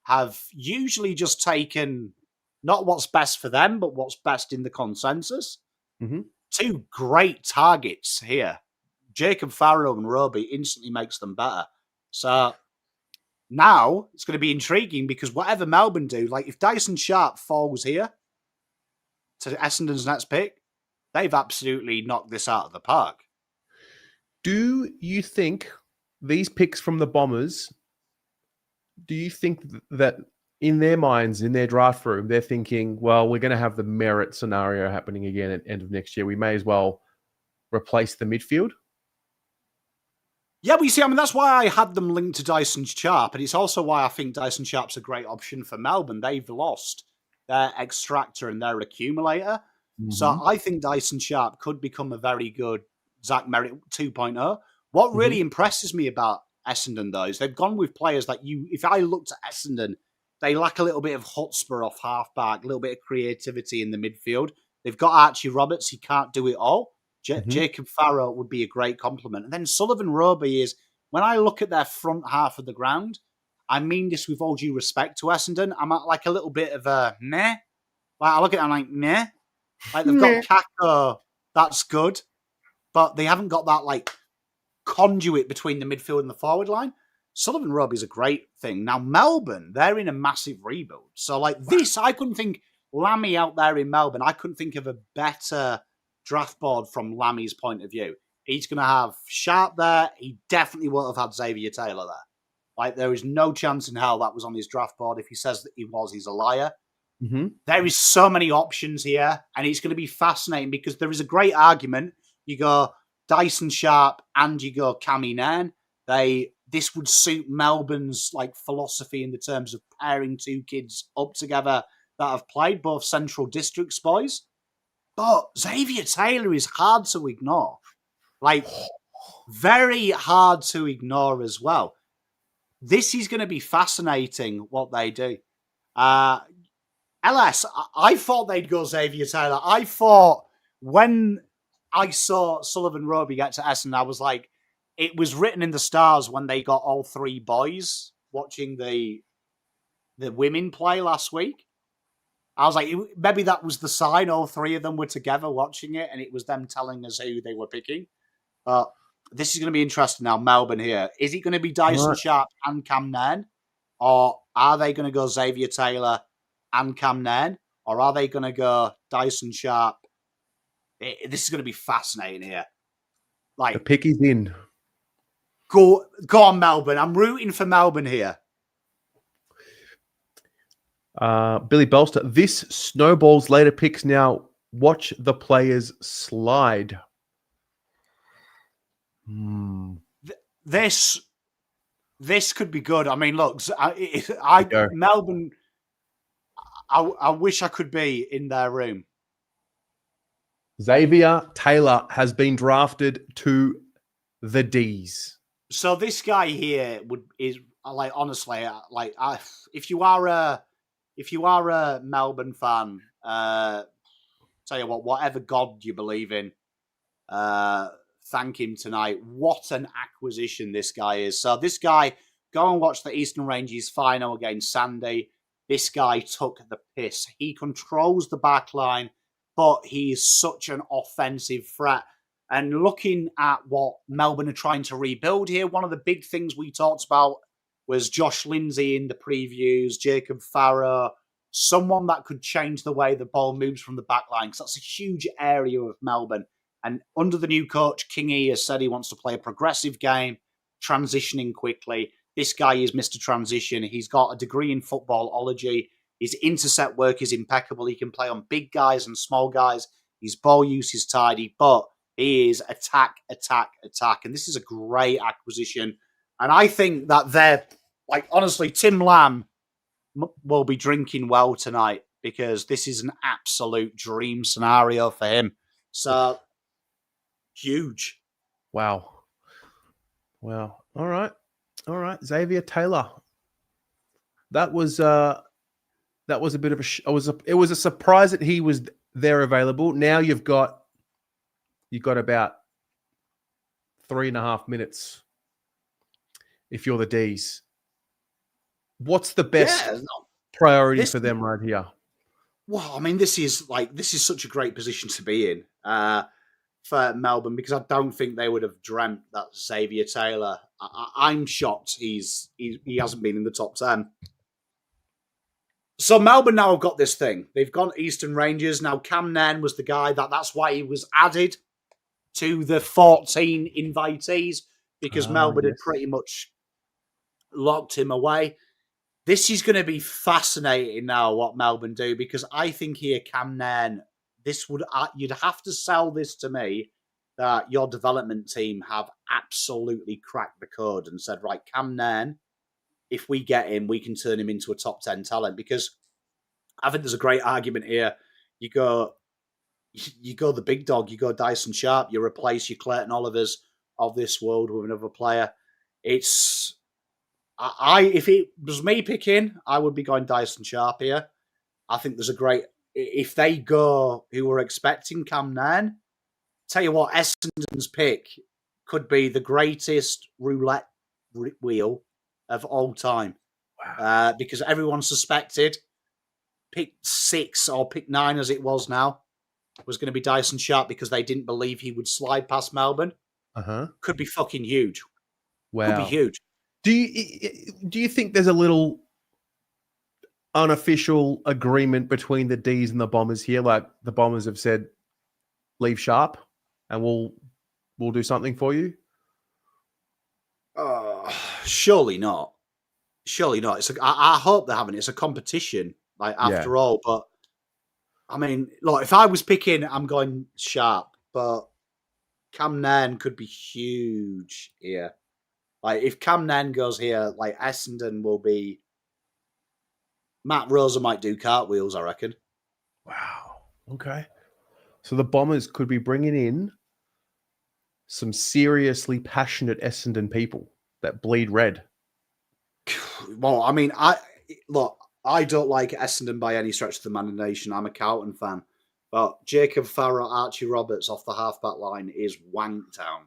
have usually just taken not what's best for them, but what's best in the consensus. Mm-hmm. Two great targets here. Jacob Farrow and Roby instantly makes them better. So now it's going to be intriguing because whatever Melbourne do, like if Dyson Sharp falls here to Essendon's next pick, they've absolutely knocked this out of the park. Do you think these picks from the Bombers, do you think that in their minds, in their draft room, they're thinking, well, we're going to have the merit scenario happening again at the end of next year. We may as well replace the midfield? Yeah, but you see, I mean, that's why I had them linked to Dyson Sharp, and it's also why I think Dyson Sharp's a great option for Melbourne. They've lost their extractor and their accumulator. Mm-hmm. So I think Dyson Sharp could become a very good Zach Merritt 2.0. What really impresses me about Essendon, though, is they've gone with players that if I looked at Essendon, they lack a little bit of chutzpah off halfback, a little bit of creativity in the midfield. They've got Archie Roberts. He can't do it all. Jacob Farrow would be a great compliment. And then Sullivan Roby is, when I look at their front half of the ground, I mean this with all due respect to Essendon, I'm at like a little bit of a meh. Like I look at it, I'm like, meh. Like they've got Kako, that's good. But they haven't got that like conduit between the midfield and the forward line. Sullivan Roby's a great thing. Now, Melbourne, they're in a massive rebuild. So, like this, I couldn't think Lammy out there in Melbourne. I couldn't think of a better draft board from Lammy's point of view. He's going to have Sharp there. He definitely won't have had Xavier Taylor there. Like, there is no chance in hell that was on his draft board. If he says that he was, he's a liar. Mm-hmm. There is so many options here, and it's going to be fascinating because there is a great argument. You go Dyson Sharp and you go Cammy Nairn. This would suit Melbourne's like philosophy in the terms of pairing two kids up together that have played, both Central Districts boys. But Xavier Taylor is hard to ignore. Like, very hard to ignore as well. This is going to be fascinating what they do. LS, I thought they'd go Xavier Taylor. I thought when I saw Sullivan Roby get to Essendon, I was like, it was written in the stars when they got all three boys watching the women play last week. I was like, maybe that was the sign. All three of them were together watching it, and it was them telling us who they were picking. But this is going to be interesting now, Melbourne here. Is it going to be Dyson Sharp and Cam Nairn? Or are they going to go Xavier Taylor and Cam Nairn? Or are they going to go Dyson Sharp? This is going to be fascinating here. Like, the pick is in. Go on, Melbourne. I'm rooting for Melbourne here. Billy Bolster, this snowballs later picks now. Watch the players slide. This could be good. I mean, look, Melbourne, I wish I could be in their room. Xavier Taylor has been drafted to the D's. So this guy here is like, honestly, like if you are a Melbourne fan, tell you what, whatever God you believe in, thank him tonight. What an acquisition this guy is. So this guy, go and watch the Eastern Ranges final against Sandy. This guy took the piss. He controls the back line, but he is such an offensive threat. And looking at what Melbourne are trying to rebuild here, one of the big things we talked about was Josh Lindsay in the previews, Jacob Farrow, someone that could change the way the ball moves from the back line, because that's a huge area of Melbourne. And under the new coach, Kingy has said he wants to play a progressive game, transitioning quickly. This guy is Mr. Transition. He's got a degree in footballology. His intercept work is impeccable. He can play on big guys and small guys. His ball use is tidy, but he is attack. And this is a great acquisition. And I think that they're, honestly, Tim Lamb will be drinking well tonight, because this is an absolute dream scenario for him. So, huge. Wow. All right. Xavier Taylor. That was a bit of it was a surprise that he was there available. Now you've got about 3.5 minutes if you're the D's. What's the best priority for them right here? Well, I mean, this is such a great position to be in for Melbourne, because I don't think they would have dreamt that Xavier Taylor. I'm shocked he hasn't been in the top 10. So Melbourne now have got this thing. They've gone Eastern Rangers. Now Cam Nairn was the guy that's why he was added to the 14 invitees, because Melbourne had pretty much locked him away. This is going to be fascinating now what Melbourne do, because I think here Cam Nairn, you'd have to sell this to me that your development team have absolutely cracked the code and said, right, Cam Nairn, if we get him, we can turn him into a top 10 talent. Because I think there's a great argument here. You go the big dog, you go Dyson Sharp, you replace your Clayton Olivers of this world with another player. If it was me picking, I would be going Dyson Sharp here. I think there's a great, if they go who were expecting Cam Nairn, tell you what, Essendon's pick could be the greatest roulette wheel of all time. Wow. Because everyone suspected pick 6 or pick 9 as it was now was going to be Dyson Sharp, because they didn't believe he would slide past Melbourne. Could be fucking huge. Wow. Could be huge. Do you think there's a little unofficial agreement between the D's and the Bombers here? Like the Bombers have said, leave Sharp and we'll do something for you? Surely not. I hope they haven't. It's a competition, after all. But I mean, look, if I was picking, I'm going Sharp. But Cam Nairn could be huge here. If Cam Nairn goes here, Essendon will be. Matt Rosa might do cartwheels, I reckon. Wow. Okay. So the Bombers could be bringing in some seriously passionate Essendon people that bleed red. Well, I mean, I don't like Essendon by any stretch of the imagination. I'm a Carlton fan. But Jacob Farrow, Archie Roberts off the halfback line is Wanktown.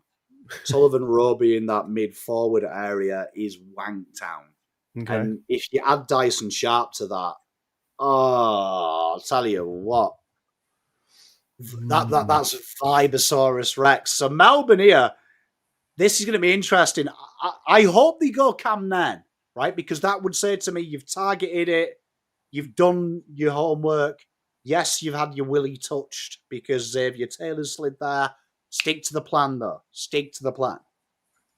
Sullivan Roby in that mid-forward area is Wanktown. Okay. And if you add Dyson Sharp to that, I'll tell you what. That's Vibosaurus Rex. So Melbourne here, this is going to be interesting. I hope they go Cam Nairn, right? Because that would say to me, you've targeted it, you've done your homework. Yes, you've had your willy touched because Xavier Taylor slid there. Stick to the plan, though. Stick to the plan.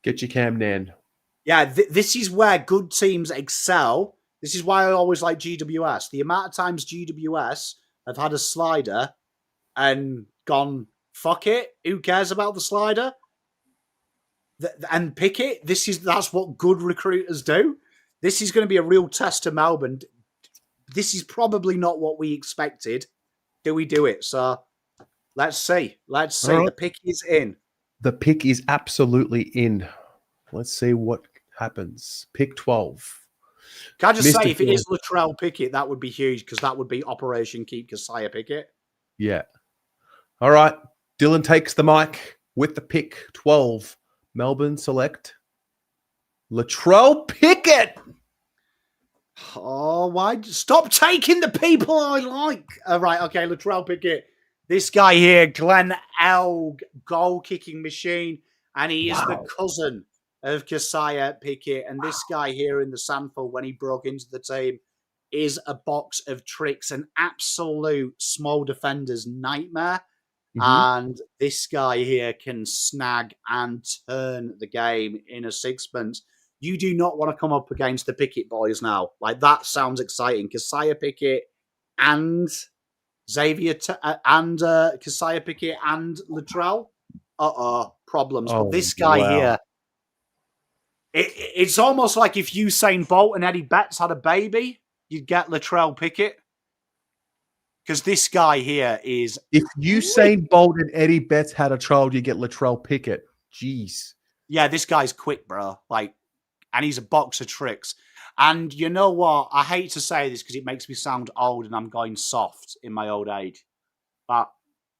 Get your Cam Nairn. Yeah, this is where good teams excel. This is why I always like GWS. The amount of times GWS have had a slider and gone, fuck it, who cares about the slider? And pick it. That's what good recruiters do. This is going to be a real test to Melbourne. This is probably not what we expected. Do we do it? So let's see. Let's see. Right. The pick is in. The pick is absolutely in. Let's see what happens. Pick 12. Can I just say, if it is Latrell Pickett, that would be huge, because that would be Operation Keep Keziah Pickett. Yeah. All right. Dylan takes the mic. With the pick 12, Melbourne select Latrell Pickett. Oh, why? Stop taking the people I like. Right, okay, Latrell Pickett. This guy here, Glenn Elg, goal-kicking machine, and he is the cousin of Keziah Pickett. And this guy here in the Sandford, when he broke into the team, is a box of tricks, an absolute small defender's nightmare. And this guy here can snag and turn the game in a sixpence. You do not want to come up against the Pickett boys now. Like, that sounds exciting. Keziah Pickett and Keziah Pickett and Latrell. Problems. But this guy here, it's almost like if Usain Bolt and Eddie Betts had a baby, you'd get Latrell Pickett. Because this guy here is... If Usain Bolt and Eddie Betts had a child, you get Latrell Pickett. Jeez. Yeah, this guy's quick, bro. Like, and he's a box of tricks. And you know what? I hate to say this because it makes me sound old and I'm going soft in my old age. But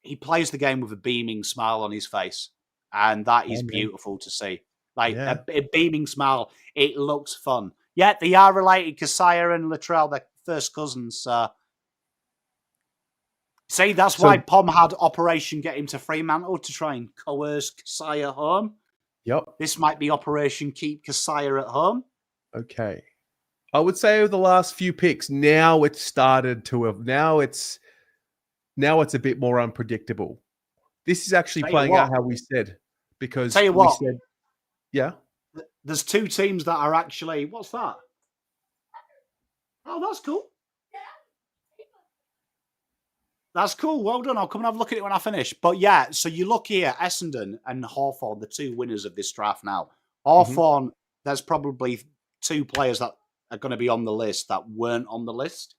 he plays the game with a beaming smile on his face. And that is beautiful to see. Like, a beaming smile. It looks fun. Yeah, they are related. Keziah and Latrell, they're first cousins, so... See, that's why Pom had Operation Get Him to Fremantle to try and coerce Keziah home. Yep. This might be Operation Keep Keziah at Home. Okay. I would say over the last few picks, now it's started to have... Now it's a bit more unpredictable. This is actually playing out how we said. Because tell you what, we said... Yeah? There's two teams that are actually... What's that? Oh, that's cool. That's cool. Well done. I'll come and have a look at it when I finish. But yeah, so you look here, Essendon and Hawthorn, the two winners of this draft now. Hawthorn, there's probably two players that are going to be on the list that weren't on the list,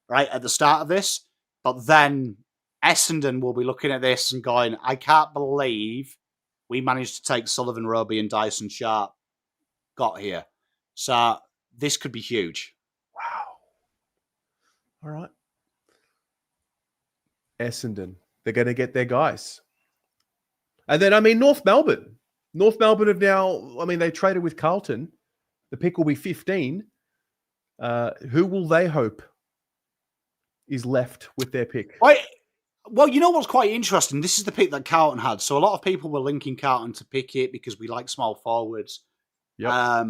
right, at the start of this. But then Essendon will be looking at this and going, I can't believe we managed to take Sullivan Roby and Dyson Sharp got here. So this could be huge. Wow. All right. Essendon. They're going to get their guys. And then, I mean, North Melbourne. North Melbourne have now, I mean, they traded with Carlton. The pick will be 15. Who will they hope is left with their pick? Well, you know what's quite interesting? This is the pick that Carlton had. So a lot of people were linking Carlton to Pickett because we like small forwards. Yep.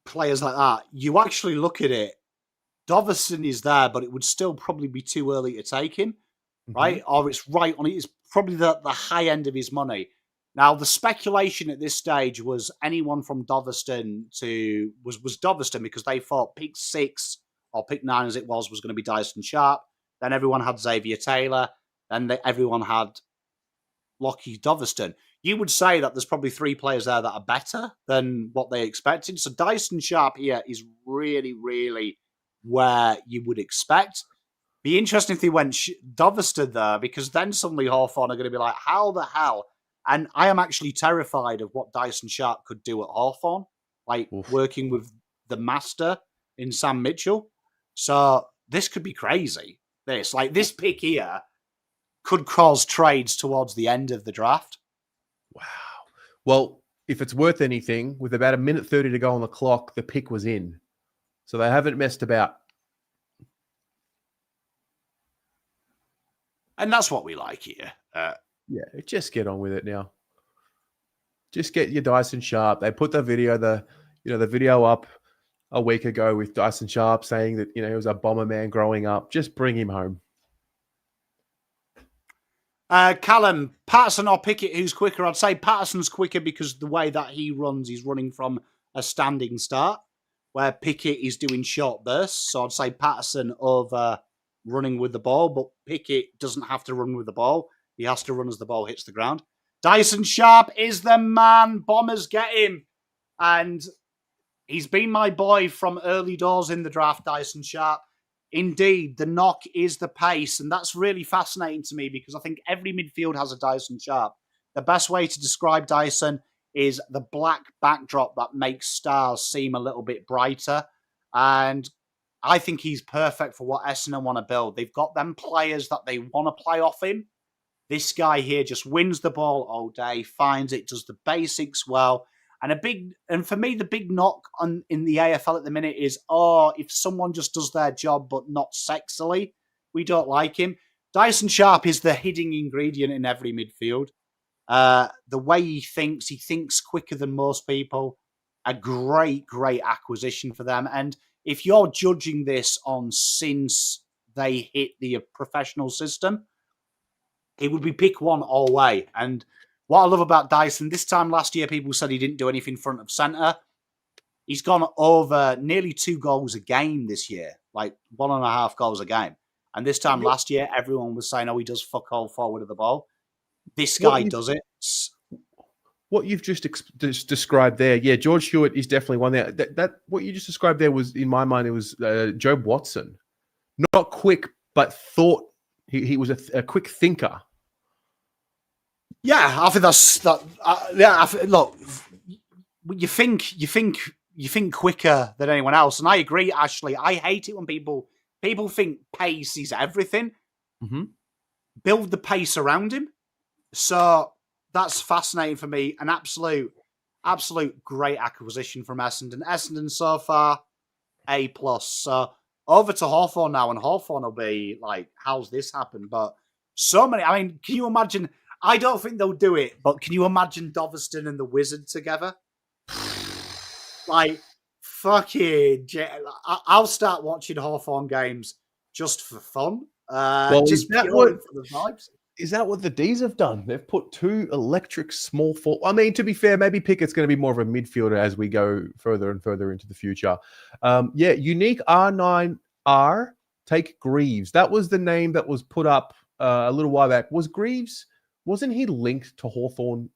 Players like that. You actually look at it, Dovison is there, but it would still probably be too early to take him. Right? Or it's right on it. It's probably the high end of his money. Now, the speculation at this stage was anyone from Doveston was Doveston because they thought pick 6 or pick 9 as it was going to be Dyson Sharp. Then everyone had Xavier Taylor. Then everyone had Lockie Doveston. You would say that there's probably 3 players there that are better than what they expected. So Dyson Sharp here is really, really where you would expect. Be interesting if they went Doveston there, because then suddenly Hawthorn are going to be like, how the hell? And I am actually terrified of what Dyson Sharp could do at Hawthorn, like working with the master in Sam Mitchell. So this could be crazy. This pick here could cause trades towards the end of the draft. Wow. Well, if it's worth anything, with about 1:30 to go on the clock, the pick was in. So they haven't messed about. And that's what we like here. Yeah, just get on with it now. Just get your Dyson Sharp. They put the video up a week ago with Dyson Sharp saying that, he was a bomber man growing up. Just bring him home. Callum, Patterson or Pickett, who's quicker? I'd say Patterson's quicker because the way that he runs, he's running from a standing start, where Pickett is doing short bursts. So I'd say Patterson over running with the ball, but Pickett doesn't have to run with the ball. He has to run as the ball hits the ground. Dyson Sharp is the man. Bombers get him. And he's been my boy from early doors in the draft, Dyson Sharp. Indeed, the knock is the pace. And that's really fascinating to me because I think every midfield has a Dyson Sharp. The best way to describe Dyson is the black backdrop that makes stars seem a little bit brighter. And I think he's perfect for what Essendon want to build. They've got them players that they want to play off him. This guy here just wins the ball all day, finds it, does the basics well. And for me, the big knock in the AFL at the minute is, if someone just does their job but not sexily, we don't like him. Dyson Sharp is the hidden ingredient in every midfield. The way he thinks quicker than most people. A great, great acquisition for them. And if you're judging this on since they hit the professional system, it would be pick one all way. And what I love about Dyson, this time last year, people said he didn't do anything front of centre. He's gone over nearly 2 goals a game this year, like 1.5 goals a game. And this time last year, everyone was saying, he does fuck all forward of the ball. This guy does it. What you've just described there, yeah, George Hewitt is definitely one there. That what you just described there was, in my mind, it was Jobe Watson. Not quick, but thought. He was a quick thinker. Yeah, I think that's that. Look, you think quicker than anyone else, and I agree. Ashley, I hate it when people think pace is everything. Mm-hmm. Build the pace around him. So that's fascinating for me. An absolute great acquisition from Essendon. Essendon so far, A+. So over to Hawthorn now, and Hawthorn will be like, how's this happened? But so many. I mean, can you imagine? I don't think they'll do it, but can you imagine Doveston and the Wizard together? Like, fucking, I'll start watching Hawthorn games just for fun. Just purely for the vibes. Is that what the D's have done? They've put 2 electric small forward. I mean, to be fair, maybe Pickett's going to be more of a midfielder as we go further and further into the future. Unique R9R, take Greaves. That was the name that was put up a little while back. Was Greaves, wasn't he linked to Hawthorn?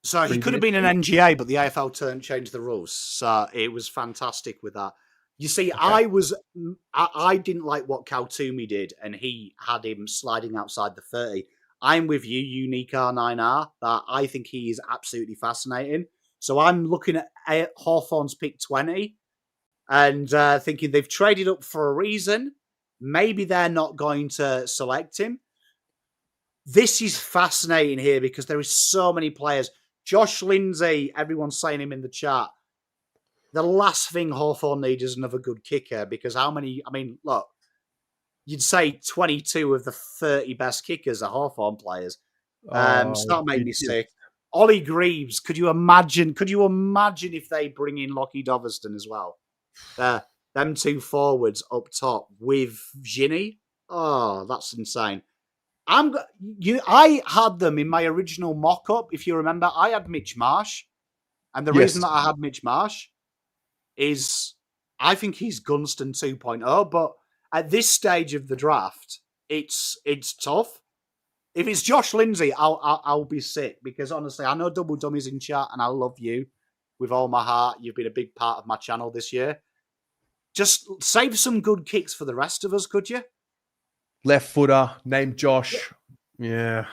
So he could have been an NGA, but the AFL changed the rules. So it was fantastic with that. You see, okay. I didn't like what Kaltoumi did, and he had him sliding outside the 30. I'm with you, Unique R9R, that I think he is absolutely fascinating. So I'm looking at Hawthorn's pick 20 and thinking they've traded up for a reason. Maybe they're not going to select him. This is fascinating here because there is so many players. Josh Lindsay, everyone's saying him in the chat. The last thing Hawthorn need is another good kicker because look, you'd say 22 of the 30 best kickers are Hawthorn players. So that made me sick. Ollie Greaves, could you imagine if they bring in Lockie Doveston as well? Them 2 forwards up top with Ginny. Oh, that's insane. I had them in my original mock-up. If you remember, I had Mitch Marsh. And the reason that I had Mitch Marsh is I think he's Gunston 2.0, but at this stage of the draft, it's tough. If it's Josh Lindsay, I'll be sick because honestly, I know Double Dummy's in chat and I love you with all my heart. You've been a big part of my channel this year. Just save some good kicks for the rest of us, could you? Left footer named Josh. Yeah,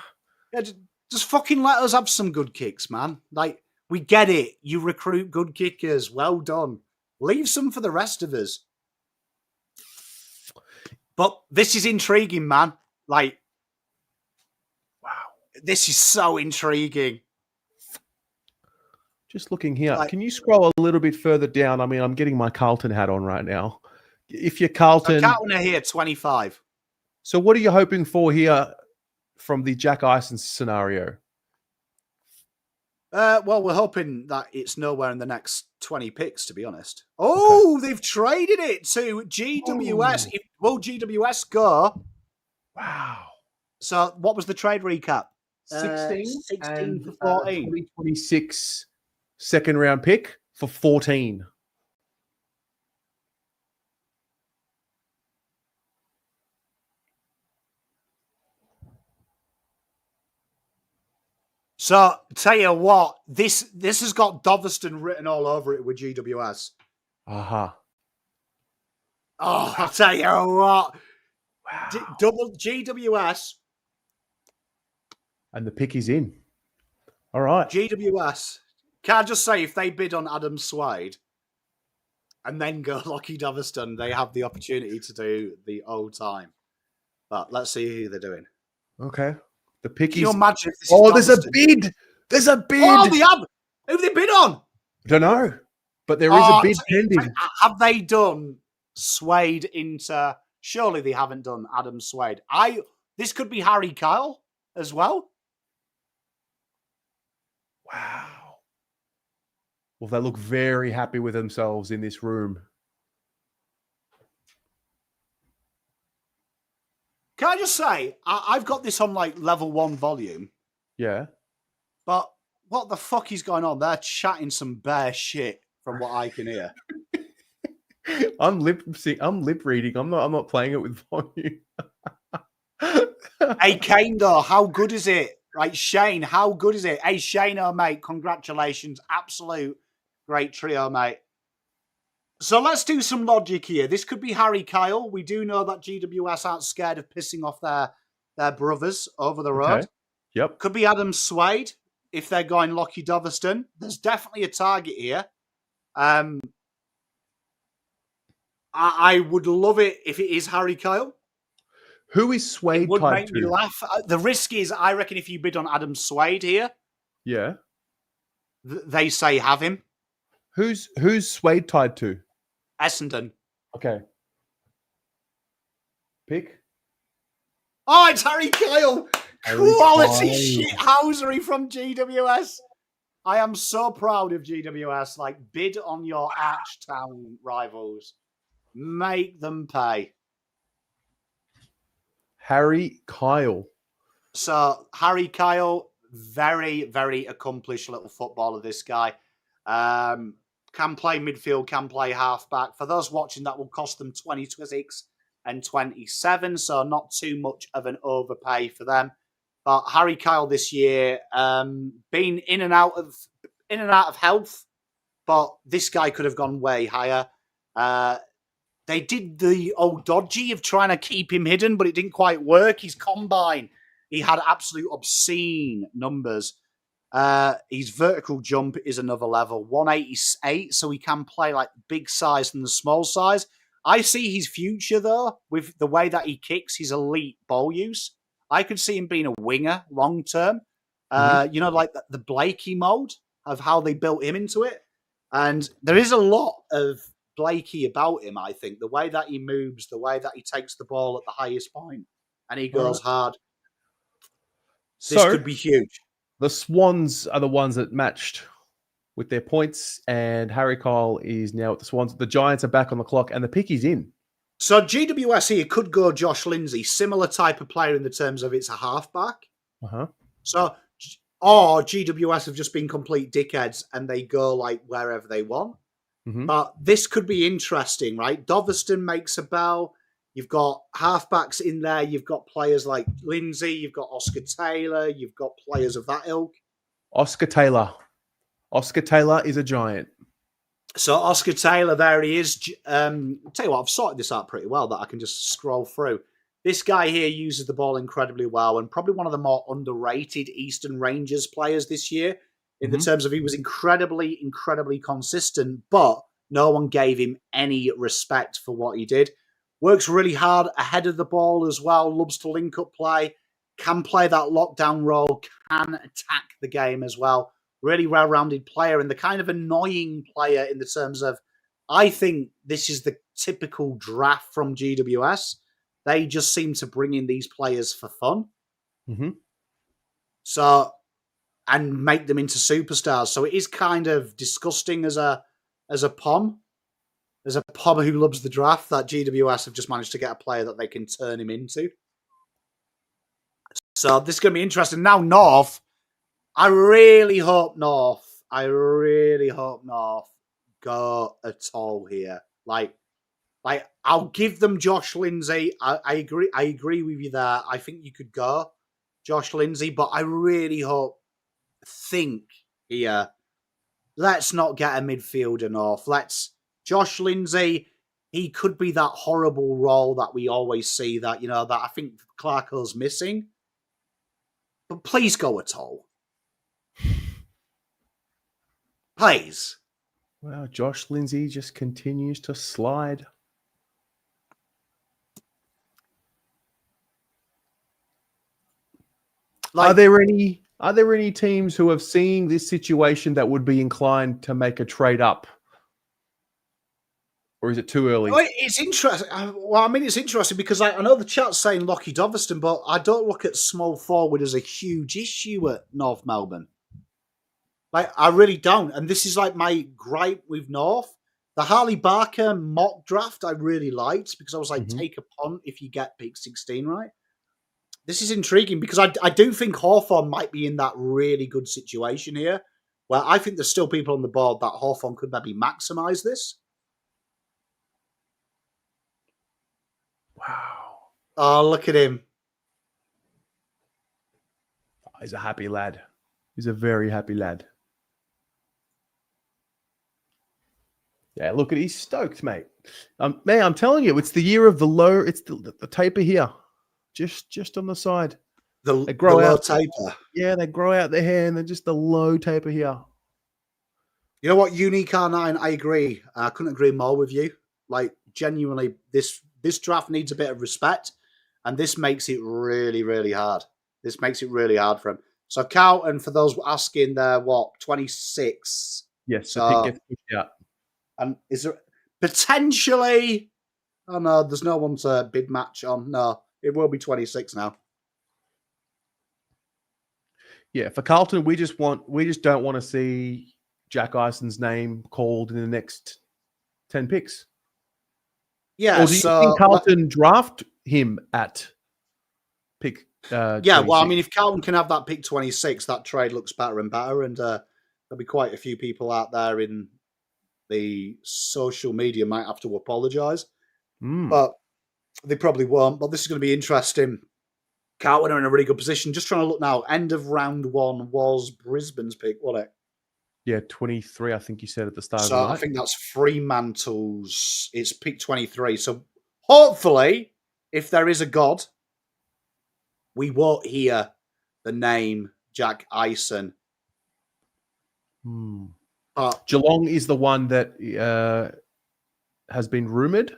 just fucking let us have some good kicks, man. Like, we get it. You recruit good kickers. Well done. Leave some for the rest of us. But this is intriguing, man. Like, wow. This is so intriguing. Just looking here. Like, can you scroll a little bit further down? I mean, I'm getting my Carlton hat on right now. If you're Carlton... Carlton are here, 25. So what are you hoping for here from the Jack Ison scenario? Well, we're hoping that it's nowhere in the next 20 picks, to be honest. Oh, okay. They've traded it to GWS. Will GWS go? Wow. So what was the trade recap? 16 for 14. 2026 second round pick for 14. So, tell you what, this has got Doveston written all over it with GWS. Uh-huh. Oh, I'll tell you what. Wow. Double GWS. And the pick is in. All right. GWS. Can I just say, if they bid on Adam Swade and then go Lockie Doveston, they have the opportunity to do the old time. But let's see who they're doing. Okay. The pick Can you is. imagine if this is Oh, there's a Dunstan? bid. There's a bid. Oh, they have. Who have they bid on? Don't know, but there is a bid pending. Have they done Swade into? Surely they haven't done Adam Swade. This could be Harry Kyle as well. Wow. Well, they look very happy with themselves in this room. Can I just say, I've got this on like level 1 volume. Yeah. But what the fuck is going on? They're chatting some bear shit from what I can hear. I'm lip reading. I'm not playing it with volume. Hey, Kane, though, how good is it? Right, Shane, how good is it? Hey, Shane, oh, mate, congratulations. Absolute great trio, mate. So let's do some logic here. This could be Harry Kyle. We do know that GWS aren't scared of pissing off their brothers over the road. Okay. Yep. Could be Adam Swade if they're going Lockie Doverston. There's definitely a target here. I would love it if it is Harry Kyle. Who is Swade It would tied make to? me laugh. The risk is, I reckon, if you bid on Adam Swade here, Yeah. they say have him. Who's Swade tied to? Essendon. Okay. Pick. Oh, it's Harry Kyle. Harry Quality Kyle. shithousery from GWS. I am so proud of GWS. Like, bid on your Archtown rivals. Make them pay. Harry Kyle. So, Harry Kyle, very, very accomplished little footballer, this guy. Can play midfield, can play halfback. For those watching, that will cost them 26 and 27, so not too much of an overpay for them. But Harry Kyle this year, been in and out of health, but this guy could have gone way higher. They did the old dodgy of trying to keep him hidden, but it didn't quite work. His combine, he had absolute obscene numbers. His vertical jump is another level, 188, so he can play like big size and the small size. I see his future, though, with the way that he kicks, his elite ball use. I could see him being a winger long term. You know, like the Blakey mode of how they built him into it. And there is a lot of Blakey about him, I think. The way that he moves, the way that he takes the ball at the highest point, and he goes hard. This could be huge. The Swans are the ones that matched with their points, and Harry Kyle is now at the Swans. The Giants are back on the clock, and the pick is in. So GWS here could go Josh Lindsay, similar type of player in the terms of it's a halfback. So, or GWS have just been complete dickheads and they go like wherever they want. But this could be interesting, right? Doverston makes a bell. You've got halfbacks in there. You've got players like Lindsay. You've got Oscar Taylor. You've got players of that ilk. Oscar Taylor. Oscar Taylor is a giant. So Oscar Taylor, there he is. Tell you what, I've sorted this out pretty well that I can just scroll through. This guy here uses the ball incredibly well and probably one of the more underrated Eastern Rangers players this year in the terms of he was incredibly, incredibly consistent, but no one gave him any respect for what he did. Works really hard ahead of the ball as well, loves to link up play, can play that lockdown role, can attack the game as well. Really well-rounded player and the kind of annoying player in the terms of, I think this is the typical draft from GWS. They just seem to bring in these players for fun. So, and make them into superstars. So it is kind of disgusting as a POM. As a POM who loves the draft, that GWS have just managed to get a player that they can turn him into. So this is going to be interesting. Now North, I really hope North go at all here. Like I'll give them Josh Lindsay. I agree with you there. I think you could go Josh Lindsay, but I really think here, let's not get a midfielder North. Josh Lindsay, he could be that horrible role that we always see that, that I think Clarko's missing. But please go at all. Please. Well, Josh Lindsay just continues to slide. Are there any teams who are seeing this situation that would be inclined to make a trade up? Or is it too early? It's interesting. Well, I mean, it's interesting because I know the chat's saying Lockie Doverston, but I don't look at small forward as a huge issue at North Melbourne. Like, I really don't. And this is like my gripe with North. The Harley Barker mock draft I really liked because I was like, take a punt if you get pick 16 right. This is intriguing because I do think Hawthorn might be in that really good situation here where I think there's still people on the board that Hawthorn could maybe maximise this. Wow. Oh, look at him. He's a happy lad. He's a very happy lad. Yeah, look at he's stoked, mate. Man, I'm telling you, it's the year of the low. It's the taper here, just on the side. They grow out taper. Yeah, they grow out their hair, and they're just the low taper here. You know what, Unique R9? I agree. I couldn't agree more with you. Like, genuinely, this draft needs a bit of respect, and this makes it really, really hard. This makes it really hard for him. So Carlton, for those asking, they're what, 26? Yes, so, the pick gets pushed out. And is there potentially? Oh no, there's no one to bid match on. No, it will be 26 now. Yeah, for Carlton, we just don't want to see Jack Ison's name called in the next 10 picks. Yeah, or do you think Carlton draft him at pick? Yeah, 26? well, I mean, if Carlton can have that pick 26, that trade looks better and better, and there'll be quite a few people out there in the social media might have to apologise, but they probably won't. But this is going to be interesting. Carlton are in a really good position. Just trying to look now. End of round one was Brisbane's pick, wasn't it? Yeah, 23, I think you said at the start So of the night. I think that's Fremantle's. It's pick 23. So hopefully, if there is a God, we won't hear the name Jack Ison. Geelong is the one that has been rumoured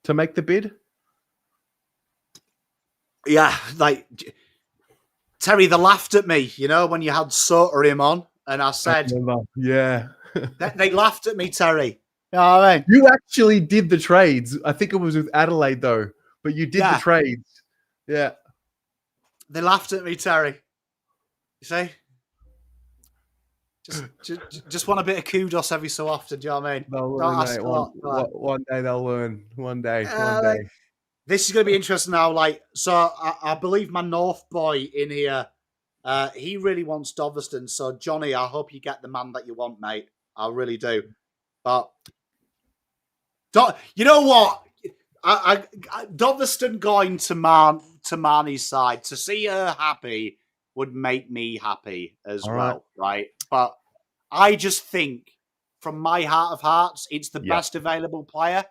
to make the bid. Yeah, like Terry, they laughed at me, you know, when you had Soter him on, and I said, yeah. they laughed at me, Terry. You know what I mean? You actually did the trades. I think it was with Adelaide, though, but you did the trades. Yeah. They laughed at me, Terry. You see? Just want a bit of kudos every so often, do you know what I mean? Don't ask a lot. One day they'll learn. One day. This is going to be interesting now. Like, so I believe my North boy in here, he really wants Doverston. So, Johnny, I hope you get the man that you want, mate. I really do. But, you know what? Doverston going to Marnie's side, to see her happy would make me happy as well, right? But I just think, from my heart of hearts, it's the best available player.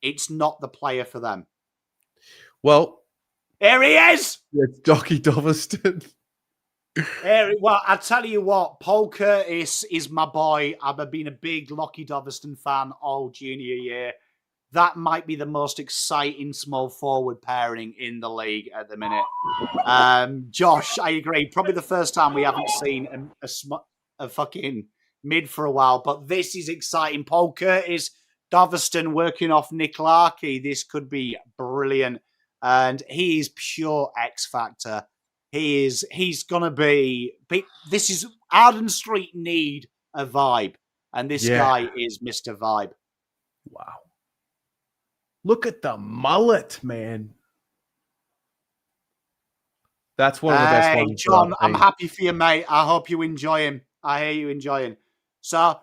It's not the player for them. Well, here he is. It's Docky Doverston. Well, I tell you what, Paul Curtis is my boy. I've been a big Lockie Doverston fan all junior year. That might be the most exciting small forward pairing in the league at the minute. Josh, I agree. Probably the first time we haven't seen a fucking mid for a while, but this is exciting. Paul Curtis, Doverston working off Nick Larkey. This could be brilliant. And he is pure X Factor. He's going to be... This is... Arden Street need a vibe. And this guy is Mr. Vibe. Wow. Look at the mullet, man. That's one of the best ones. Hey, John, I'm happy for you, mate. I hope you enjoy him. I hear you enjoying. So,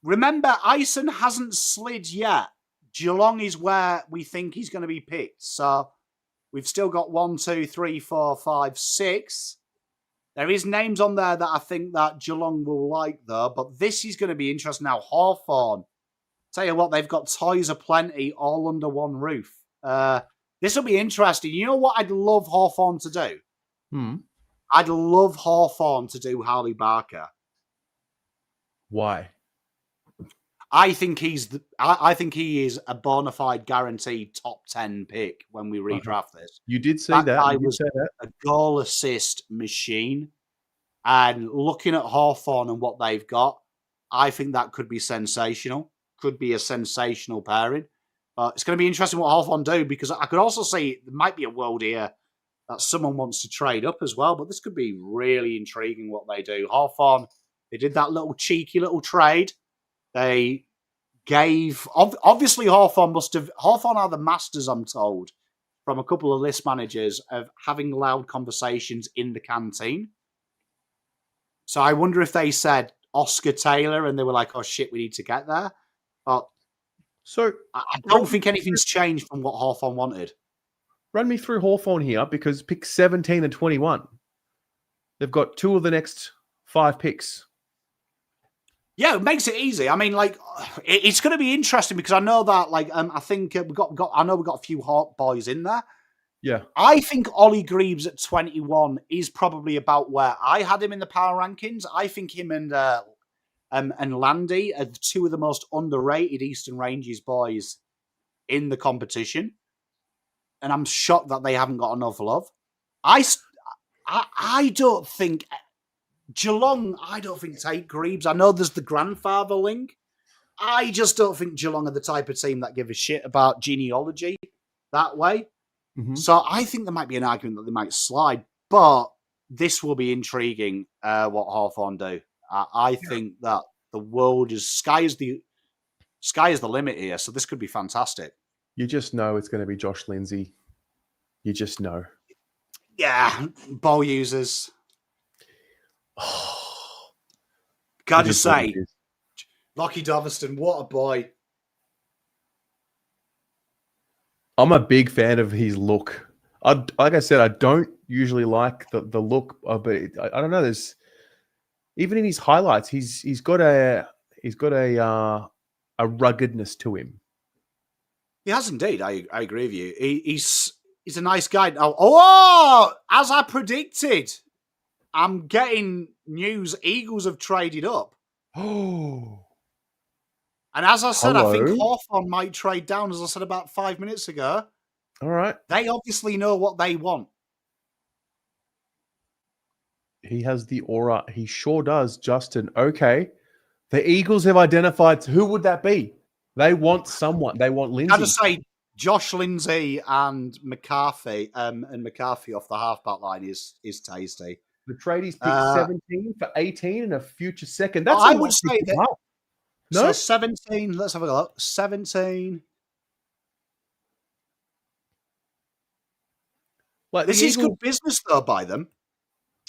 remember, Ison hasn't slid yet. Geelong is where we think he's going to be picked. So, we've still got 1, 2, 3, 4, 5, 6. There is names on there that I think that Geelong will like, though. But this is going to be interesting now. Hawthorn. Tell you what, they've got toys aplenty all under one roof. This will be interesting. You know what I'd love Hawthorn to do? I'd love Hawthorn to do Harley Barker. Why? I think I think he is a bona fide guaranteed top 10 pick when we redraft this. You did say that. Guy was a goal assist machine. And looking at Hawthorn and what they've got, I think that could be sensational. Could be a sensational pairing. It's going to be interesting what Hawthorn do, because I could also see there might be a world here that someone wants to trade up as well. But this could be really intriguing what they do. Hawthorn, they did that little cheeky little trade. They gave... Obviously, Hawthorn are the masters, I'm told, from a couple of list managers of having loud conversations in the canteen. So I wonder if they said Oscar Taylor and they were like, oh, shit, we need to get there. But so I don't think anything's changed from what Hawthorn wanted. Run me through Hawthorn here, because pick 17 and 21. They've got 2 of the next 5 picks. Yeah, it makes it easy. I mean, like, it's going to be interesting because I know that, like, I think we've got a few Hawk boys in there. Yeah. I think Ollie Greaves at 21 is probably about where I had him in the power rankings. I think him and Landy are 2 of the most underrated Eastern Ranges boys in the competition. And I'm shocked that they haven't got enough love. I don't think Geelong, take Greaves. I know there's the grandfather link. I just don't think Geelong are the type of team that give a shit about genealogy that way. Mm-hmm. So I think there might be an argument that they might slide, but this will be intriguing what Hawthorn do. I think that the world is sky is the limit here, so this could be fantastic. You just know it's going to be Josh Lindsay. You just know. Yeah, ball users. Gotta just say, Lockie Doverston, what a boy. I'm a big fan of his look. Like I said, I don't usually like the look, but I don't know. There's even in his highlights, he's got a ruggedness to him. He has indeed. I agree with you. He's a nice guy. Oh, as I predicted, I'm getting news. Eagles have traded up. Oh. And as I said, I think Hawthorn might trade down, as I said about 5 minutes ago. All right. They obviously know what they want. He has the aura. He sure does, Justin. Okay. The Eagles have identified who would that be? They want someone. They want Lindsay. I just say Josh Lindsay and McCarthy off the halfback line is tasty. The tradies picked 17 for 18 and a future second. That's I would say that. Wow. No? So 17, let's have a look. 17. Like this is good business, though, by them.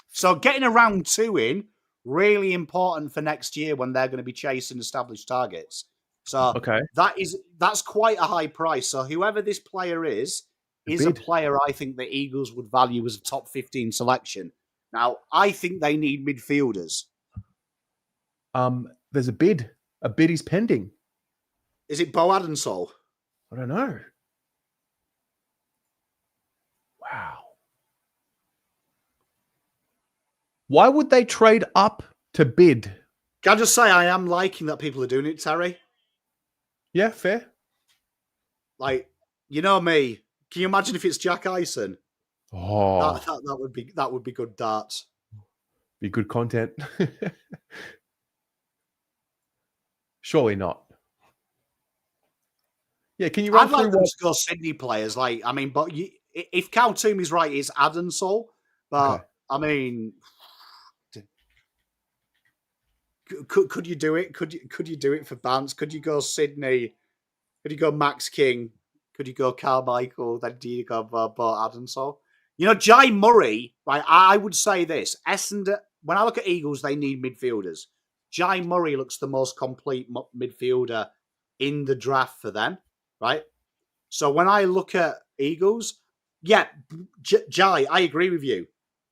So getting a round 2 in, really important for next year when they're going to be chasing established targets. So that's quite a high price. So whoever this player is a player I think the Eagles would value as a top 15 selection. Now, I think they need midfielders. There's a bid. A bid is pending. Is it Bo Adensol? I don't know. Wow. Why would they trade up to bid? Can I just say I am liking that people are doing it, Terry? Yeah, fair. Like, you know me. Can you imagine if it's Jack Eisen? Oh, that would be good darts. Be good content. Surely not. Yeah, can you run I'd like through them to go Sydney players. Like, I mean, but if Cal Toomey's right, it's Adensol. But okay. I mean, could you do it? Could you do it for Bance? Could you go Sydney? Could you go Max King? Could you go Carmichael? Then do you go Bo Adensol? You know, Jai Murray. Right, I would say this: Essendon. When I look at Eagles, they need midfielders. Jai Murray looks the most complete midfielder in the draft for them, right? So when I look at Eagles, yeah, Jai, I agree with you.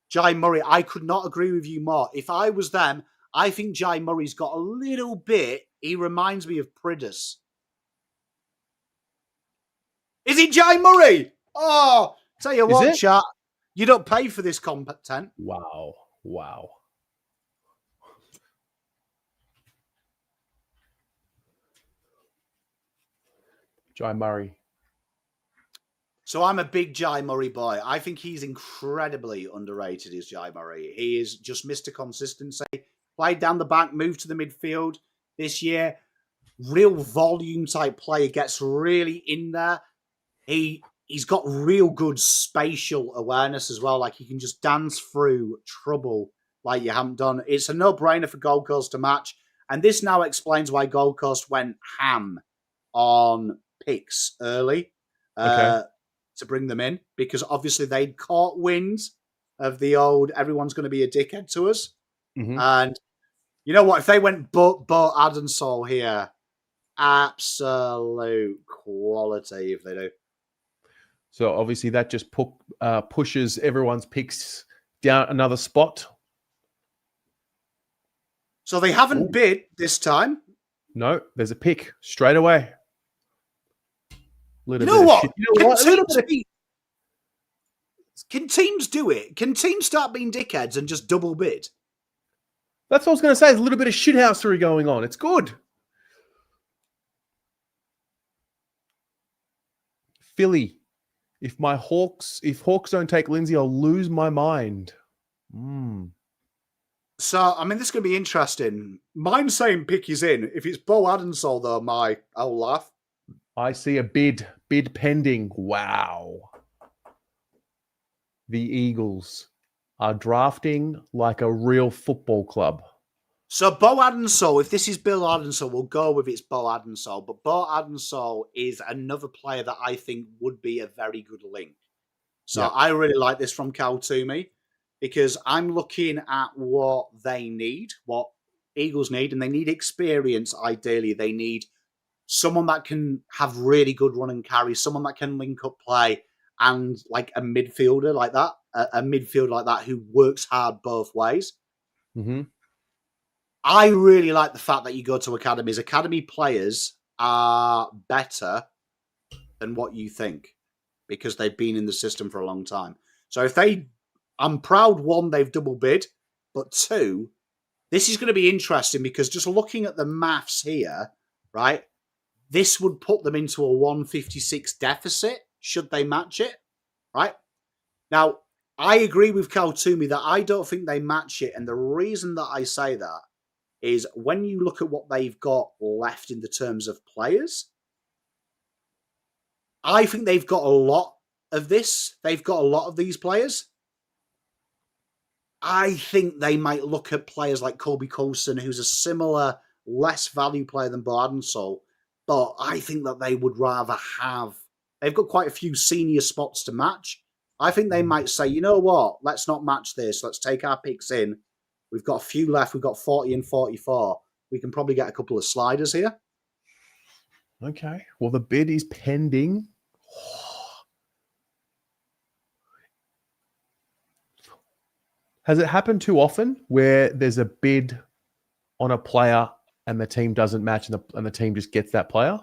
Jai Murray, I could not agree with you more. If I was them, I think Jai Murray's got a little bit, he reminds me of Pridus. Is it Jai Murray? Oh, tell you what, chat, you don't pay for this content. Wow. Jai Murray. So I'm a big Jai Murray boy. I think he's incredibly underrated, is Jai Murray. He is just Mr. Consistency. Played down the back, moved to the midfield this year. Real volume type player, gets really in there. He's got real good spatial awareness as well. Like he can just dance through trouble like you haven't done. It's a no-brainer for Gold Coast to match. And this now explains why Gold Coast went ham on picks early. Okay. To bring them in, because obviously they'd caught wind of the old everyone's going to be a dickhead to us. Mm-hmm. And you know what? If they went Bo Adensol here, absolute quality if they do. So obviously that just pushes everyone's picks down another spot. So they haven't bid this time. No, there's a pick straight away. You know what? Can teams do it? Can teams start being dickheads and just double bid? That's what I was going to say. There's a little bit of shithousery going on. It's good. Philly. If Hawks don't take Lindsay, I'll lose my mind. So, I mean, this is going to be interesting. Mine's saying pick is in. If it's Bo Adensol, though, I'll laugh. I see a bid pending. Wow. The Eagles are drafting like a real football club. So Bo Adensol, if this is Bill Adensol, we'll go with it's Bo Adensol. But Bo Adensol is another player that I think would be a very good link. So I really like this from Cal Toomey because I'm looking at what they need, what Eagles need, and they need experience, ideally. They need someone that can have really good run and carry, someone that can link up play, and like a midfielder like that, a midfield like that who works hard both ways. Mm-hmm. I really like the fact that you go to academies. Academy players are better than what you think because they've been in the system for a long time. So I'm proud, one, they've double bid, but two, this is going to be interesting because just looking at the maths here, right, this would put them into a 156 deficit should they match it, right? Now, I agree with Cal Toomey that I don't think they match it. And the reason that I say that is when you look at what they've got left in the terms of players, I think they've got a lot of this. They've got a lot of these players. I think they might look at players like Colby Coulson, who's a similar, less value player than Bo Adensol, but I think that they would rather have... They've got quite a few senior spots to match. I think they might say, you know what, let's not match this. Let's take our picks in. We've got a few left. We've got 40 and 44. We can probably get a couple of sliders here. Okay. Well, the bid is pending. Has it happened too often where there's a bid on a player and the team doesn't match and the team just gets that player?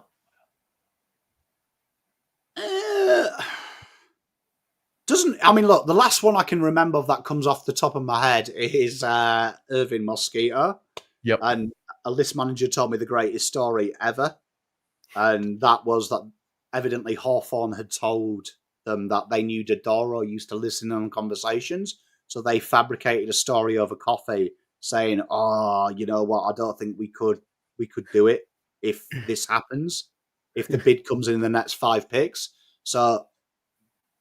I mean, look, the last one I can remember that comes off the top of my head is Irvin Mosquito. Yep. And a list manager told me the greatest story ever. And that was that evidently Hawthorn had told them that they knew Dodoro used to listen on conversations. So they fabricated a story over coffee saying, oh, you know what, I don't think we could do it if this happens, if the bid comes in the next 5 picks. So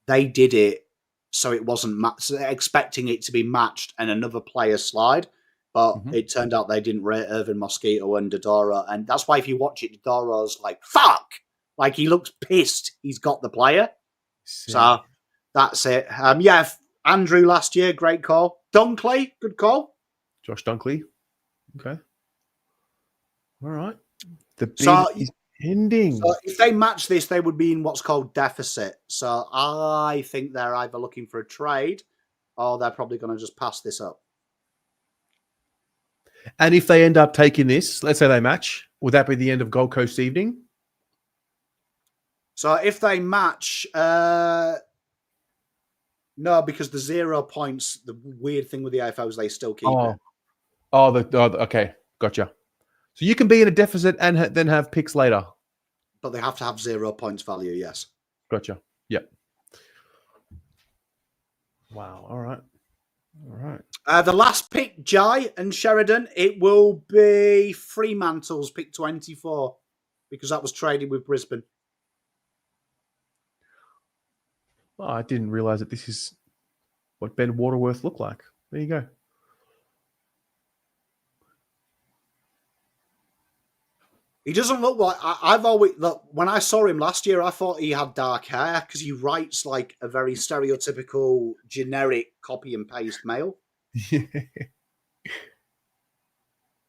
they did it so it wasn't expecting it to be matched and another player slide. But it turned out they didn't rate Irvin Mosquito and Dodoro. And that's why if you watch it, Dodoro's like, fuck! Like, he looks pissed he's got the player. So that's it. Andrew last year, great call. Dunkley, good call. Josh Dunkley. Okay. All right. The bid is pending. So if they match this, they would be in what's called deficit. So I think they're either looking for a trade or they're probably going to just pass this up. And if they end up taking this, let's say they match, would that be the end of Gold Coast evening? So if they match, no, because the 0 points, the weird thing with the AFL is they still keep it. Okay, gotcha. So you can be in a deficit and then have picks later. But they have to have 0 points value, yes. Gotcha. Yep. Wow. All right. All right. The last pick, Jai and Sheridan, it will be Fremantle's pick 24 because that was traded with Brisbane. Oh, I didn't realize that this is what Ben Waterworth looked like. There you go. He doesn't look like... I've always... Look, when I saw him last year, I thought he had dark hair because he writes like a very stereotypical, generic copy and paste male.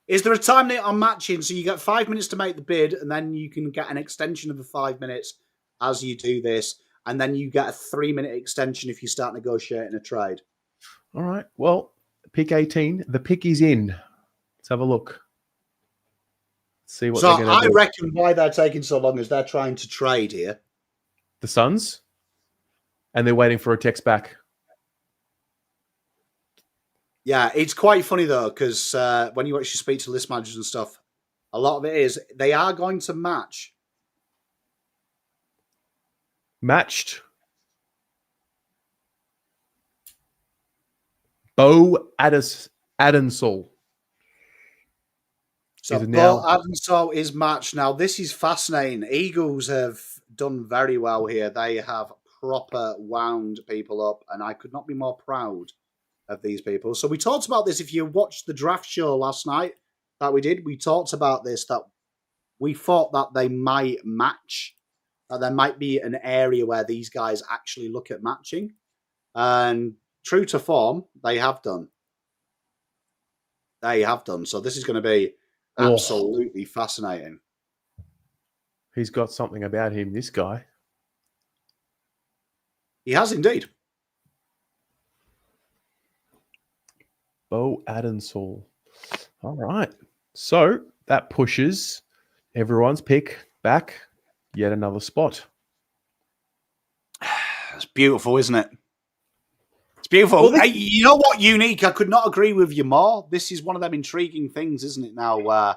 Is there a time limit on matching? So you get 5 minutes to make the bid, and then you can get an extension of the 5 minutes as you do this, and then you get a 3-minute extension if you start negotiating a trade. All right. Well, pick 18. The pick is in. Let's have a look. See what they're going to do. I reckon why they're taking so long is they're trying to trade here. The Suns? And they're waiting for a text back. Yeah, it's quite funny, though, because when you actually speak to list managers and stuff, a lot of it is they are going to match. Matched. Bo Adensall. So Bo Adensall is matched. Now, this is fascinating. Eagles have done very well here. They have proper wound people up, and I could not be more proud of these people. So we talked about this. If you watched the draft show last night that we did, we talked about this, that we thought that they might match, that there might be an area where these guys actually look at matching. And true to form, they have done. They have done. So this is going to be absolutely fascinating. He's got something about him, this guy. He has indeed. Bo Adensall. All right. So that pushes everyone's pick back yet another spot. It's beautiful, isn't it? It's beautiful. Well, you know what, Unique? I could not agree with you more. This is one of them intriguing things, isn't it, now, where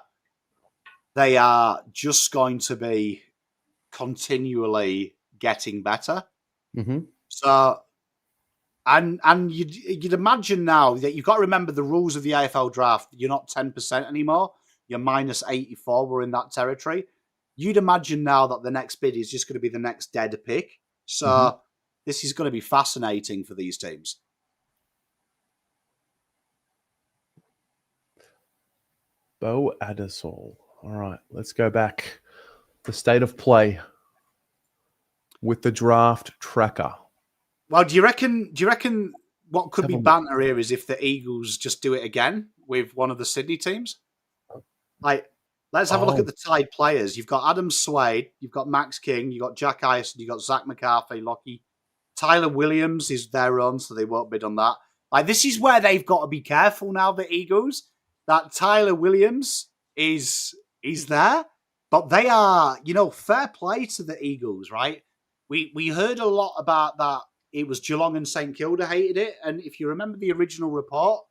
they are just going to be continually getting better. Mm-hmm. So, and you'd imagine now that you've got to remember the rules of the AFL draft. You're not 10% anymore. You're minus 84. We're in that territory. You'd imagine now that the next bid is just going to be the next dead pick. So this is going to be fascinating for these teams. Bo Adensall. All right, let's go back. The state of play with the draft tracker. Well, do you reckon what could be banter here is if the Eagles just do it again with one of the Sydney teams? Like, let's have a look at the tied players. You've got Adam Swade, you've got Max King, you've got Jack Ison, you've got Zach McCarthy, Lockie. Tyler Williams is their own, so they won't bid on that. Like, this is where they've got to be careful now, the Eagles, that Tyler Williams is there. But they are, fair play to the Eagles, right? We heard a lot about that. It was Geelong and St Kilda hated it. And if you remember the original report,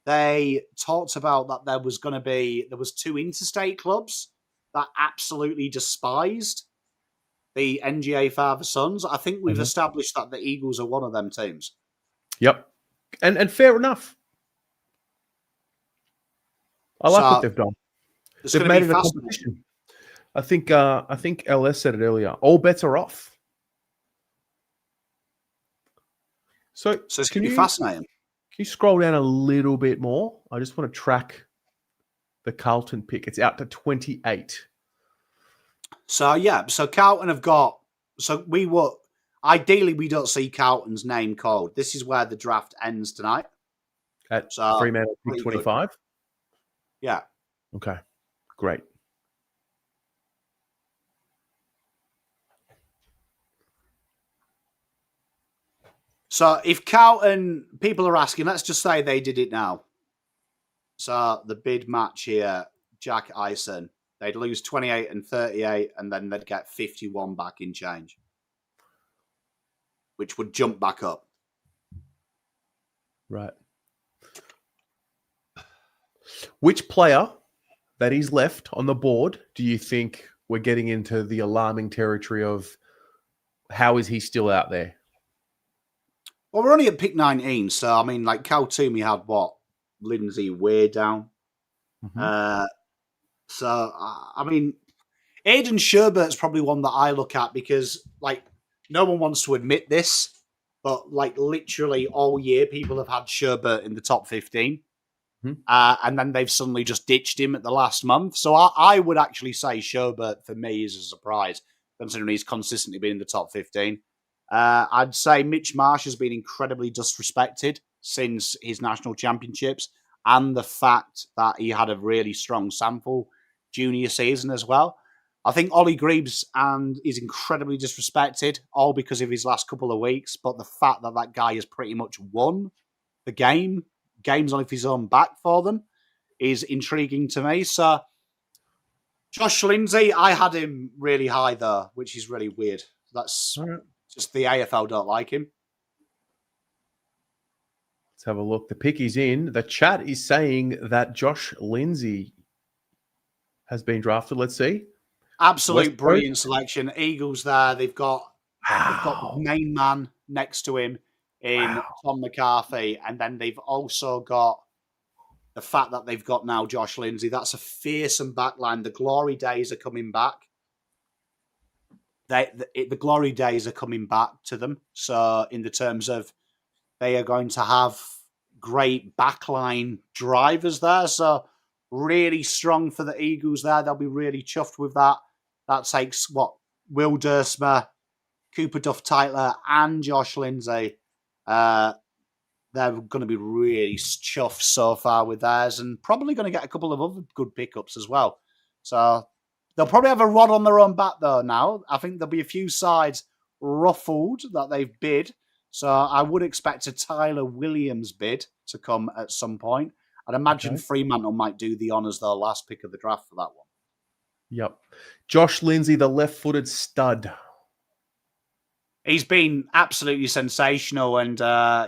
they talked about that there was 2 interstate clubs that absolutely despised the NGA father-sons. I think we've established that the Eagles are one of them teams. Yep. And fair enough. I like what they've done. They've made it a competition. I think LS said it earlier. All bets are off. So it's going to be fascinating. Can you scroll down a little bit more? I just want to track the Carlton pick. It's out to 28. So Carlton have got... So ideally, we don't see Carlton's name called. This is where the draft ends tonight. At Fremantle pick 25? Yeah. Okay, great. So if Carlton, people are asking, let's just say they did it now. So the bid match here, Jack Ison, they'd lose 28 and 38, and then they'd get 51 back in change, which would jump back up. Right. Which player that is left on the board do you think we're getting into the alarming territory of how is he still out there? Well, we're only at pick 19, so I mean, like Cal Toomey had what? Lindsay way down. Mhm. So I mean, Aidan Sherbert's probably one that I look at because like no one wants to admit this, but like literally all year people have had Sherbert in the top 15. Mhm. And then they've suddenly just ditched him at the last month. So I would actually say Sherbert for me is a surprise, considering he's consistently been in the top 15. I'd say Mitch Marsh has been incredibly disrespected since his national championships and the fact that he had a really strong sample junior season as well. I think Ollie Greaves and is incredibly disrespected, all because of his last couple of weeks. But the fact that that guy has pretty much won the games on his own back for them, is intriguing to me. So Josh Lindsay, I had him really high there, which is really weird. That's All right. just the AFL don't like him. Let's have a look. The pick is in. The chat is saying that Josh Lindsay has been drafted. Let's see. Absolute West brilliant selection. Eagles there. They've got the Wow. main man next to him in Wow. Tom McCarthy, and then they've also got the fact that they've got now Josh Lindsay. That's a fearsome backline. The glory days are coming back. The glory days are coming back to them. So in the terms of they are going to have great backline drivers there. So really strong for the Eagles there. They'll be really chuffed with that. That takes what? Will Dersma, Cooper Duff-Tytler, and Josh Lindsay. They're going to be really chuffed so far with theirs and probably going to get a couple of other good pickups as well. So they'll probably have a rod on their own back though now. I think there'll be a few sides ruffled that they've bid. So I would expect a Tyler Williams bid to come at some point. I'd imagine Okay. Fremantle might do the honours their last pick of the draft for that one. Yep. Josh Lindsay, the left-footed stud. He's been absolutely sensational and,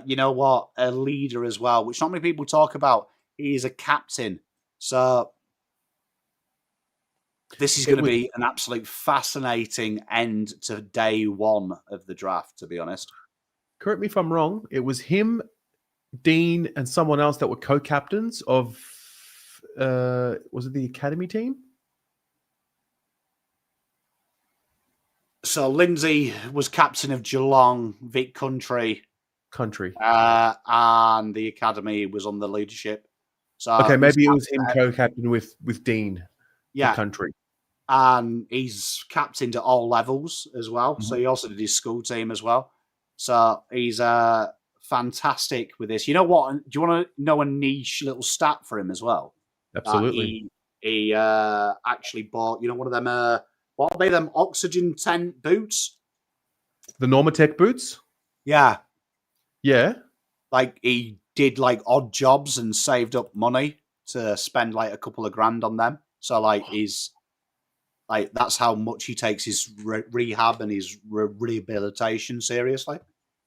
you know what, a leader as well, which not many people talk about. He's a captain. So this is going to be an absolute fascinating end to day one of the draft, to be honest. Correct me if I'm wrong. It was him, Dean, and someone else that were co-captains of, was it the academy team? So Lindsay was captain of Geelong, Vic Country, and the academy was on the leadership. So Okay, maybe it was him co-captain with Dean, yeah, Country. And he's captained at all levels as well. So he also did his school team as well. So he's fantastic with this. You know what? Do you want to know a niche little stat for him as well? Absolutely. He actually bought, you know, one of them, what are they, them oxygen tent boots? The Normatec boots? Yeah. Yeah. Like he did like odd jobs and saved up money to spend like a couple of grand on them. So like he's like, that's how much he takes his rehab and his rehabilitation seriously.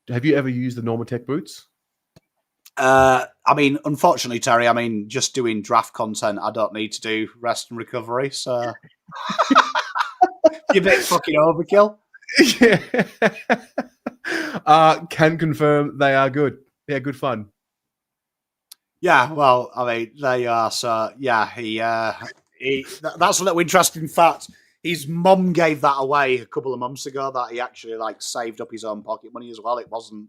Have you ever used the Normatec boots? I mean, unfortunately, Terry, I mean, just doing draft content, I don't need to do rest and recovery. So you're a bit fucking overkill. Yeah. Can confirm they are good. They're good fun. Yeah, well, I mean, they are. So yeah, that's a little interesting fact. His mum gave that away a couple of months ago. That he actually like saved up his own pocket money as well. It wasn't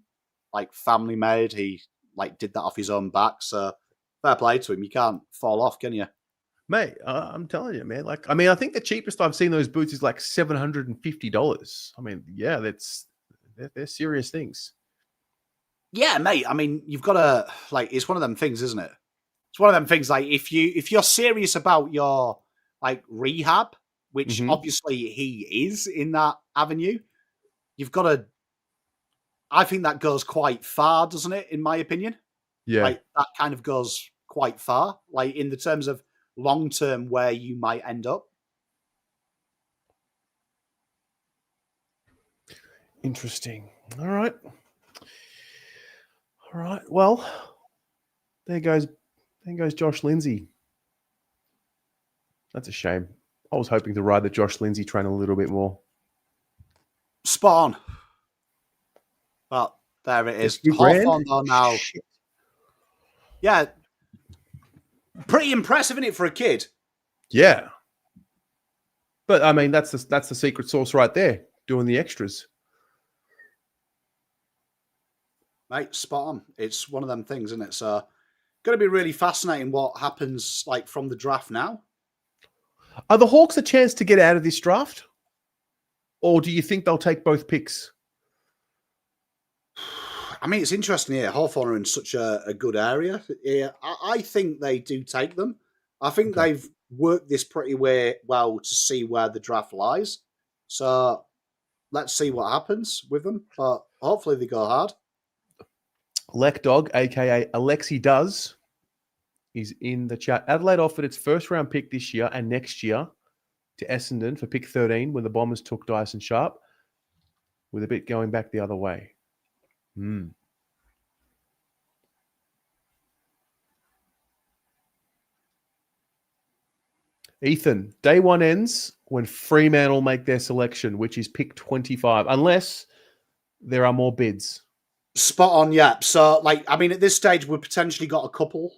like family made. He like did that off his own back. So fair play to him. You can't fall off, can you? Mate, I'm telling you, man. Like, I mean, I think the cheapest I've seen those boots is like $750. I mean, yeah, they're serious things. Yeah, mate. I mean, you've got to like. It's one of them things, isn't it? It's one of them things. Like, if you're serious about your like rehab, which obviously he is in that avenue, you've got to. I think that goes quite far, doesn't it? In my opinion, Yeah. like that kind of goes quite far, like in the terms of long term where you might end up. Interesting. All right. Well, there goes Josh Lindsay. That's a shame. I was hoping to ride the Josh Lindsay train a little bit more. Spot on. But there it is. $2,000? Hawthorn though now. Shit. Yeah. Pretty impressive, isn't it, for a kid? Yeah. But I mean, that's the secret sauce right there, doing the extras. Mate, spot on. It's one of them things, isn't it? So going to be really fascinating what happens like from the draft now. Are the Hawks a chance to get out of this draft? Or do you think they'll take both picks? I mean, it's interesting here. Hawthorn are in such a good area. Yeah, I think they do take them. I think they've worked this pretty well to see where the draft lies. So let's see what happens with them. But hopefully they go hard. Lek Dog, a.k.a. Alexi Does, is in the chat. Adelaide offered its first-round pick this year and next year to Essendon for pick 13 when the Bombers took Dyson Sharp, with a bit going back the other way. Ethan, day one ends when Fremantle make their selection, which is pick 25, unless there are more bids. Spot on, yeah. So, I mean, at this stage, we've potentially got a couple.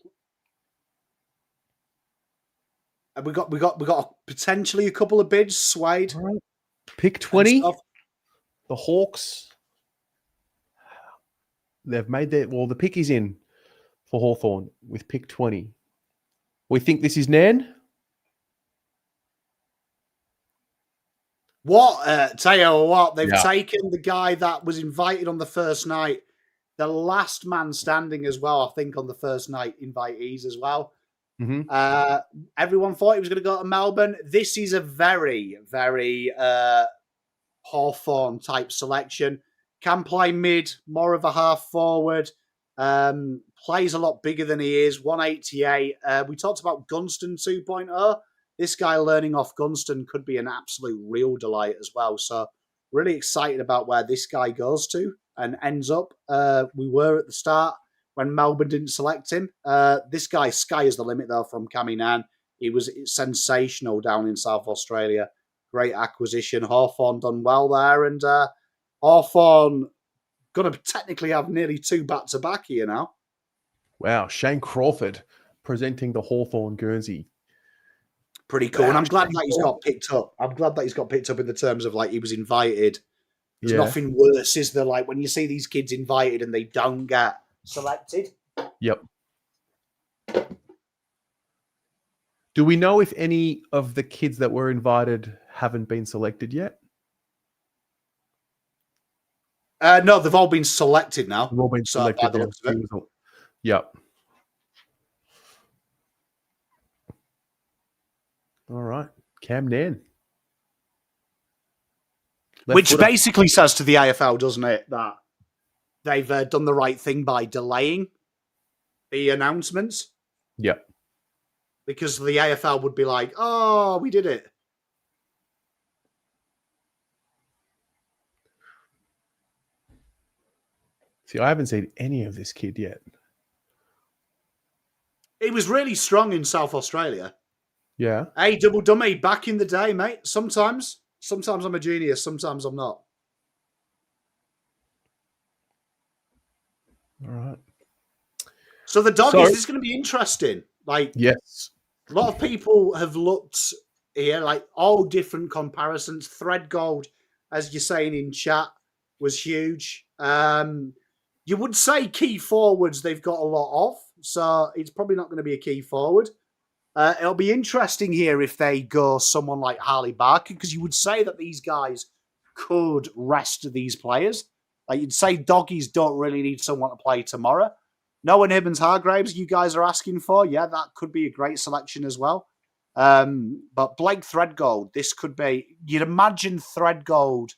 And we got potentially a couple of bids swayed. Right. Pick 20, the Hawks. They've made their... Well, the pick is in for Hawthorn with pick 20. We think this is Nan. Tell you what, they've taken the guy that was invited on the first night, the last man standing as well, I think, on the first night invitees as well. Mm-hmm. Everyone thought he was going to go to Melbourne. This is a very, very Hawthorn type selection. Can play mid, more of a half forward. Plays a lot bigger than he is, 188. We talked about Gunston 2.0. This guy learning off Gunston could be an absolute real delight as well. So really excited about where this guy goes to and ends up. We were at the start when Melbourne didn't select him. This guy, sky is the limit, though, from Caminan. He was sensational down in South Australia. Great acquisition. Hawthorn done well there. And Hawthorn going to technically have nearly 2 back-to-back here now. Wow. Shane Crawford presenting the Hawthorn Guernsey. Pretty cool. And I'm glad that he's got picked up. I'm glad that he's got picked up in the terms of, he was invited. There's nothing worse, is there? When you see these kids invited and they don't get selected. Yep. Do we know if any of the kids that were invited haven't been selected yet? No, they've all been selected now. They've all been selected. By the looks of it. Yep. All right. Cam Nan. Which basically says to the AFL, doesn't it, that they've done the right thing by delaying the announcements? Yep. Because the AFL would be like, oh, we did it. See, I haven't seen any of this kid yet. He was really strong in South Australia. Yeah. Hey, double dummy, back in the day, mate. Sometimes I'm a genius, sometimes I'm not. All right. So the Doggies, this is going to be interesting. Yes. A lot of people have looked here, all different comparisons. Thread Gold, as you're saying in chat, was huge. You would say key forwards they've got a lot of, so it's probably not going to be a key forward. It'll be interesting here if they go someone like Harley Barker, because you would say that these guys could rest these players. You'd say Doggies don't really need someone to play tomorrow. Noah Hibbins-Hargraves, you guys are asking for. Yeah, that could be a great selection as well. But Blake Threadgold, this could be... You'd imagine Threadgold,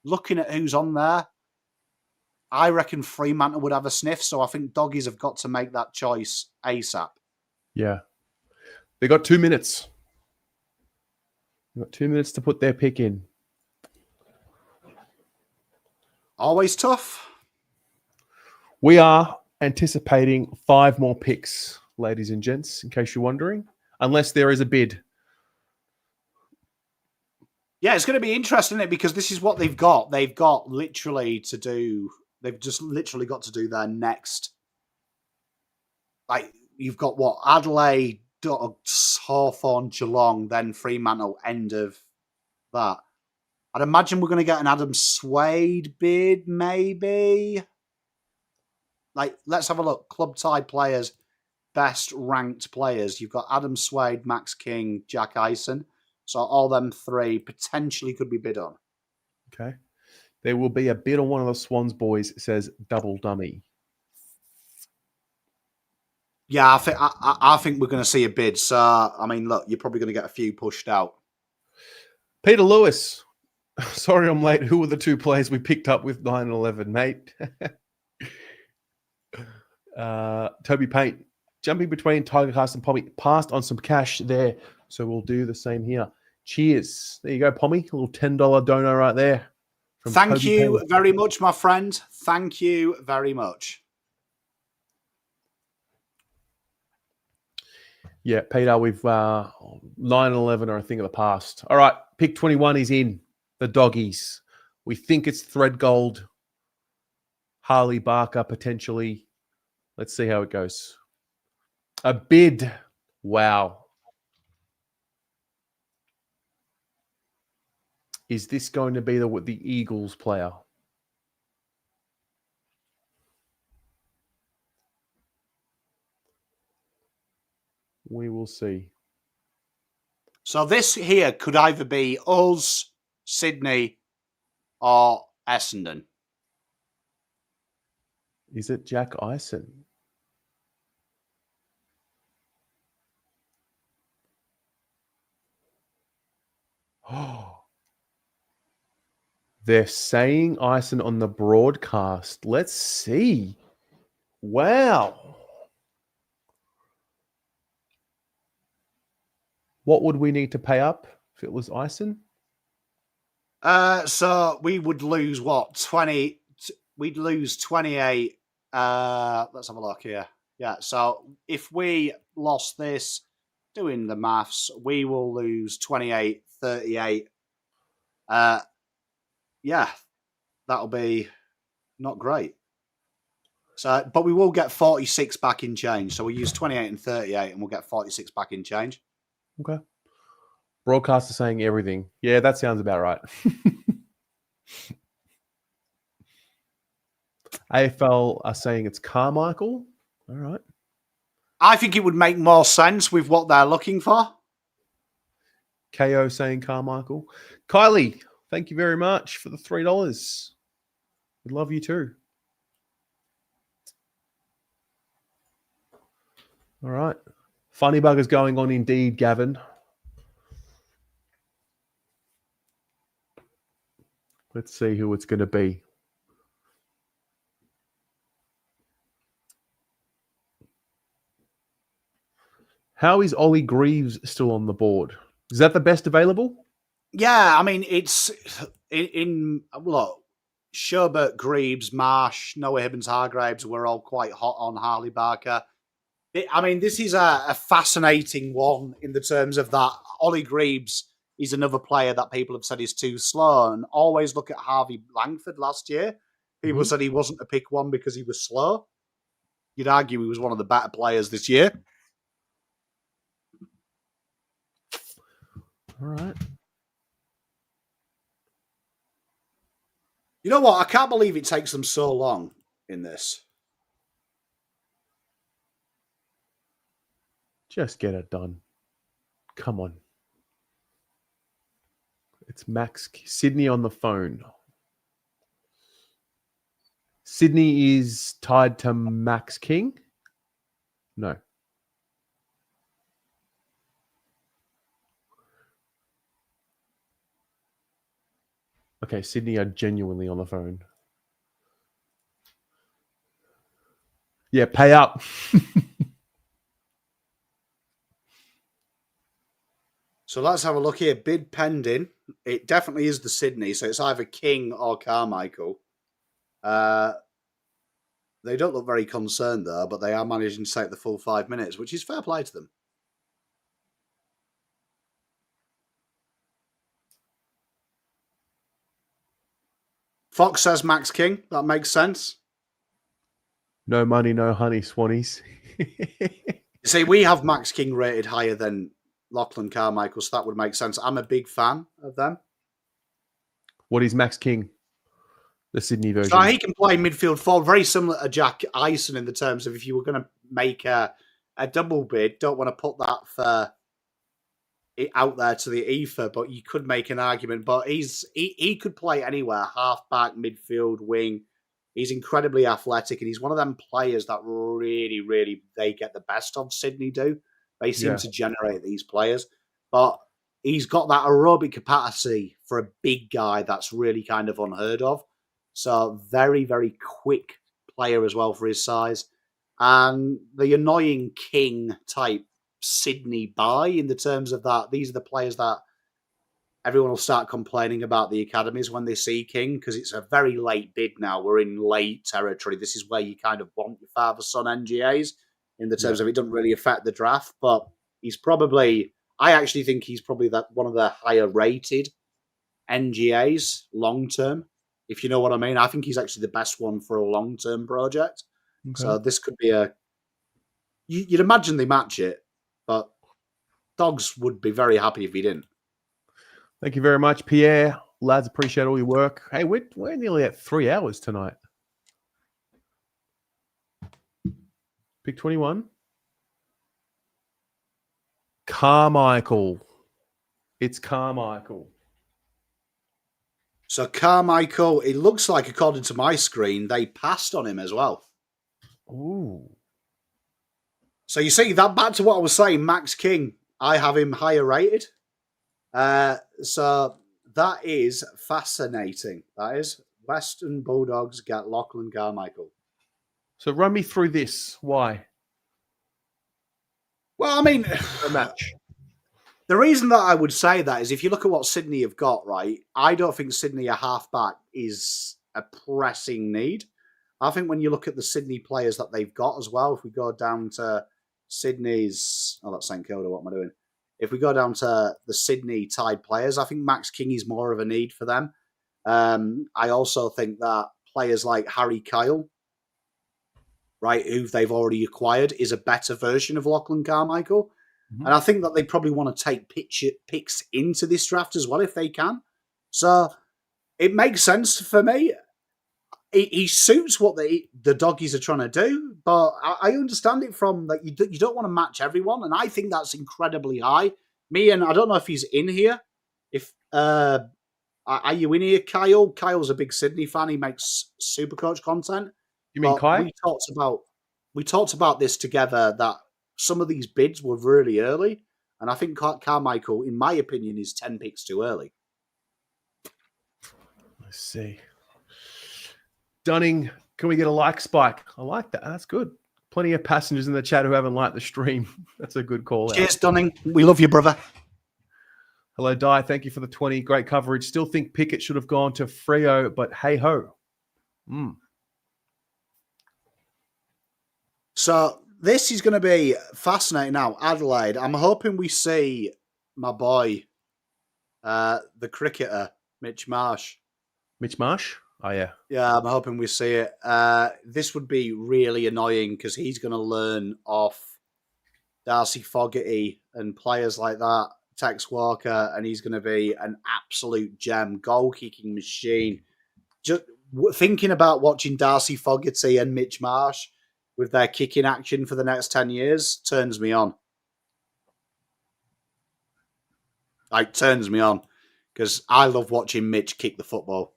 looking at who's on there, I reckon Fremantle would have a sniff, so I think Doggies have got to make that choice ASAP. Yeah. They got 2 minutes. They've got 2 minutes to put their pick in. Always tough. We are anticipating 5 more picks, ladies and gents, in case you're wondering, unless there is a bid. Yeah, it's going to be interesting, isn't it? Because this is what they've got. They've got literally to do. They've just literally got to do their next. Like you've got what Adelaide, Dogs, Hawthorn, Geelong, then Fremantle. End of that. I'd imagine we're going to get an Adam Swade bid, maybe. Like, let's have a look. Club tie players, best ranked players. You've got Adam Swade, Max King, Jack Eisen. So all them three potentially could be bid on. Okay. There will be a bid on one of the Swans boys. It says double dummy. Yeah, I think we're going to see a bid. So, I mean, look, you're probably going to get a few pushed out. Peter Lewis. Sorry I'm late. Who were the two players we picked up with 9 and 11, mate? Toby Paint. Jumping between Tiger Cast and Pommy. Passed on some cash there. So we'll do the same here. Cheers. There you go, Pommy. A little $10 dono right there. Thank you very much, my friend. Thank you very much. Yeah, Peter, we've 9 and 11 are a thing of the past. All right, pick 21 is in. The doggies. We think it's Thread Gold. Harley Barker, potentially. Let's see how it goes. A bid. Wow. Is this going to be the Eagles player? We will see. So this here could either be us, Sydney, or Essendon. Is it Jack Eisen? Oh. They're saying Eisen on the broadcast. Let's see. Wow. What would we need to pay up if it was Eisen? So we would lose what? 20. We'd lose 28. Let's have a look here. Yeah. So if we lost this, doing the maths, we will lose 28, 38. Yeah, that'll be not great. So, but we will get 46 back in change. So we'll use 28 and 38 and we'll get 46 back in change. Okay. Broadcaster saying everything. Yeah, that sounds about right. AFL are saying it's Carmichael. All right. I think it would make more sense with what they're looking for. KO saying Carmichael. Kylie, thank you very much for the $3. We love you too. All right. Funny buggers going on indeed, Gavin. Let's see who it's going to be. How is Ollie Greaves still on the board? Is that the best available? Yeah, I mean, it's in look, Sherbert, Greaves, Marsh, Noah Hibbins-Hargraves were all quite hot on Harley Barker. I mean, this is a fascinating one in the terms of that Ollie Greaves is another player that people have said is too slow. And always look at Harvey Langford last year. People said he wasn't a pick one because he was slow. You'd argue he was one of the better players this year. All right. You know what? I can't believe it takes them so long in this. Just get it done. Come on. It's Max Sydney on the phone. Sydney is tied to Max King? No. Okay, Sydney are genuinely on the phone. Yeah, pay up. So let's have a look here. Bid pending. It definitely is the Sydney, so it's either King or Carmichael. They don't look very concerned, though, but they are managing to take the full 5 minutes, which is fair play to them. Fox says Max King. That makes sense. No money, no honey, Swannies. See, we have Max King rated higher than Lachlan Carmichael, so that would make sense. I'm a big fan of them. What is Max King? The Sydney version. So he can play midfield forward, very similar to Jack Eisen in the terms of if you were going to make a double bid, don't want to put that for it out there to the ether, but you could make an argument. But he could play anywhere, half-back, midfield, wing. He's incredibly athletic, and he's one of them players that really, really, they get the best of, Sydney do. They seem to generate these players. But he's got that aerobic capacity for a big guy that's really kind of unheard of. So very, very quick player as well for his size. And the annoying King type Sydney buy in the terms of that, these are the players that everyone will start complaining about the academies when they see King, because it's a very late bid now. We're in late territory. This is where you kind of want your father-son NGAs in the terms of it doesn't really affect the draft, but he's probably, I actually think he's probably one of the higher rated NGAs long-term, if you know what I mean. I think he's actually the best one for a long-term project. Okay. So this could be you'd imagine they match it, but Dogs would be very happy if he didn't. Thank you very much, Pierre. Lads, appreciate all your work. Hey, we're nearly at 3 hours tonight. Pick 21. Carmichael. It's Carmichael. So Carmichael, it looks like, according to my screen, they passed on him as well. Ooh. So you see, that back to what I was saying, Max King, I have him higher rated. So that is fascinating. That is. Western Bulldogs get Lachlan Carmichael. So run me through this. Why? Well, I mean, a match. The reason that I would say that is if you look at what Sydney have got, right, I don't think Sydney a halfback is a pressing need. I think when you look at the Sydney players that they've got as well, if we go down to Sydney's, that's St Kilda, what am I doing? If we go down to the Sydney Tide players, I think Max King is more of a need for them. I also think that players like Harry Kyle, right, who they've already acquired, is a better version of Lachlan Carmichael. Mm-hmm. And I think that they probably want to take picks into this draft as well if they can. So it makes sense for me. He suits what the doggies are trying to do, but I understand it from that you don't want to match everyone, and I think that's incredibly high. And I don't know if he's in here. If are you in here, Kyle? Kyle's a big Sydney fan. He makes Supercoach content. You mean Kyle? We talked about this together, that some of these bids were really early, and I think Carmichael, in my opinion, is 10 picks too early. Let's see. Dunning, can we get a like spike? I like that. That's good. Plenty of passengers in the chat who haven't liked the stream. That's a good call. Cheers, Dunning. We love you, brother. Hello, Di. Thank you for the 20. Great coverage. Still think Pickett should have gone to Freo, but hey-ho. So this is going to be fascinating now. Adelaide, I'm hoping we see my boy, the cricketer, Mitch Marsh. Mitch Marsh? Oh, yeah. Yeah, I'm hoping we see it. This would be really annoying because he's going to learn off Darcy Fogarty and players like that, Tex Walker, and he's going to be an absolute gem, goal-kicking machine. Just thinking about watching Darcy Fogarty and Mitch Marsh with their kicking action for the next 10 years turns me on. Like, turns me on because I love watching Mitch kick the football.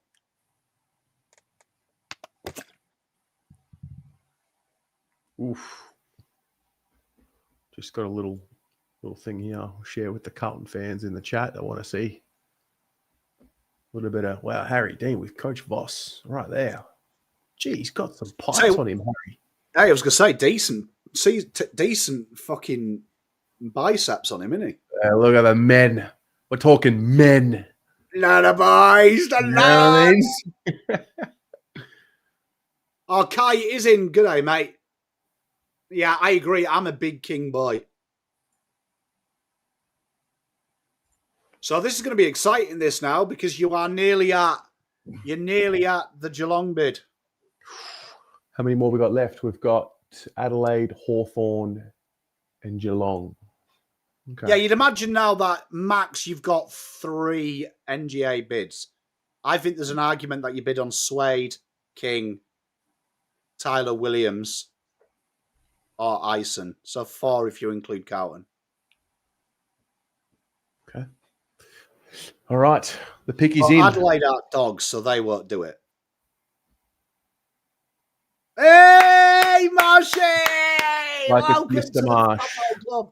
Oof. Just got a little thing here I'll share with the Carlton fans in the chat that want to see a little bit of, wow, Harry Dean with Coach Voss right there. Gee, he's got some pipes on him, Harry. Hey, I was going to say, decent fucking biceps on him, isn't he? Look at the men. We're talking men. Not the boys, the lads. Oh, Kai is in. Good day, mate. Yeah, I agree. I'm a big King boy. So this is going to be exciting, this now, because you are nearly at You're nearly at the Geelong bid. How many more we got left? We've got Adelaide, Hawthorn, and Geelong. Okay. Yeah, you'd imagine now that max you've got 3 NGA bids. I think there's an argument that you bid on Swade, King, Tyler Williams, or Ison. So 4 if you include Carlton. Okay. All right. The pick is in. Adelaide are dogs, so they won't do it. Hey, Marshy! Like Welcome it's to Mr. the Marsh. Football Club.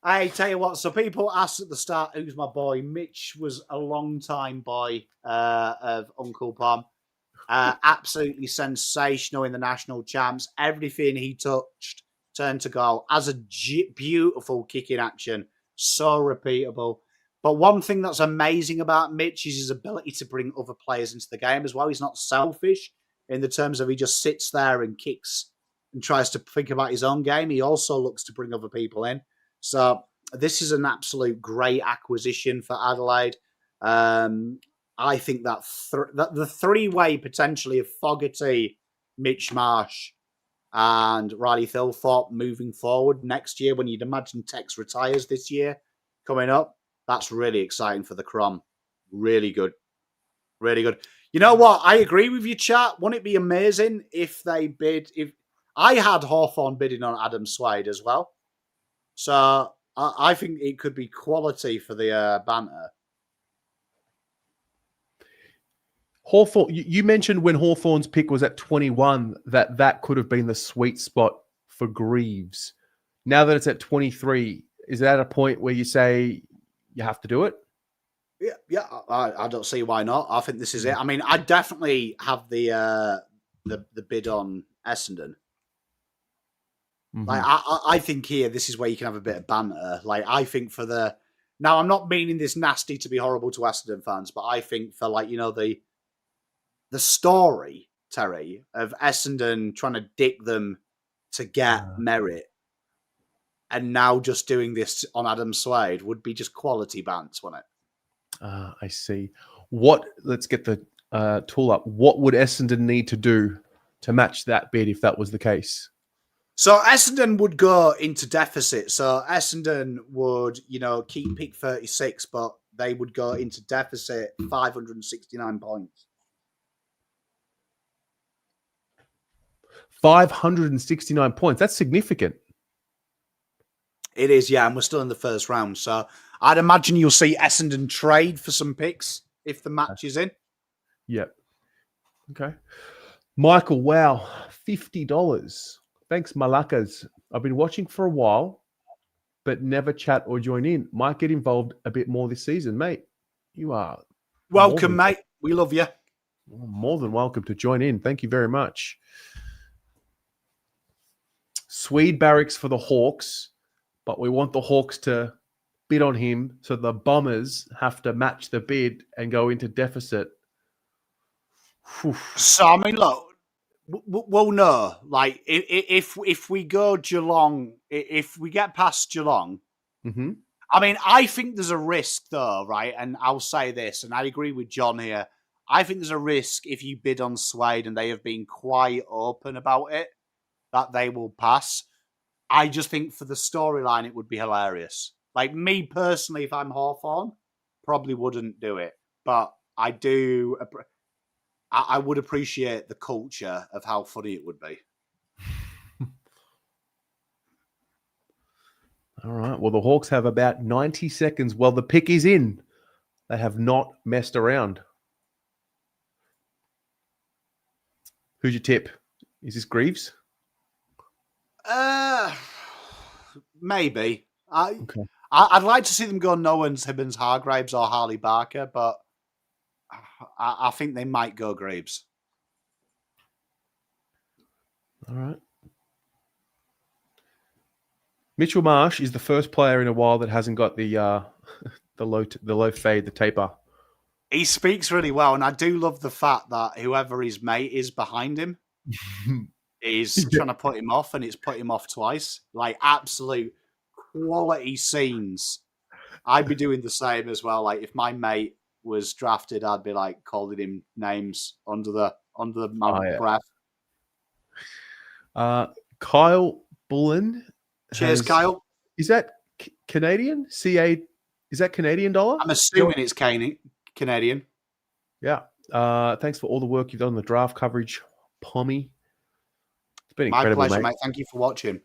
I tell you what, so people asked at the start, who's my boy? Mitch was a long-time boy of Uncle Pom. Absolutely sensational in the national champs. Everything he touched turned to goal. As a beautiful kicking action. So repeatable. But one thing that's amazing about Mitch is his ability to bring other players into the game as well. He's not selfish in the terms of he just sits there and kicks and tries to think about his own game. He also looks to bring other people in. So this is an absolute great acquisition for Adelaide. I think that the 3-way potentially of Fogarty, Mitch Marsh, and Riley Thilthorpe moving forward next year, when you'd imagine Tex retires this year coming up, that's really exciting for the Crom. Really good. Really good. You know what? I agree with you, chat. Wouldn't it be amazing if they bid? If I had Hawthorn bidding on Adam Swade as well. So I think it could be quality for the banter. Hawthorn, you mentioned when Hawthorn's pick was at 21 that could have been the sweet spot for Greaves. Now that it's at 23, is that a point where you say you have to do it? Yeah, I don't see why not. I think this is it. I mean, I definitely have the bid on Essendon. Mm-hmm. Like, I think here, this is where you can have a bit of banter. Like, I think for now, I'm not meaning this nasty to be horrible to Essendon fans, but I think for the story, Terry, of Essendon trying to dick them to get merit, and now just doing this on Adam Swade would be just quality bants, wouldn't it? I see. Let's get the tool up. What would Essendon need to do to match that bid if that was the case? So Essendon would go into deficit. So Essendon would, keep pick 36, but they would go into deficit 569 points. 569 points. That's significant. It is, yeah, and we're still in the first round. So I'd imagine you'll see Essendon trade for some picks if the match is in. Yep. Okay. Michael, wow, $50. Thanks, Malakas. I've been watching for a while, but never chat or join in. Might get involved a bit more this season, mate. You are welcome, mate. We love you. More than welcome to join in. Thank you very much. Swede barracks for the Hawks, but we want the Hawks to bid on him, so the Bombers have to match the bid and go into deficit. So, I mean, look, well, no. Like, if we go Geelong, if we get past Geelong, mm-hmm. I mean, I think there's a risk, though, right? And I'll say this, and I agree with John here. I think there's a risk if you bid on Swade, and they have been quite open about it, that they will pass. I just think for the storyline, it would be hilarious. Like, me personally, if I'm Hawthorn, probably wouldn't do it. But I do... I would appreciate the culture of how funny it would be. All right. Well, the Hawks have about 90 seconds. Well, the pick is in. They have not messed around. Who's your tip? Is this Greaves? Maybe. Okay. I'd like to see them go Nowens, Hibbins, Hargraves, or Harley Barker, but I think they might go Graves. All right. Mitchell Marsh is the first player in a while that hasn't got the low fade, the taper. He speaks really well, and I do love the fact that whoever his mate is behind him is trying to put him off, and it's put him off twice. Like, absolute quality scenes. I'd be doing the same as well. Like, if my mate was drafted, I'd be like calling him names under the yeah. breath. Kyle Bullen. Cheers, Kyle. Is that Canadian? CA? Is that Canadian dollar? I'm assuming it's Canadian. Yeah. Thanks for all the work you've done on the draft coverage, Pommy. It's been My incredible, pleasure, mate. mate. Thank you for watching.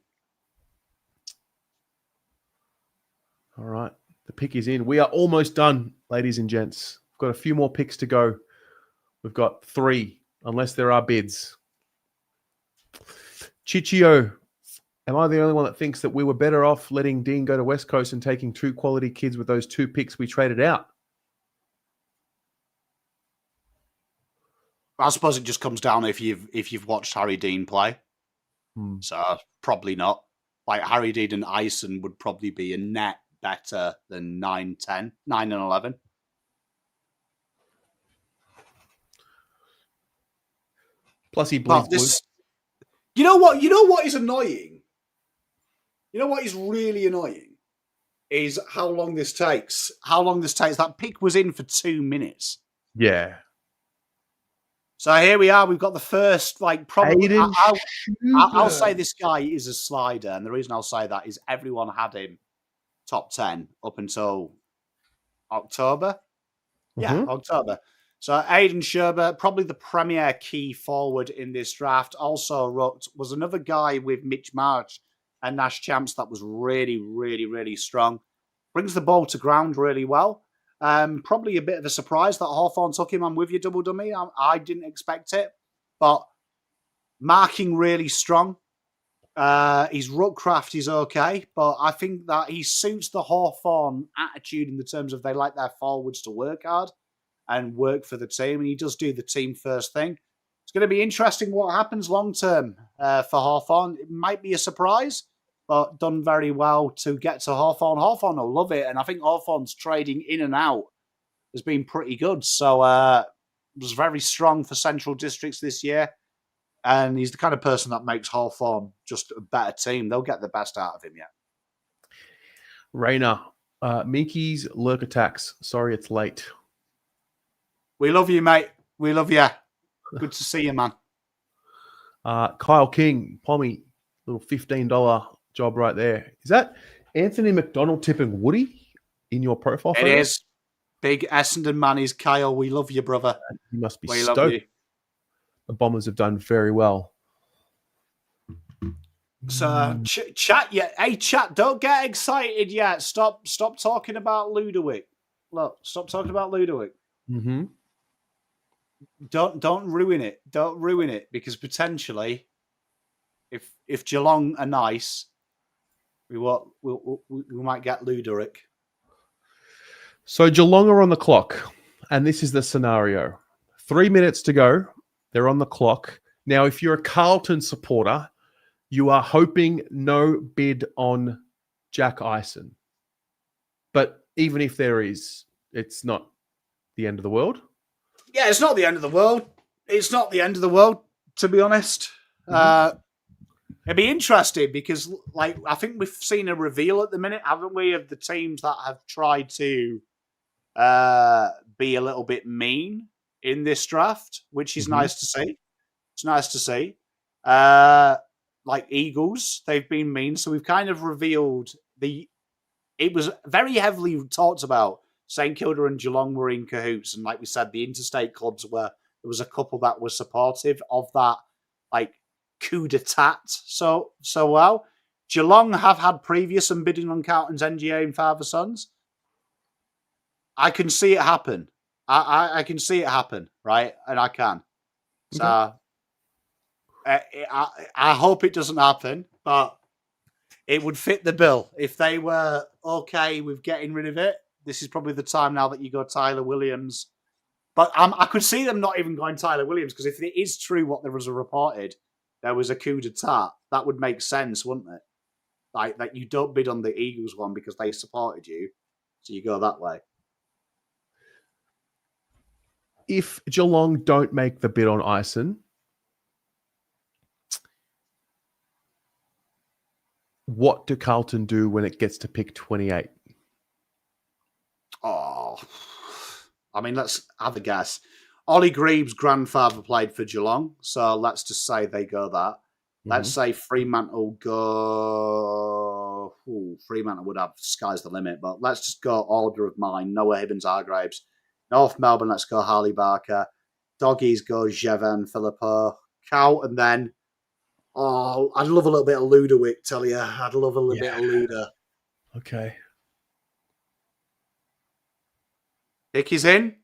All right. The pick is in. We are almost done, ladies and gents. We've got a few more picks to go. We've got 3, unless there are bids. Chichio, am I the only one that thinks that we were better off letting Dean go to West Coast and taking 2 quality kids with those 2 picks we traded out? I suppose it just comes down if you've watched Harry Dean play. So probably not. Like Harry Dean and Ison would probably be a net better than 9 and 11. Plus he bleeds blue. You know what is annoying? You know what is really annoying? Is how long this takes. That pick was in for 2 minutes. Yeah. So here we are. We've got the first, like, probably. I'll say this guy is a slider, and the reason I'll say that is everyone had him top 10 up until October. Yeah, October. So Aidan Sherbert, probably the premier key forward in this draft. Also, Rucked was another guy with Mitch Marsh and Nash Champs that was really, really, really strong. Brings the ball to ground really well. Probably a bit of a surprise that Hawthorn took him. I'm with you, Double Dummy. I didn't expect it. But marking really strong. His ruckcraft is okay. But I think that he suits the Hawthorn attitude in the terms of they like their forwards to work hard and work for the team. And he does do the team first thing. It's going to be interesting what happens long term for Hawthorn. It might be a surprise, but done very well to get to Hawthorn. Hawthorn will love it, and I think Hawthorn's trading in and out has been pretty good. So was very strong for Central Districts this year, and he's the kind of person that makes Hawthorn just a better team. They'll get the best out of him, yeah. Rayner, Minky's lurk attacks. Sorry it's late. We love you, mate. We love you. Good to see you, man. Kyle King, Pommy, little $15 job right there. Is that Anthony McDonald tipping Woody in your profile photo? It is. Big Essendon man is Kyle. We love you, brother. You must be we stoked. Love you. The Bombers have done very well. So, chat yet? Hey, chat, don't get excited yet. Stop talking about Ludowick. Look, stop talking about Ludowick. Mm-hmm. Don't ruin it. Don't ruin it, because potentially, if Geelong are nice, we might get Luderick. So Geelong are on the clock, and this is the scenario. 3 minutes to go. They're on the clock. Now, if you're a Carlton supporter, you are hoping no bid on Jack Ison. But even if there is, it's not the end of the world. Yeah, it's not the end of the world. It's not the end of the world, to be honest. Mm-hmm. It'd be interesting because, like, I think we've seen a reveal at the minute, haven't we, of the teams that have tried to be a little bit mean in this draft, which is nice to see. It's nice to see. Like Eagles, they've been mean. So we've kind of revealed it was very heavily talked about. St Kilda and Geelong were in cahoots. And like we said, the interstate clubs there was a couple that were supportive of that, like, coup d'etat so well. Geelong have had previous and bidding on Carlton's NGA and Father Sons. I can see it happen. I can see it happen, right? And I can. So I hope it doesn't happen, but it would fit the bill. If they were okay with getting rid of it, this is probably the time now that you go Tyler Williams. But I could see them not even going Tyler Williams, because if it is true what there was reported, there was a coup d'etat, that would make sense, wouldn't it? Like that you don't bid on the Eagles one because they supported you, so you go that way. If Geelong don't make the bid on Ison, what do Carlton do when it gets to pick 28? Oh, I mean, let's have a guess. Ollie Greaves' grandfather played for Geelong, so let's just say they go that. Let's say Fremantle go... Fremantle would have sky's the limit, but let's just go order of mine. Noah Hibbins-Hargraves. North Melbourne, let's go Harley Barker. Doggies go Jevan Philippou. Carlton then. Oh, I'd love a little bit of Ludovic, tell you. I'd love a little bit of Luda. Okay. Hickey's in,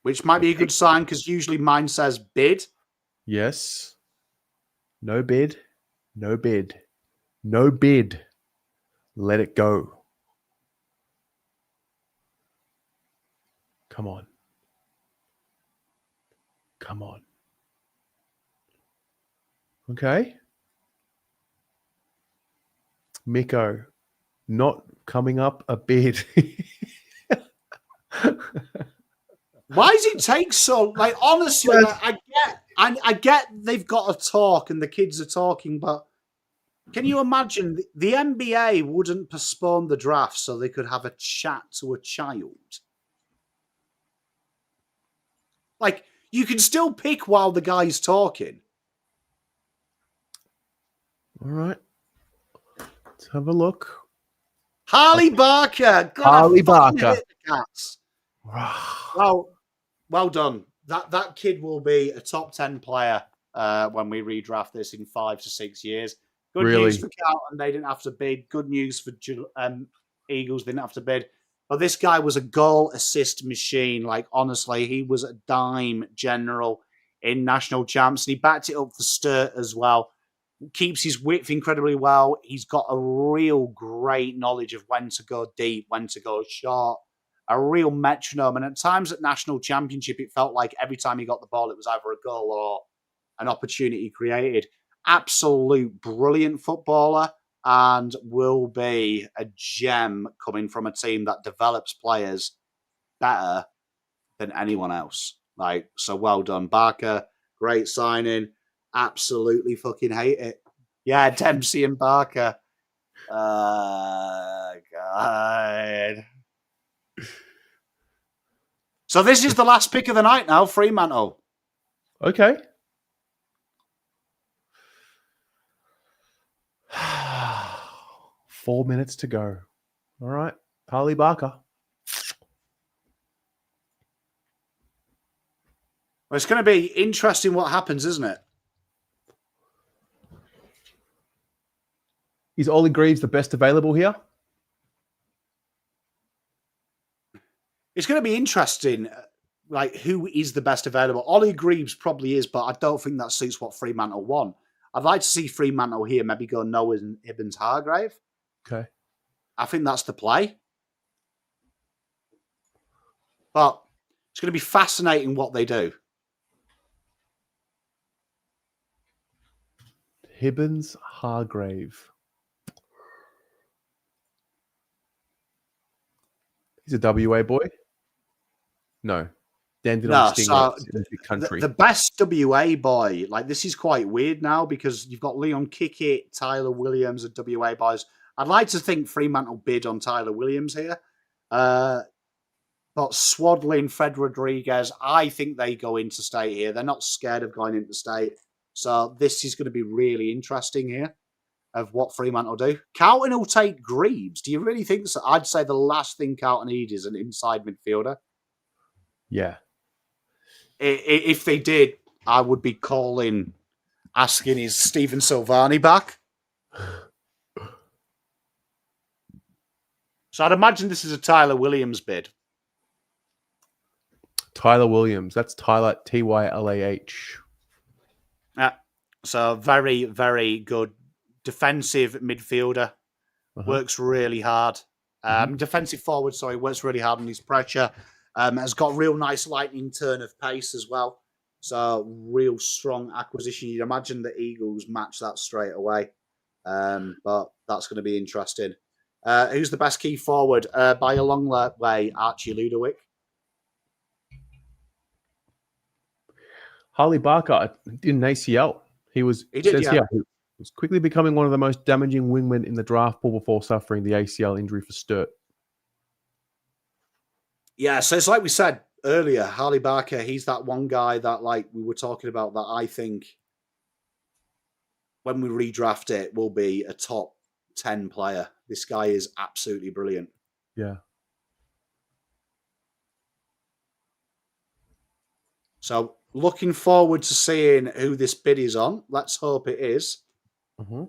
which might be a good sign because usually mine says bid. Yes. No bid. No bid. No bid. Let it go. Come on. Come on. Okay. Miko, not coming up a bid. Why does it take so? Like, honestly, I get they've got to talk and the kids are talking, but can you imagine the NBA wouldn't postpone the draft so they could have a chat to a child? Like, you can still pick while the guy's talking. All right. Let's have a look. Harley Barker. Harley Barker. Well done. That kid will be a top 10 player when we redraft this in 5 to 6 years. Good news for Carlton, they didn't have to bid. Good news for Eagles, they didn't have to bid. But this guy was a goal assist machine. Like, honestly, he was a dime general in national champs. And he backed it up for Sturt as well. Keeps his width incredibly well. He's got a real great knowledge of when to go deep, when to go short. A real metronome. And at times at national championship, it felt like every time he got the ball, it was either a goal or an opportunity created. Absolute brilliant footballer and will be a gem coming from a team that develops players better than anyone else. Like, so well done, Barker. Great signing. Absolutely fucking hate it. Yeah, Dempsey and Barker. God. So this is the last pick of the night now, Fremantle. Okay. Four minutes to go. All right. Harley Barker. Well, it's going to be interesting what happens, isn't it? Is Ollie Greaves the best available here? It's going to be interesting, like, who is the best available. Ollie Greaves probably is, but I don't think that suits what Fremantle want. I'd like to see Fremantle here maybe go Noah Hibbins-Hargrave. Okay. I think that's the play. But it's going to be fascinating what they do. Hibbins-Hargrave. He's a WA boy? No. Dandenong Stingrays in the country. The best WA boy, like, this is quite weird now because you've got Leon Kickett, Tyler Williams, and WA boys. I'd like to think Fremantle bid on Tyler Williams here. But Swadlin, Fred Rodriguez, I think they go into state here. They're not scared of going into state. So this is going to be really interesting here of what Fremantle do. Carlton will take Greaves. Do you really think so? I'd say the last thing Carlton need is an inside midfielder. Yeah. If they did, I would be calling, asking, is Stephen Silvani back? So I'd imagine this is a Tyler Williams bid. Tyler Williams. That's Tyler, Tylah. Yeah. So very, very good defensive midfielder. Works really hard. Defensive forward, works really hard on his pressure. Has got real nice lightning turn of pace as well. So real strong acquisition. You'd imagine the Eagles match that straight away. But that's going to be interesting. Who's the best key forward? By a long way, Archie Ludovic. Harley Barker did an ACL. He was quickly becoming one of the most damaging wingmen in the draft pool before suffering the ACL injury for Sturt. Yeah, so it's like we said, earlier, Harley Barker, he's that one guy that, like, we were talking about, that I think when we redraft it will be a top 10 player. This guy is absolutely brilliant. Yeah. So looking forward to seeing who this bid is on. Let's hope it is. Mm-hmm.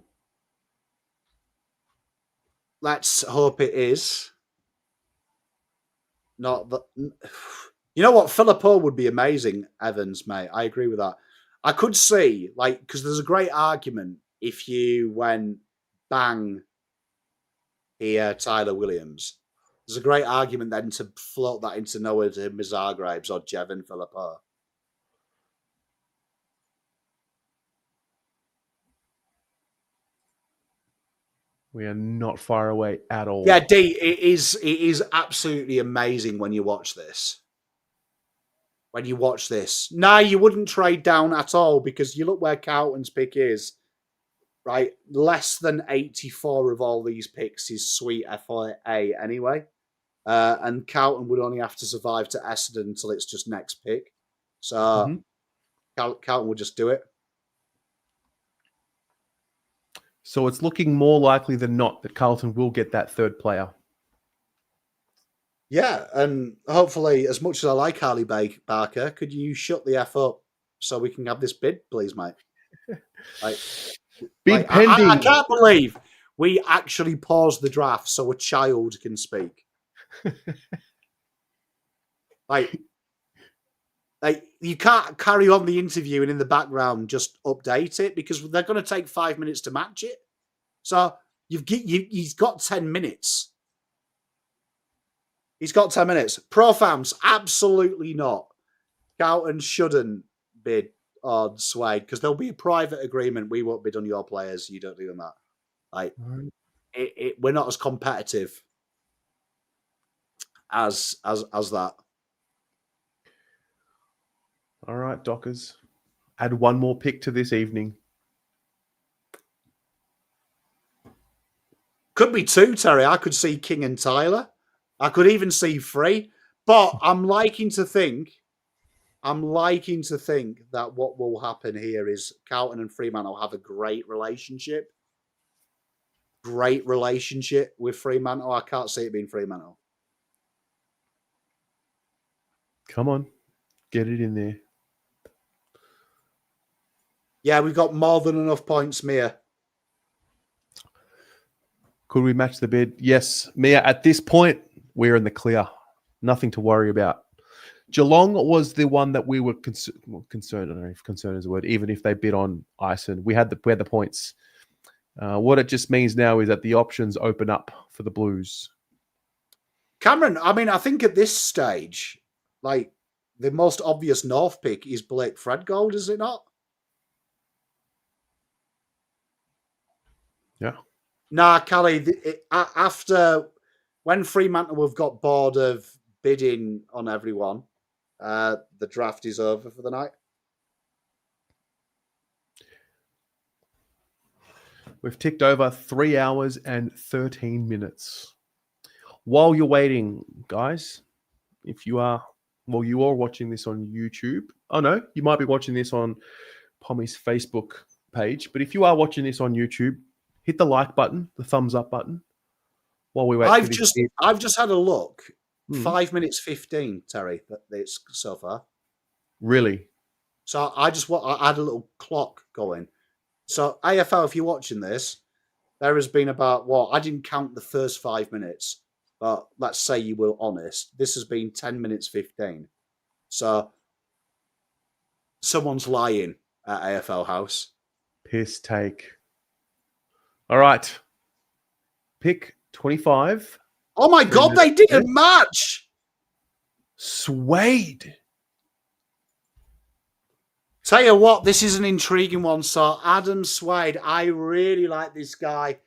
Let's hope it is. Not that. You know what? Philippo would be amazing, Evans, mate. I agree with that. I could see, like, because there's a great argument if you went bang here, Tyler Williams. There's a great argument then to float that into Noah Mizargraves or Jevon Philippo. We are not far away at all. Yeah, D, it is absolutely amazing when you watch this. When you watch this. No, you wouldn't trade down at all because you look where Carlton's pick is, right? Less than 84 of all these picks is sweet FA anyway. And Carlton would only have to survive to Essendon until it's just next pick. So Carlton would just do it. So it's looking more likely than not that Carlton will get that third player. Yeah, and hopefully, as much as I like Harley Barker, could you shut the F up so we can have this bid, please, mate? Bid pending. I can't believe we actually paused the draft so a child can speak. like you can't carry on the interview and in the background just update it because they're going to take 5 minutes to match it. So he's got 10 minutes. He's got 10 minutes. Profams, absolutely not. Carlton shouldn't bid on Swade because there'll be a private agreement. We won't bid on your players. You don't do that. We're not as competitive as that. All right, Dockers. Add one more pick to this evening. Could be two, Terry. I could see King and Tyler. I could even see Free. But I'm liking to think that what will happen here is Carlton and Fremantle have a great relationship. Great relationship with Fremantle. I can't see it being Fremantle. Come on. Get it in there. Yeah, we've got more than enough points, Mia. Could we match the bid? Yes. Mia, at this point, we're in the clear. Nothing to worry about. Geelong was the one that we were concerned. I don't know if concerned is a word. Even if they bid on Ison, we had the points. What it just means now is that the options open up for the Blues. Cameron, I mean, I think at this stage, like, the most obvious North pick is Blake Fredgold, is it not? Yeah. Nah, Callie, after when Fremantle have got bored of bidding on everyone, the draft is over for the night. We've ticked over 3 hours and 13 minutes. While you're waiting, guys, if you are, well, you are watching this on YouTube. Oh, no, you might be watching this on Pommy's Facebook page. But if you are watching this on YouTube, hit the like button, the thumbs up button, while we wait. I've just had a look. 5 minutes 15, Terry. It's so far. Really? So I had a little clock going. So AFL, if you're watching this, there has been about I didn't count the first 5 minutes, but let's say you were honest. This has been 10 minutes 15. So someone's lying at AFL House. Piss take. All right. Pick 25. Oh my God, they didn't match. Swade. Tell you what, this is an intriguing one. So Adam Swade, I really like this guy.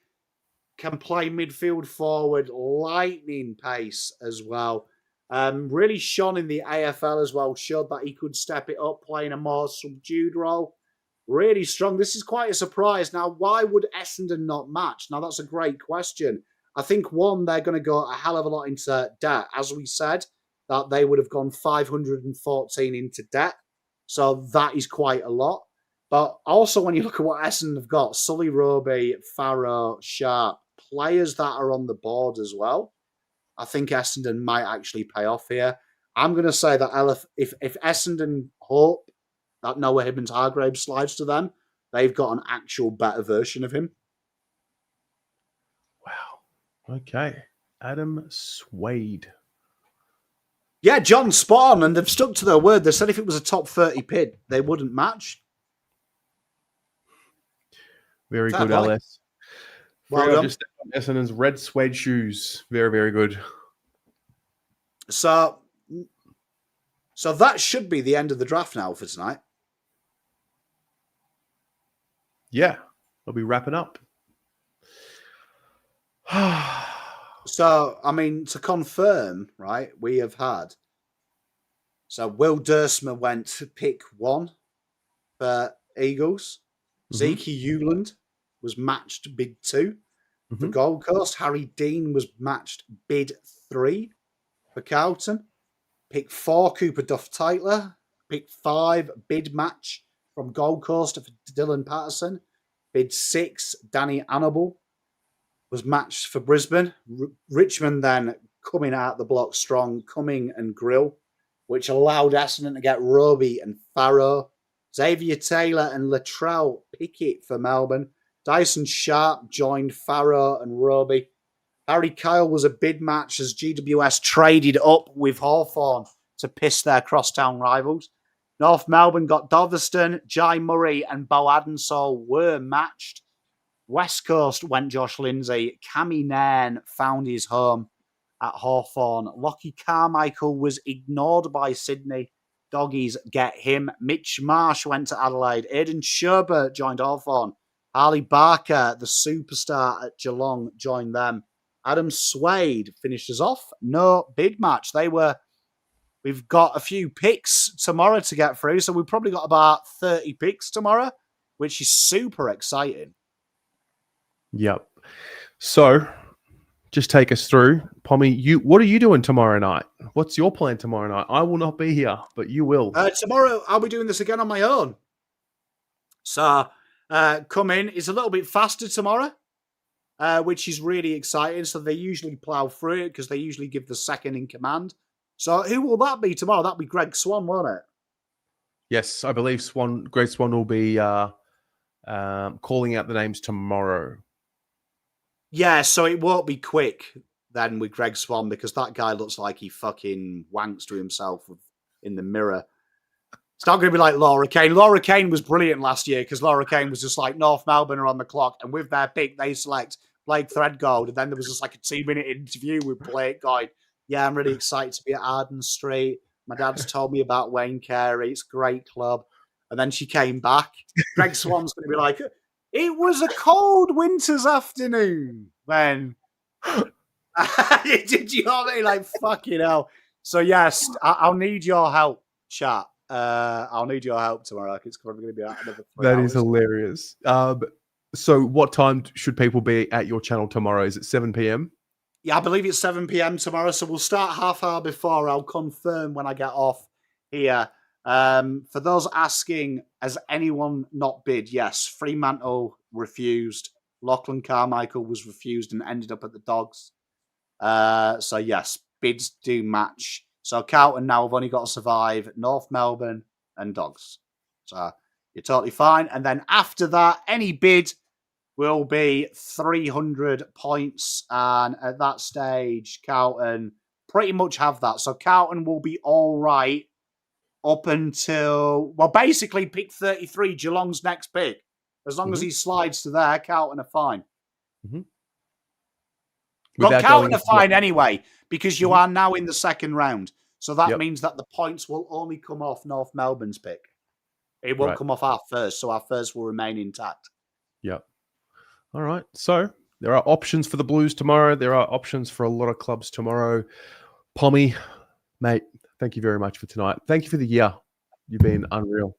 Can play midfield forward, lightning pace as well. Really shone in the AFL as well. Showed that he could step it up, playing a more subdued role. Really strong. This is quite a surprise. Now, why would Essendon not match? Now, that's a great question. I think, one, they're going to go a hell of a lot into debt. As we said, that they would have gone 514 into debt. So that is quite a lot. But also when you look at what Essendon have got, Sully Roby, Farrow, Sharp, players that are on the board as well, I think Essendon might actually pay off here. I'm going to say that if Essendon hope that Noah Hibbins-Hargraves slides to them, they've got an actual better version of him. Wow. Okay. Adam Swade. Yeah, John, spot on, and they've stuck to their word. They said if it was a top 30 bid, they wouldn't match. Very Fair good, play. LS. Well Freo done. just stepped on Essendon's red suede shoes. Very, very good. So that should be the end of the draft now for tonight. Yeah, we'll be wrapping up. So, I mean, to confirm, right, we have had. So, Will Dersma went to pick 1 for Eagles. Zeke Hewland was matched bid 2 for Gold Coast. Harry Dean was matched bid 3 for Carlton. Pick 4, Cooper Duff-Tytler. Pick 5, bid match from Gold Coast for Dylan Patterson. Bid 6, Danny Annable was matched for Brisbane. Richmond then coming out the block strong, Cumming and Grill, which allowed Essendon to get Roby and Farrow. Xavier Taylor and Latrell Pickett for Melbourne. Dyson Sharp joined Farrow and Roby. Harry Kyle was a bid match as GWS traded up with Hawthorn to piss their crosstown rivals. North Melbourne got Doverston, Jai Murray and Bo Adensall were matched. West Coast went Josh Lindsay. Cammy Nairn found his home at Hawthorn. Lockie Carmichael was ignored by Sydney. Doggies get him. Mitch Marsh went to Adelaide. Aidan Sherbert joined Hawthorn. Harley Barker, the superstar at Geelong, joined them. Adam Swade finishes off. No bid match. We've got a few picks tomorrow to get through, so we've probably got about 30 picks tomorrow, which is super exciting. Yep. So, just take us through, Pommy. What are you doing tomorrow night? What's your plan tomorrow night? I will not be here, but you will. Tomorrow, I'll be doing this again on my own. So, come in. It's a little bit faster tomorrow, which is really exciting. So they usually plough through it because they usually give the second in command. So who will that be tomorrow? That'll be Greg Swan, won't it? Yes, I believe Greg Swan will be calling out the names tomorrow. Yeah, so it won't be quick then with Greg Swan because that guy looks like he fucking wanks to himself in the mirror. It's not going to be like Laura Kane. Laura Kane was brilliant last year because Laura Kane was just like North Melbourne are on the clock, and with their pick, they select Blake Threadgold, and then there was just like a 2-minute interview with Blake going, yeah, I'm really excited to be at Arden Street. My dad's told me about Wayne Carey. It's a great club. And then she came back. Greg Swan's going to be like, it was a cold winter's afternoon when... Did you know what I mean? Like, fucking hell. So, yes, I'll need your help, chat. I'll need your help tomorrow. It's probably going to be another 3 That hours. is hilarious. So what time should people be at your channel tomorrow? Is it 7 p.m.? Yeah, I believe it's 7 p.m. tomorrow. So we'll start half hour before. I'll confirm when I get off here. For those asking, has anyone not bid? Yes, Fremantle refused. Lachlan Carmichael was refused and ended up at the Dogs. So yes, bids do match. So Carlton now have only got to survive North Melbourne and Dogs. So you're totally fine. And then after that, any bid will be 300 points. And at that stage, Carlton pretty much have that. So Carlton will be all right up until, well, basically pick 33, Geelong's next pick. As long as he slides to there, Carlton are fine. Well, Carlton are fine anyway, because you are now in the second round. So that means that the points will only come off North Melbourne's pick. It won't come off our first, so our first will remain intact. Yep. All right. So there are options for the Blues tomorrow. There are options for a lot of clubs tomorrow. Pommy, mate, thank you very much for tonight. Thank you for the year. You've been unreal.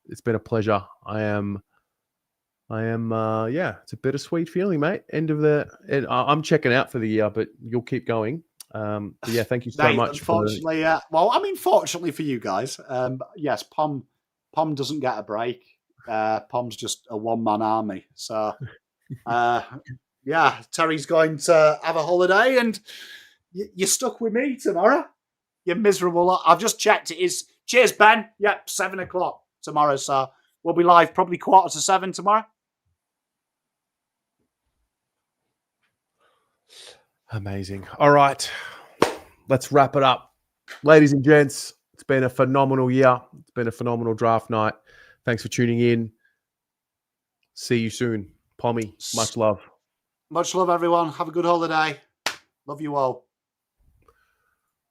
It's been a pleasure. It's a bittersweet feeling, mate. I'm checking out for the year, but you'll keep going. But yeah, thank you so Mate, much. Unfortunately, well, I mean, fortunately for you guys, yes, Pom doesn't get a break. Pom's just a one-man army. So, yeah, Terry's going to have a holiday, and you're stuck with me tomorrow. You miserable lot. I've just checked. It is. Cheers, Ben. Yep, 7:00 tomorrow. So we'll be live probably 6:45 tomorrow. Amazing. All right, let's wrap it up, ladies and gents. It's been a phenomenal year. It's been a phenomenal draft night. Thanks for tuning in. See you soon. Pommy, much love. Much love, everyone. Have a good holiday. Love you all.